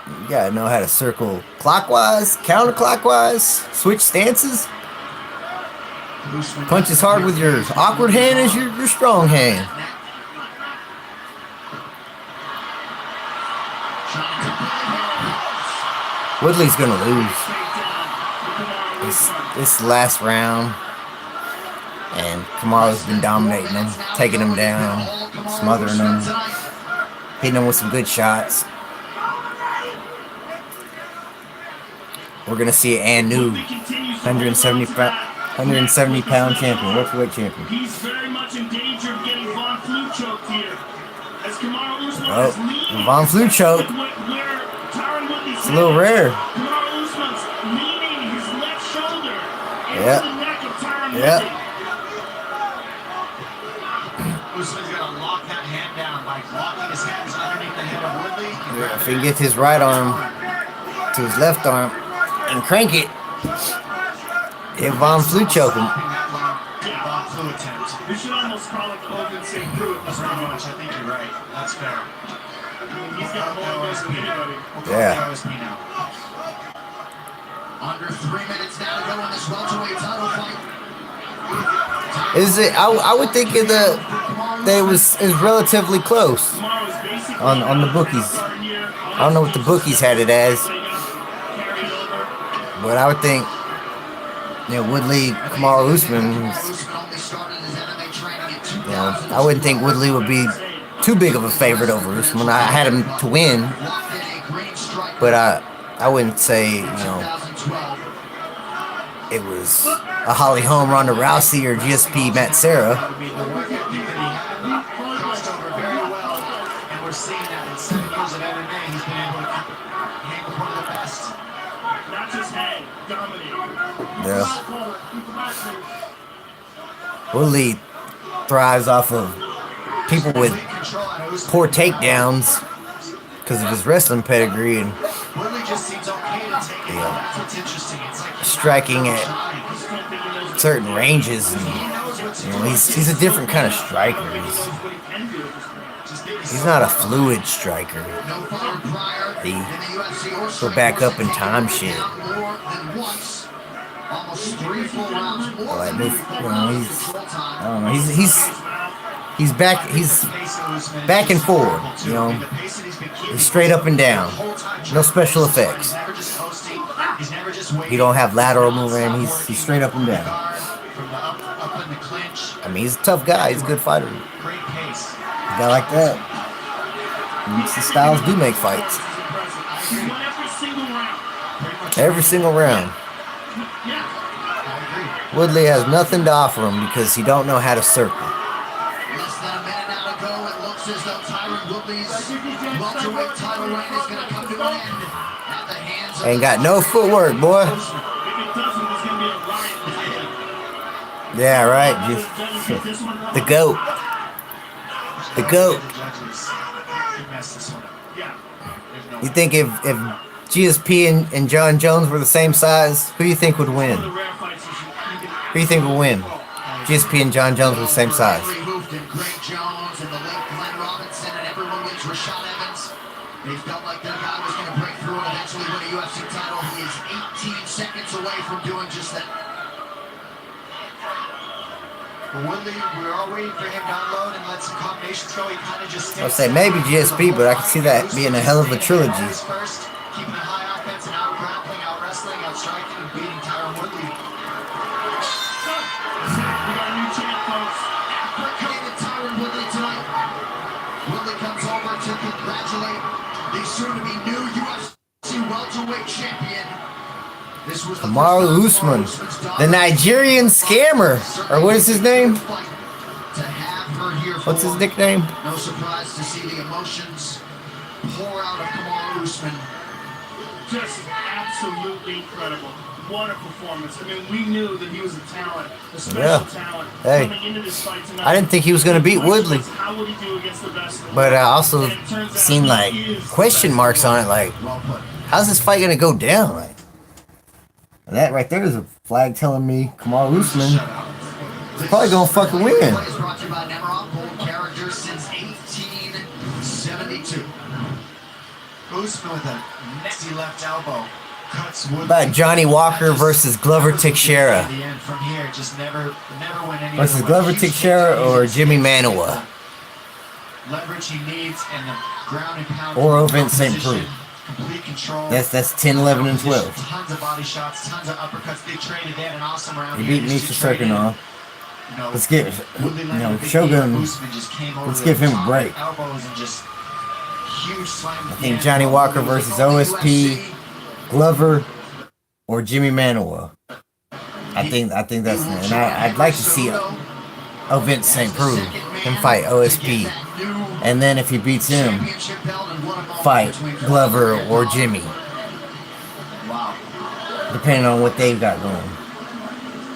You gotta know how to circle clockwise, counterclockwise, switch stances. Punch as hard with your awkward hand as your strong hand. Woodley's gonna lose this last round, and Kamaru's been dominating him, taking him down, smothering him, hitting him with some good shots. We're gonna see an new 170-pound champion, welterweight champion. He's very much in danger of getting Von Flue choked here. As Kamaru Usman Oh, is leaning, Von Flue choke. where Tyron Woodley's It's a little rare. Kamaru Usman's leaning his left shoulder into Yep. the neck of Tyron Yep. Woodley. Usman's going to lock that hand down by locking his hands underneath the head of Woodley. Yeah, if he can get his right arm to his left arm and crank it, if Von Flue choke him. Von Flue attempt. We should almost call it the Hogan St. Prue at this Pretty point. much, I think you're right. That's fair. He's got more goals than anybody. Yeah. Under 3 minutes now to go in this welterweight title fight. Is it? I would think that it was relatively close on the bookies. I don't know what the bookies had it as, but I would think, Woodley, Kamaru Usman. I wouldn't think Woodley would be too big of a favorite over Usman. I had him to win, but I wouldn't say it was a Holly Holm, Ronda Rousey, or GSP Matt Serra. Crossed over very well, and we're seeing that in 7 years of MMA, he's been able to hang with one of the best. Not just hang, dominate. Yeah. Woodley thrives off of people with poor takedowns because of his wrestling pedigree, and Woodley just seems okay you know, striking at certain ranges. And, you know, he's a different kind of striker. He's not a fluid striker. He go back up in time shit. Like, you know, I don't know. He's back and forward. You know, he's straight up and down. No special effects. He don't have lateral movement. He's straight up and down. I mean, he's a tough guy. He's a good fighter. A guy like that. The styles do make fights. Every single round. Woodley has nothing to offer him because he don't know how to circle. Less than a minute now to go. It looks as though Tyron Woodley's welterweight title reign is going to come to an end at the hands of Ain't got no footwork, boy. Yeah, right. Just the GOAT. The GOAT. You think if GSP and John Jones were the same size, who do you think would win? Who do you think would win? GSP and John Jones were the same size. Greg Jones and the late Glenn Robinson and everyone gets Rashad Evans. They felt like their guy was going to break through and eventually win a UFC title. He is 18 seconds away from doing just that. Woodley, we're all waiting for him to unload and let some combinations go. He kind of just I'll say maybe GSP, but I can see that being a hell of a trilogy. First, keeping a high offense and out grappling, out wrestling, out striking, and beating Tyron Woodley. We got a new champ, folks. David Tyron Woodley tonight. Woodley comes over to congratulate the soon-to-be new UFC welterweight champion. This was the Kamaru Usman, the Nigerian scammer, or what is his name? What's his nickname? No surprise to see the emotions pour out of Kamaru Usman. Just absolutely incredible. What a performance. I mean, we knew that he was a talent, a special talent. Hey, Coming into this fight tonight, I didn't think he was going to beat Woodley. how would he do against the best of the But I world? also And it turns out seen he like is question marks on it, like, how's this fight going to go down? Like, that right there is a flag telling me Kamaru Usman is probably going to fucking win. Is brought to you by Nemiroff, bold character since 1872. Usman with a nasty left elbow. Cuts Woodley. About Johnny Walker versus Glover Teixeira. At the end from here, just never went any Versus other way. Glover Teixeira or Jimmy Manuwa. Leverage he needs and the ground and pound. Or Vince St. Preux. Complete control. That's 10, 11, and 12. Tons of body shots, tons of uppercuts. They traded in an awesome round. He here. beat Just Misha to trade in. Serkinov. You know, Let's get, Woodley you landed know, a big Shogun, knee. Usman just came over let's the give him a top break. elbows and just huge slam. I think Johnny Walker versus OSP, Glover, or Jimmy Manuwa. I think that's it. And I'd like to see Vince St. Preux him fight OSP. And then if he beats him, fight Glover or Jimmy. Depending on what they've got going.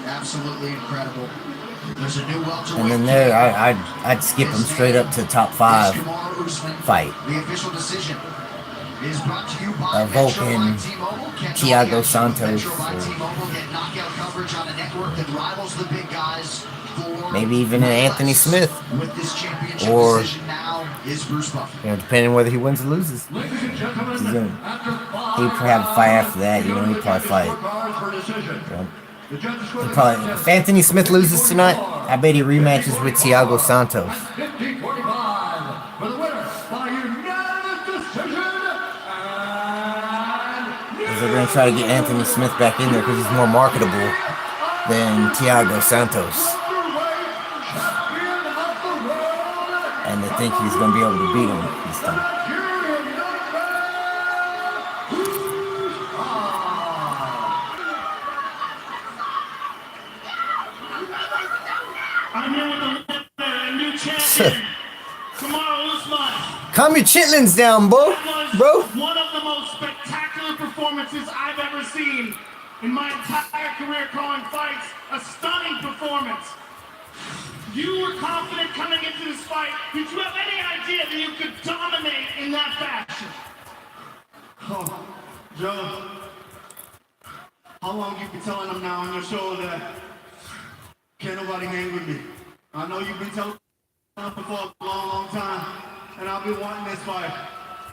Absolutely incredible. There's a new welterweight. And then there, I'd skip him straight up to top 5 fight. The official decision is brought to you by Vulcan, Thiago Santos, Get knockout coverage on a network that rivals the big guys. maybe even an Anthony Smith, With this championship or decision now is Bruce Buffer. you know, depending on whether he wins or loses. He'd probably have a fight after that. You know, he'd probably fight. He'd probably, if Anthony Smith loses tonight, I bet he rematches with Thiago Santos. They're going to try to get Anthony Smith back in there because he's more marketable than Thiago Santos. And they think he's going to be able to beat him this time. I'm here with the winner and new champion, Kamaru Usman. Calm your chitlins down, bro. One of the most spectacular performances I've ever seen in my entire career calling fights. A stunning performance. You were confident coming into this fight. Did you have any idea that you could dominate in that fashion? Oh, Joe, how long you've been telling them now on your show that can't nobody hang with me. I know you've been telling them for a long, long time, and I've been wanting this fight.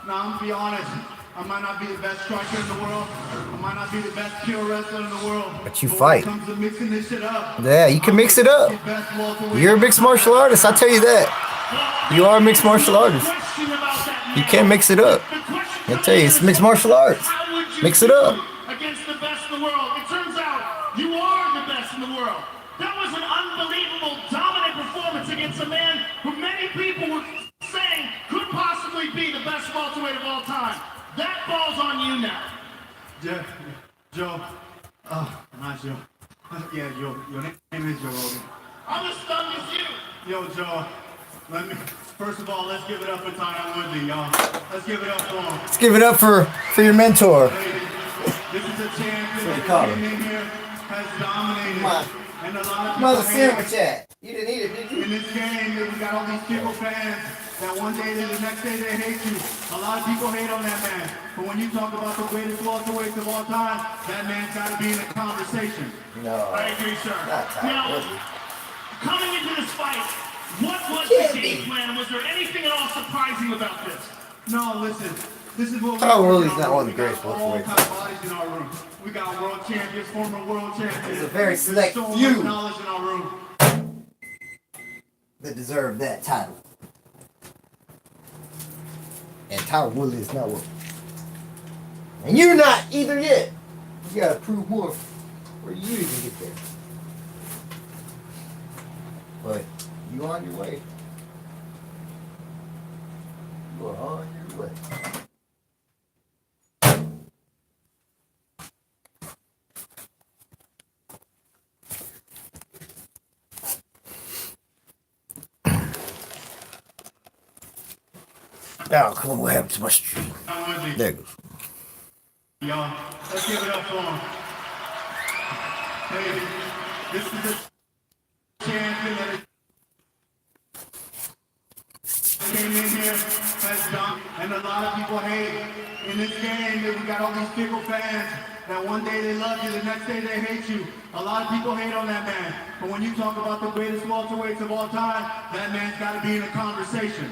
Now, I'm gonna be honest. I might not be the best striker in the world. I might not be the best pure wrestler in the world. But you when fight. it comes to mixing this shit up, Yeah, you can mix it up. You're a mixed martial artist, I tell you that. You are a mixed martial artist. You can't mix it up. I tell you, it's mixed martial arts. Mix it up. Against the best in the world. It turns out you are the best in the world. That was an unbelievable, dominant performance against a man who many people were saying could possibly be the best welterweight of all time. That ball's on you now. Joe. Not Joe. Yeah, Joe. Your name is Joe Rogan. I'm as stunned as you. Yo, Joe. First of all, let's give it up for Tyron Woodley, y'all. Let's give it up for him. Let's give it up for your mentor. This is a champion What that came in here, has dominated. And a lot of people Mother hate sandwich at. You didn't eat it, did you? In this game, we got all these people fans that one day, the next day they hate you. A lot of people hate on that man. But when you talk about the greatest welterweights of all time, that man's got to be in the conversation. No. I agree, sir. Now, coming into this fight, what was the game plan? Was there anything at all surprising about this? No, listen. This is what Tyron Woodley's not one of the greatest all welterweights. kind of bodies in our room. We got world champions, former world champions. There's a very select There's so few much knowledge in our room. that deserve that title. And Tyron Woodley is not one. And you're not either yet. You gotta prove more before you even get there. But you on your way. You are on your way. Oh, come on, what happened to my stream? There it goes. Y'all, let's give it up for him. Hey, this is the champion that came in here, has done, and a lot of people hate. In this game, we got all these fickle fans that one day they love you, the next day they hate you. A lot of people hate on that man. But when you talk about the greatest welterweights of all time, that man's got to be in the conversation.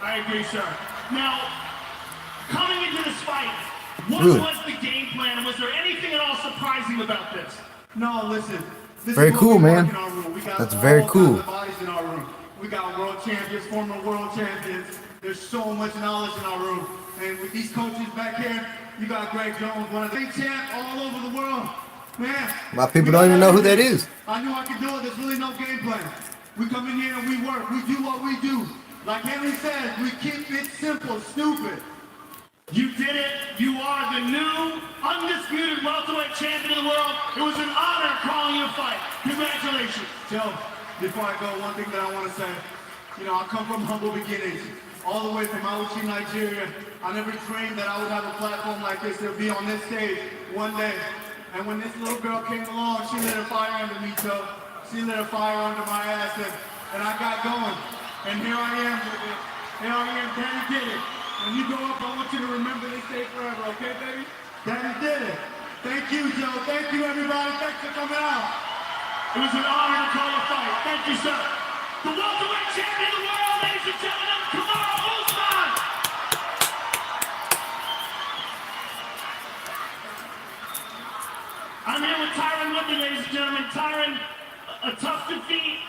I agree, sir. Now, coming into this fight, what Really? was the game plan? Was there anything at all surprising about this? No, listen. This Very is what cool, we man. work in our room. We got That's all very kinds cool. of bodies in our room. We got world champions, former world champions. There's so much knowledge in our room. And with these coaches back here, you got Greg Jones, one of the big champ all over the world. Man. A lot of people don't even know who that is. I knew I could do it. There's really no game plan. We come in here and we work. We do what we do. Like Henry says, we keep it simple, stupid. You did it. You are the new, undisputed welterweight champion of the world. It was an honor calling you a fight. Congratulations. Joe, before I go, one thing that I want to say. You know, I come from humble beginnings. All the way from Auchi, Nigeria. I never dreamed that I would have a platform like this to be on this stage one day. And when this little girl came along, she lit a fire under me, Joe. She lit a fire under my ass, and I got going. And here I am, baby. Here I am, Daddy did it. When you grow up, I want you to remember this day forever, okay, baby? Daddy did it. Thank you, Joe. Thank you, everybody. Thanks for coming out. It was an honor to call a fight. Thank you, sir. The welterweight champion of the world, ladies and gentlemen, Kamaru Usman. I'm here with Tyron Woodley, ladies and gentlemen. Tyron, a tough defeat.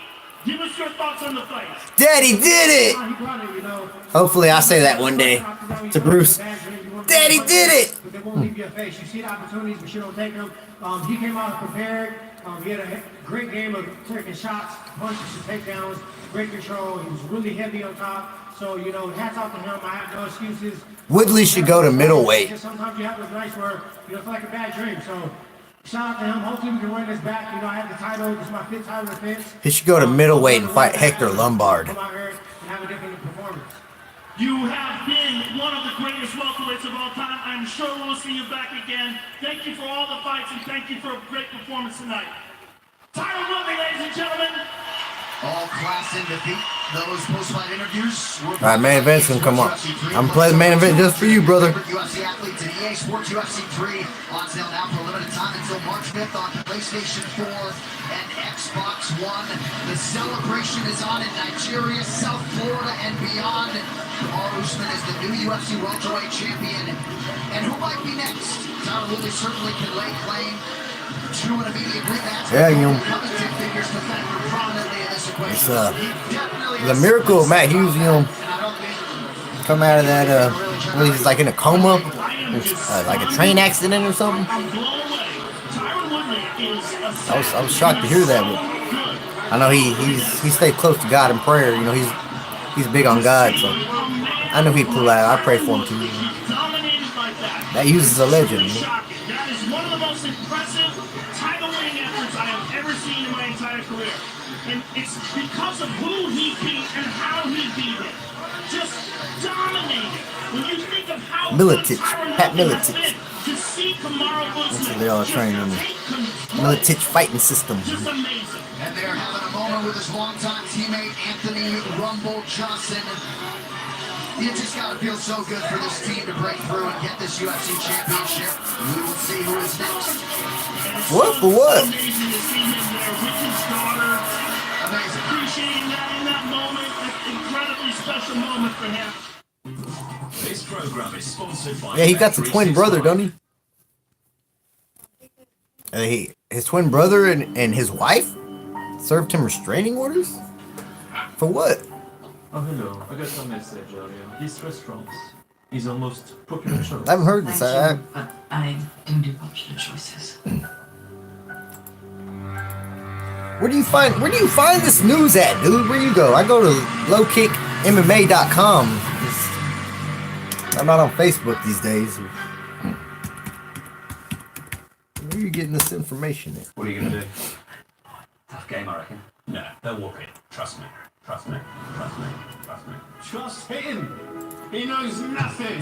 Give us your thoughts on the fight. Daddy did it! Hopefully I say that one day to Bruce. Daddy did it! But they won't leave you a face. You see opportunities, but you don't take them. He came out prepared. He had a great game of taking shots, punches, and takedowns. Great control. He was really heavy on top. So, you know, hats off to him. I have no excuses. Woodley should go to middleweight. Just sometimes you have those nights where you feel like a bad dream. So, shout out to him. Hopefully we can win this back. You know, I have the title. This is my 5th title defense. He should go to middleweight and fight Hector Lombard. Come out here and have a different performance. You have been one of the greatest welterweights of all time. I'm sure we'll see you back again. Thank you for all the fights and thank you for a great performance tonight. Tyron Woodley, ladies and gentlemen. All class and defeat. Those post-fight interviews were Alright, main event's gonna come up. I'm playing the main event just for you, brother. UFC athletes at EA Sports UFC 3 on sale now for a limited time until March 5th on PlayStation 4 and Xbox One. The celebration is on in Nigeria, South Florida, and beyond. Kamaru Usman is the new UFC welterweight champion. And who might be next? Tyron Woodley certainly can lay claim to an immediate rematch. Yeah, you know. It's the miracle of Matt Hughes, you know, come out of that when he's like in a coma, like a train accident or something. I was shocked to hear that, but I know he stayed close to God in prayer. You know, he's big on God, so I know he pulled out. I pray for him too. That Hughes is a legend. That is one of the most impressive title-winning efforts I have ever seen in my entire career. And it's because of who he beat and how he beat him. Just dominated. When you think of how Milicic, Pat Milicic. to see Kamaru Usman, They all trained in the Milicic fighting system. just amazing. And they're having a moment with his longtime teammate Anthony Rumble Johnson. You just gotta feel so good for this team to break through and get this UFC championship. We will see who is next. What for what? Amazing to see him there with his daughter. Amazing. Appreciating that in that moment. An incredibly special moment for him. This program is sponsored by Yeah, he got the twin brother, don't he? His twin brother and his wife served him restraining orders? For what? Oh, hello. I got a message earlier. This restaurant is almost popular choice. I haven't heard this. I don't do popular choices. Where do you find this news at, dude? Where you go? I go to lowkickmma.com. I'm not on Facebook these days. Where are you getting this information at? What are you gonna do? Tough game, I reckon. No, they'll walk it. Trust me. Trust me. Trust me. Trust me. Trust him! He knows nothing!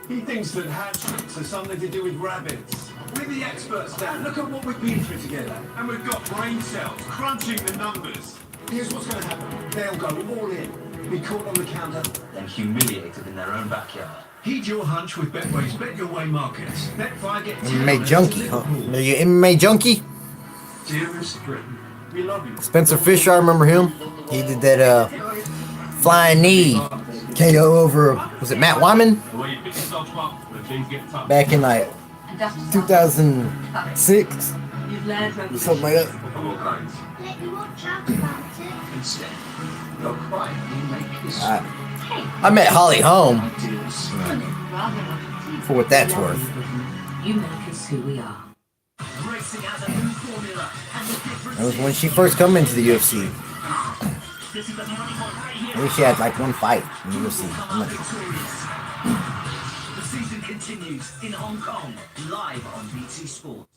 He thinks that hatchlings are something to do with rabbits. We're the experts, Dan. Look at what we've been through together. And we've got brain cells crunching the numbers. Here's what's going to happen. They'll go all in, be caught on the counter, Then humiliated in their own backyard. heed your hunch with Betway's Bet Your Way markets. Bet 5, get 10. MMA junkie, huh? Are you MMA junkie? Dearest Britain, we love you. Spencer Fisher, I remember him. He did that flying knee KO over, was it Matt Wyman? Back in like 2006, You've learned something like that. Instead, you're quiet. You make this. I met Holly Holm, for what that's worth. You make us who we are. That was when she first come into the UFC. I think she had like one fight in the UFC. I'm not sure. The season continues in Hong Kong, live on BT Sport.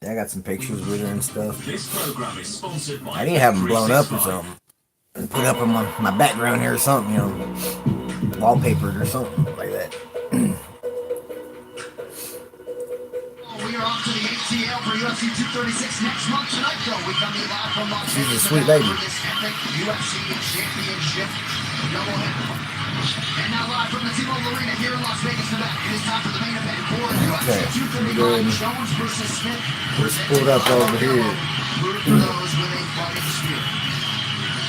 Yeah, I got some pictures with her and stuff. This program is sponsored by I didn't have them blown up or something. And put up on my background here or something, you know, wallpapered or something like that. We are off to the ATL for UFC 236 next month tonight, though. We come to you live from Las She's a Vegas, sweet Nevada, lady. for this epic UFC championship doubleheader. And now live from the T-Mobile Arena here in Las Vegas, Nevada. It is time for the main event for Okay, UFC go 235. ahead. Jones versus Smith. Let's pull it up over here. Rooted for those with a fighting spirit.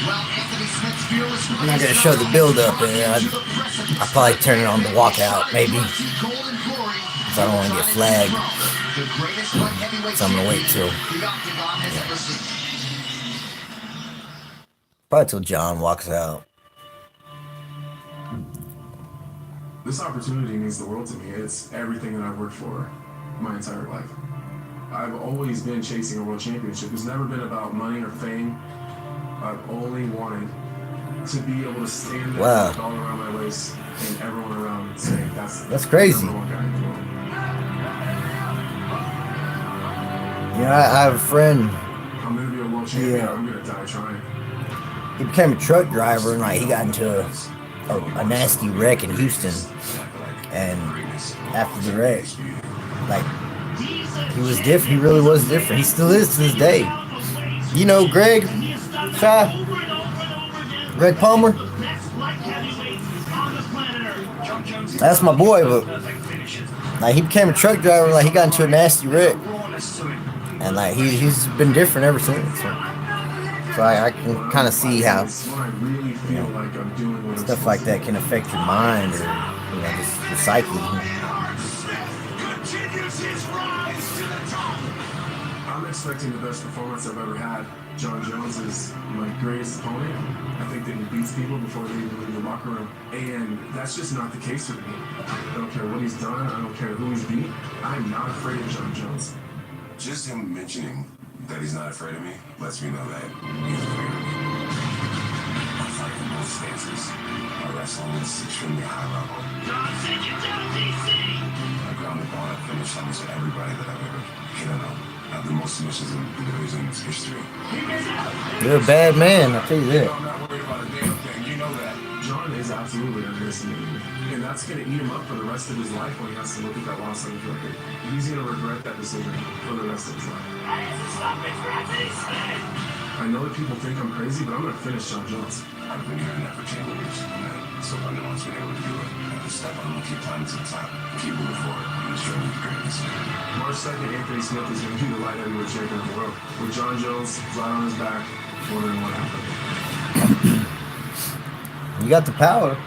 Well, Anthony Smith's fearless I'm not gonna show the build up, and I'll probably turn it on the walkout, maybe. Cause I don't want to get flagged. So I'm gonna wait till. Probably till John walks out. This opportunity means the world to me. It's everything that I've worked for my entire life. I've always been chasing a world championship. It's never been about money or fame. I've only wanted to be able to stand there Wow. with all around my waist and everyone around saying that's crazy. the number one guy in the world. You know, I have a friend. I'm gonna be a world champion. Yeah. I'm gonna die trying. He became a truck driver, and like he got into a nasty wreck in Houston. And after the wreck, like He was different. He really was different. He still is to this day. You know, Greg Palmer. That's my boy, but like he became a truck driver. Like he got into a nasty wreck, and like he's been different ever since. So I can kind of see how stuff like that can affect your mind or just your psyche. I'm expecting the best performance I've ever had. John Jones is my greatest opponent. I think that he beats people before they even leave the locker room. And that's just not the case with me. I don't care what he's done. I don't care who he's beat. I'm not afraid of John Jones. Just him mentioning that he's not afraid of me lets me know that he's afraid of me. I fight in both stances. My wrestling is extremely high level. John, take it down, DC! I ground the ball. I finished almost everybody that I've ever hit on. I have the most submissions in the division's history. You're a bad man, I'll tell you that. I'm not worried about a damn thing. You know that. John is absolutely underestimated. And that's going to eat him up for the rest of his life when he has to look at that loss on his record. He's going to regret that decision for the rest of his life. I know that people think I'm crazy, but I'm going to finish John Jones. I've been hearing that for 10 years, and so far no one's been able to do it. I have to step on and keep climbing to the top, keep moving forward, and just journey to greatness. March 2nd, Anthony Smith is going to be the light heavyweight champion of the world. With John Jones right on his back, wondering what happened. You got the power.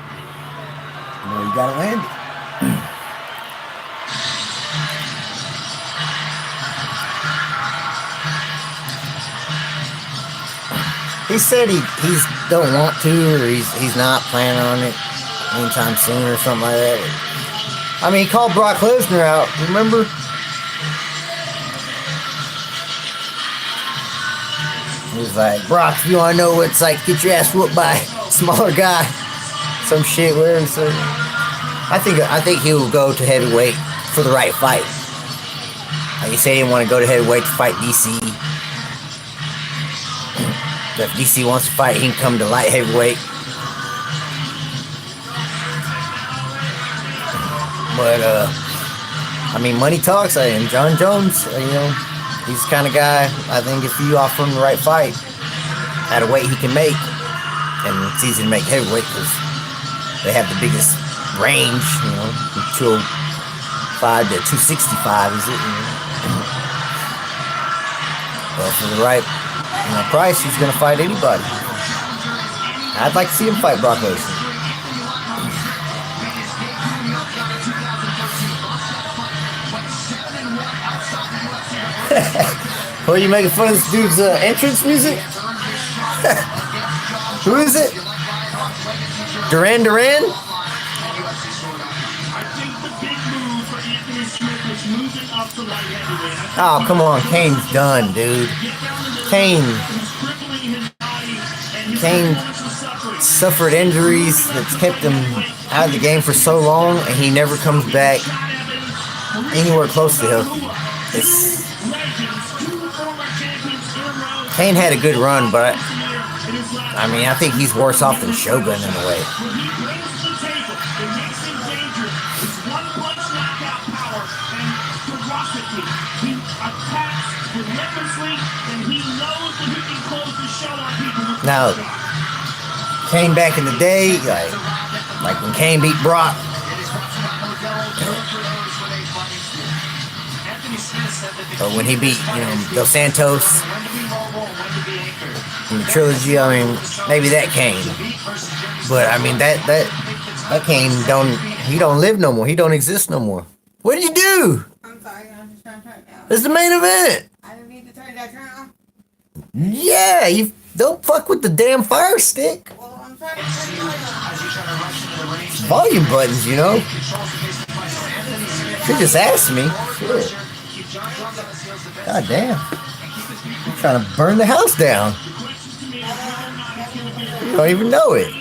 You gotta land it. He said he's don't want to, or he's not planning on it anytime soon, or something like that. I mean, he called Brock Lesnar out. Remember? He was like, Brock, if you want to know what it's like to get your ass whooped by a smaller guy, some shit, whatever. So I think he will go to heavyweight for the right fight. Like he said, he didn't want to go to heavyweight to fight DC. If DC wants to fight, he can come to light heavyweight. But I mean, money talks. And John Jones, he's the kind of guy. I think if you offer him the right fight at a weight he can make, and it's easy to make heavyweight because they have the biggest range, from 205 to 265, is it? But for the right price, he's gonna fight anybody. I'd like to see him fight Brock Lesnar. What, are you making fun of this dude's entrance music? Who is it? Duran Duran? Oh, come on. Kane's done, dude. Kane suffered injuries that's kept him out of the game for so long, and he never comes back anywhere close to healthy. Kane had a good run, but I mean, I think he's worse off than Shogun in a way. Now, Kane back in the day, like when Kane beat Brock, or when he beat, Dos Santos in the trilogy, I mean, maybe that Kane. But I mean, that Kane don't live no more. He don't exist no more. What did you do? I'm sorry, I'm just trying to turn it down. This is the main event. I didn't mean to turn that down. Yeah, you don't fuck with the damn fire stick. Well, I'm trying to turn it down. Volume buttons, You just asked me. Shit. God damn. You're trying to burn the house down. You don't even know it.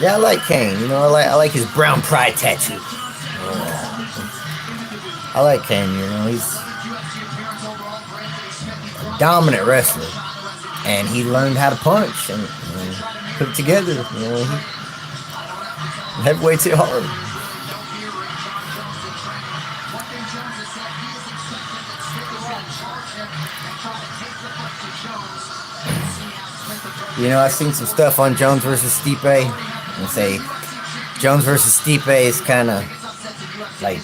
Yeah, I like Kane. I like his brown pride tattoo. I like Kane. He's a dominant wrestler. and he learned how to punch and put it together. You know, heavyweight's hit hard. You know, I've seen some stuff on Jones versus Stipe, and say Jones versus Stipe is kind of like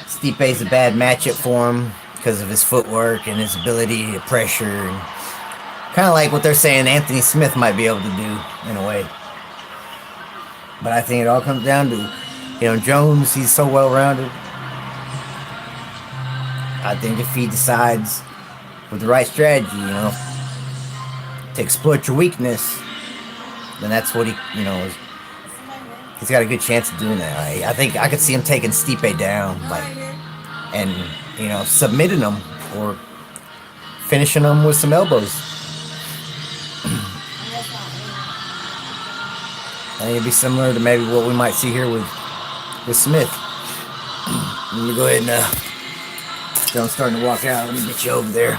Stipe's a bad matchup for him because of his footwork and his ability to pressure, and kind of like what they're saying Anthony Smith might be able to do in a way. But I think it all comes down to, you know, Jones, he's so well-rounded. I think if he decides with the right strategy, you know, to exploit your weakness, then that's what he, you know, he's got a good chance of doing that. I think I could see him taking Stipe down, like, and, you know, submitting him or finishing him with some elbows. I think it'd be similar to maybe what we might see here with Smith. Let me go ahead and John's starting to walk out. Let me get you over there.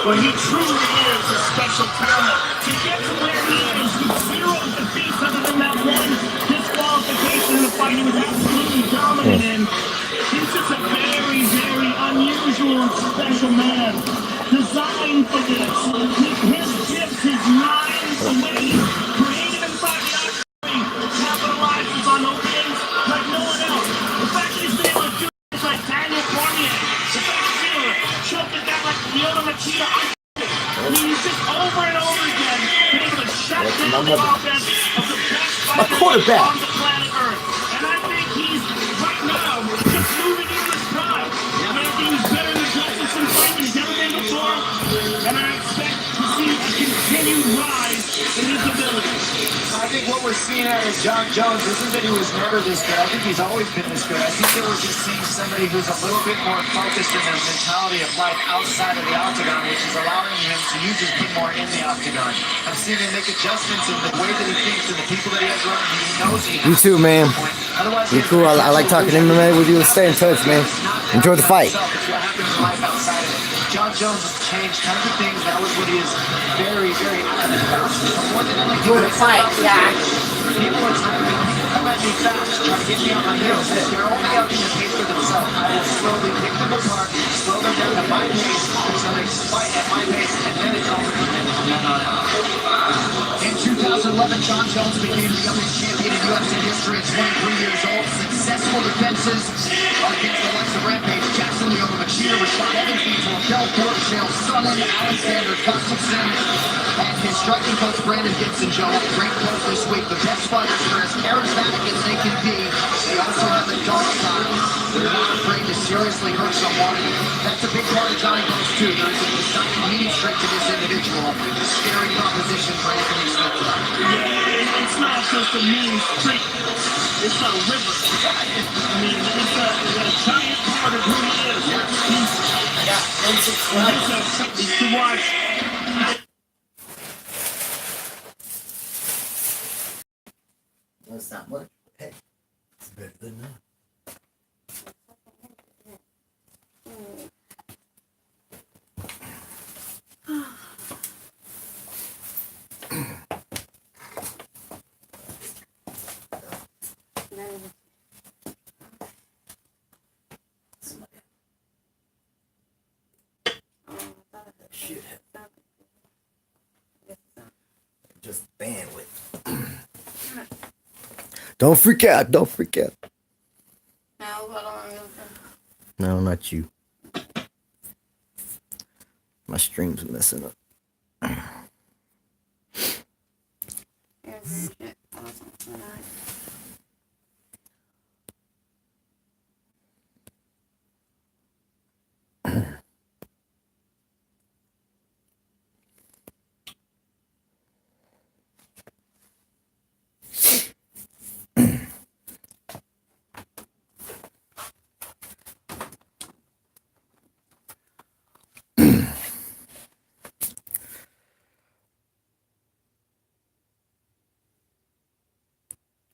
But he truly is a special talent. To get to where he is with 0 defeats other than that one disqualification in the fight he was absolutely dominant in. He's just a very, very unusual and special man. Designed for this. His gifts, his mind, the way he's created inside the octagon, capitalizes on openings like no one else. The fact that he's been able to do this like Daniel Cormier. The fact that he's able to choke it down like Lyoto Machida. I mean, he's just over and over again been able to shut down the offense of the best fighters on the planet Earth. And I think he's, right now, just moving into his prime. I mean, I think he's better than Gustafsson fight than he's ever been before. And I expect to see a continued rise in his ability. I think what we're seeing out of John Jones isn't that he was never this good. I think he's always been this good. I think that we're just seeing somebody who's a little bit more focused in their mentality of life outside of the octagon, which is allowing him to use his feet more in the octagon. I'm seeing him make adjustments in the way that he thinks and the people that he has around him. He knows he has. You too, man. You're cool. I like talking MMA with you. Stay in touch, man. Enjoy the fight. It's what happens in life outside of it. John Jones has changed tons of things. That was what he is very, very adamant about. More than anything, Enjoy the fight, yeah. people are trying to come at me fast, trying to get me on my heels. They're only out to pay for themselves. I will slowly pick them apart, slow them down at my pace, until they fight at my pace, and then it's over from then on out. In 2011, John Jones became the youngest champion in UFC history at 23 years old. Successful defenses against the likes of Rampage, Jackson, Lyoto Machida, Rashad Evans, Del Fort, Chael Sonnen, Alexander Gustafsson, and his striking coach Brandon Gibson. Joe, great quote this week. The best fighters are as charismatic as they can be. They also have the dark side. They're not afraid to seriously hurt someone. That's a big part of Johnny Bones too. There's a decided meaning streak to this individual. A scary proposition for Anthony Smith. Yeah, it's not just a mean streak. It's a river. I mean, it's a giant part of who he is. He's to watch. That's not much. Hey, it's better than that. Shit. Just bandwidth. Don't freak out. Don't freak out. No, not you. My stream's messing up.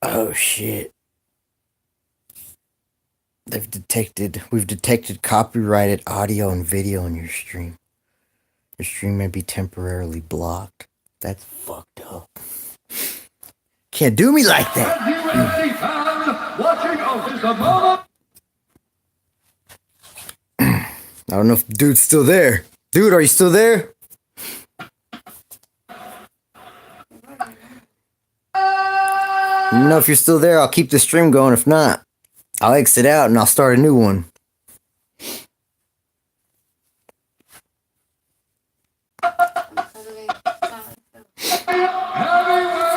Oh shit. We've detected copyrighted audio and video on your stream. Your stream may be temporarily blocked. That's fucked up. Can't do me like that. UFC fans watching out is the moment. I don't know if the dude's still there. Dude, are you still there? Let me know if you're still there. I'll keep the stream going. If not, I'll exit out and I'll start a new one. Heavyweight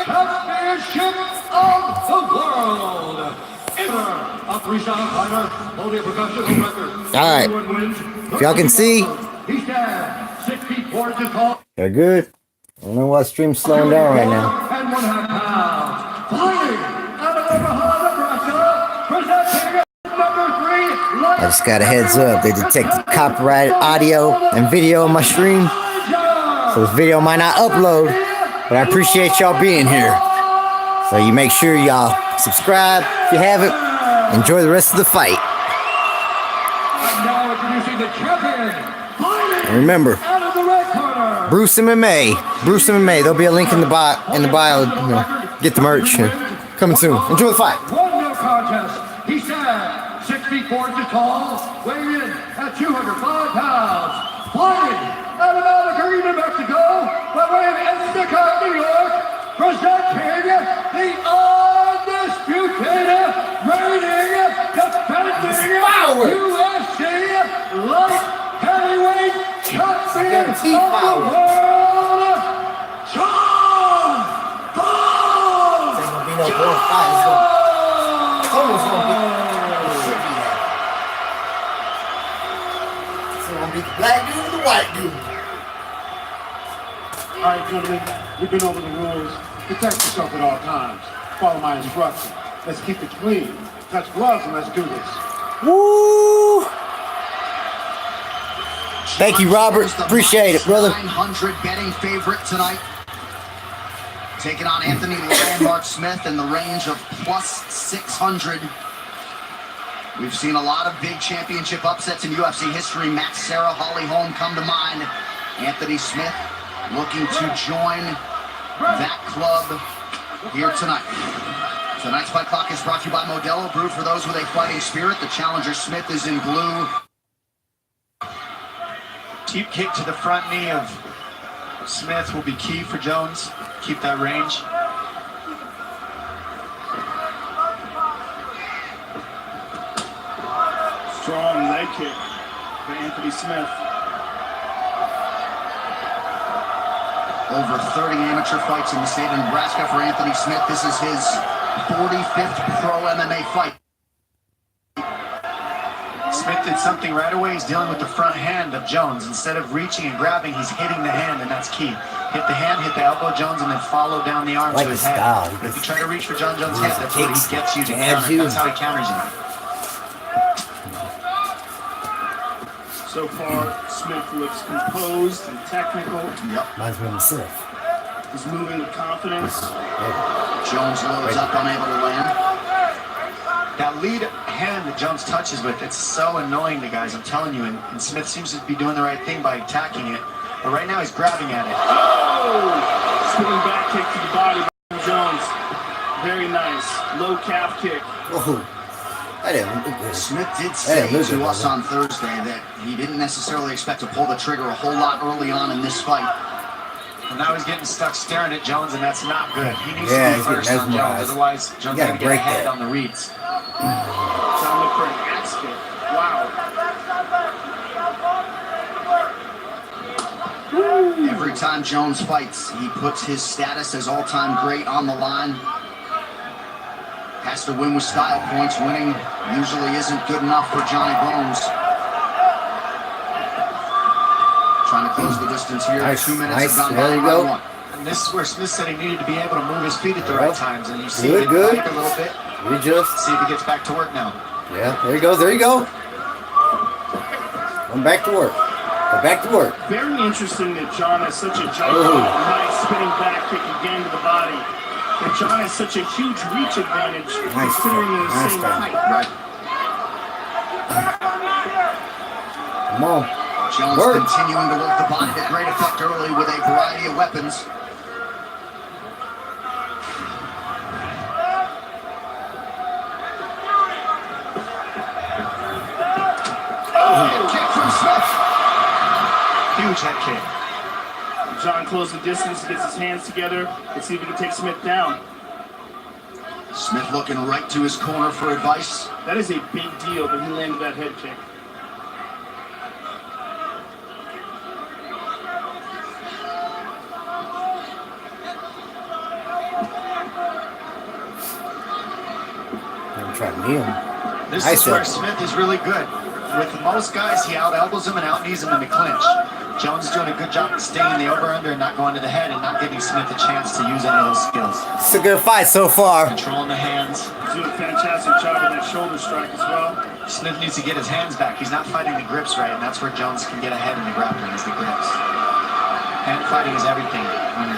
championship of the world. Ever a three-shot fighter holding a professional record. Alright. If y'all can see. He stands 64 inches tall. They're good. I don't know why stream's slowing down right now. And 1.5 pounds. Fighting out of Omaha, Nebraska. Presenting number 3. I just got a heads up. They detected copyrighted audio and video on my stream. So this video might not upload, but I appreciate y'all being here. So you make sure y'all subscribe if you haven't. Enjoy the rest of the fight. And now introducing the champion. And remember, Bruce MMA. Bruce MMA. There'll be a link in the bio. You know, get the merch. Coming soon. Enjoy the fight. One no contest. He stands 64 inches tall, weighing in at 205 pounds. Fighting out of Albuquerque, New Mexico, by way of Endicott, New York, presenting the undisputed, reigning, defending UFC light heavyweight champion of the world, John Bones! There's gonna be no 4-5. It's gonna be the black dude or the white dude. All right, gentlemen, we've been over the rules. Protect yourself at all times. Follow my instructions. Let's keep it clean. Touch gloves and let's do this. Woo! Thank you, Robert. Appreciate it, brother. 900 betting favorite tonight. Taking on Anthony Landmark Smith in the range of plus 600. We've seen a lot of big championship upsets in UFC history. Matt Serra, Holly Holm come to mind. Anthony Smith looking to join that club here tonight. Tonight's Fight Clock is brought to you by Modelo, brewed for those with a fighting spirit. The challenger Smith is in blue. Deep kick to the front knee of Smith will be key for Jones. Keep that range. Strong leg kick for Anthony Smith. Over 30 amateur fights in the state of Nebraska for Anthony Smith. This is his 45th pro MMA fight. Smith did something right away. He's dealing with the front hand of Jones. Instead of reaching and grabbing, he's hitting the hand, and that's key. Hit the hand, hit the elbow, Jones, and then follow down the arm to his head. But if you try to reach for John Jones' head, that's what he gets you to counter. That's how he counters you. So far, Smith looks composed and technical. Reminds me of himself. He's moving with confidence. Jones loads up, unable to land. That lead hand that Jones touches with, it's so annoying to guys, I'm telling you, and Smith seems to be doing the right thing by attacking it, but right now he's grabbing at it. Oh! Spinning back kick to the body by Jones. Very nice. Low calf kick. Whoa. Smith did say to us on Thursday that he didn't necessarily expect to pull the trigger a whole lot early on in this fight. And now he's getting stuck staring at Jones, and that's not good. He needs to be first on Jones, otherwise Jones is going to get ahead on the reads. Trying to look for an axe kick. Wow. time Jones fights, he puts his status as all-time great on the line. Has to win with style points. Winning usually isn't good enough for Johnny Bones. Trying to close the distance here. Nice, 2 minutes nice. have gone There by you round go. one. And this is where Smith said he needed to be able to move his feet at the right times. And you see Good, it good. back a little bit. We just. See if he gets back to work now. Yeah, there you go. There you go. I'm back to work. Go back to work. Very interesting that John has such a jump Oh. nice spinning back kick again to the body. But John has such a huge reach advantage Nice considering they're the nice same time. height. Right. Come on. Jones Work. continuing to work the body to great effect early with a variety of weapons. Oh, kick from Smith. Huge head kick. John closed the distance, gets his hands together. Let's see if he can take Smith down. Smith looking right to his corner for advice. That is a big deal that he landed that head kick. I'm trying to kneel him. This I is where said- Smith is really good. With most guys, he out-elbows him and out-knees him in the clinch. Jones is doing a good job of staying the over-under and not going to the head and not giving Smith a chance to use any of those skills. It's a good fight so far. Controlling the hands. He's doing a fantastic job in that shoulder strike as well. Smith needs to get his hands back. He's not fighting the grips right, and that's where Jones can get ahead in the grappling, is the grips. Hand fighting is everything when you're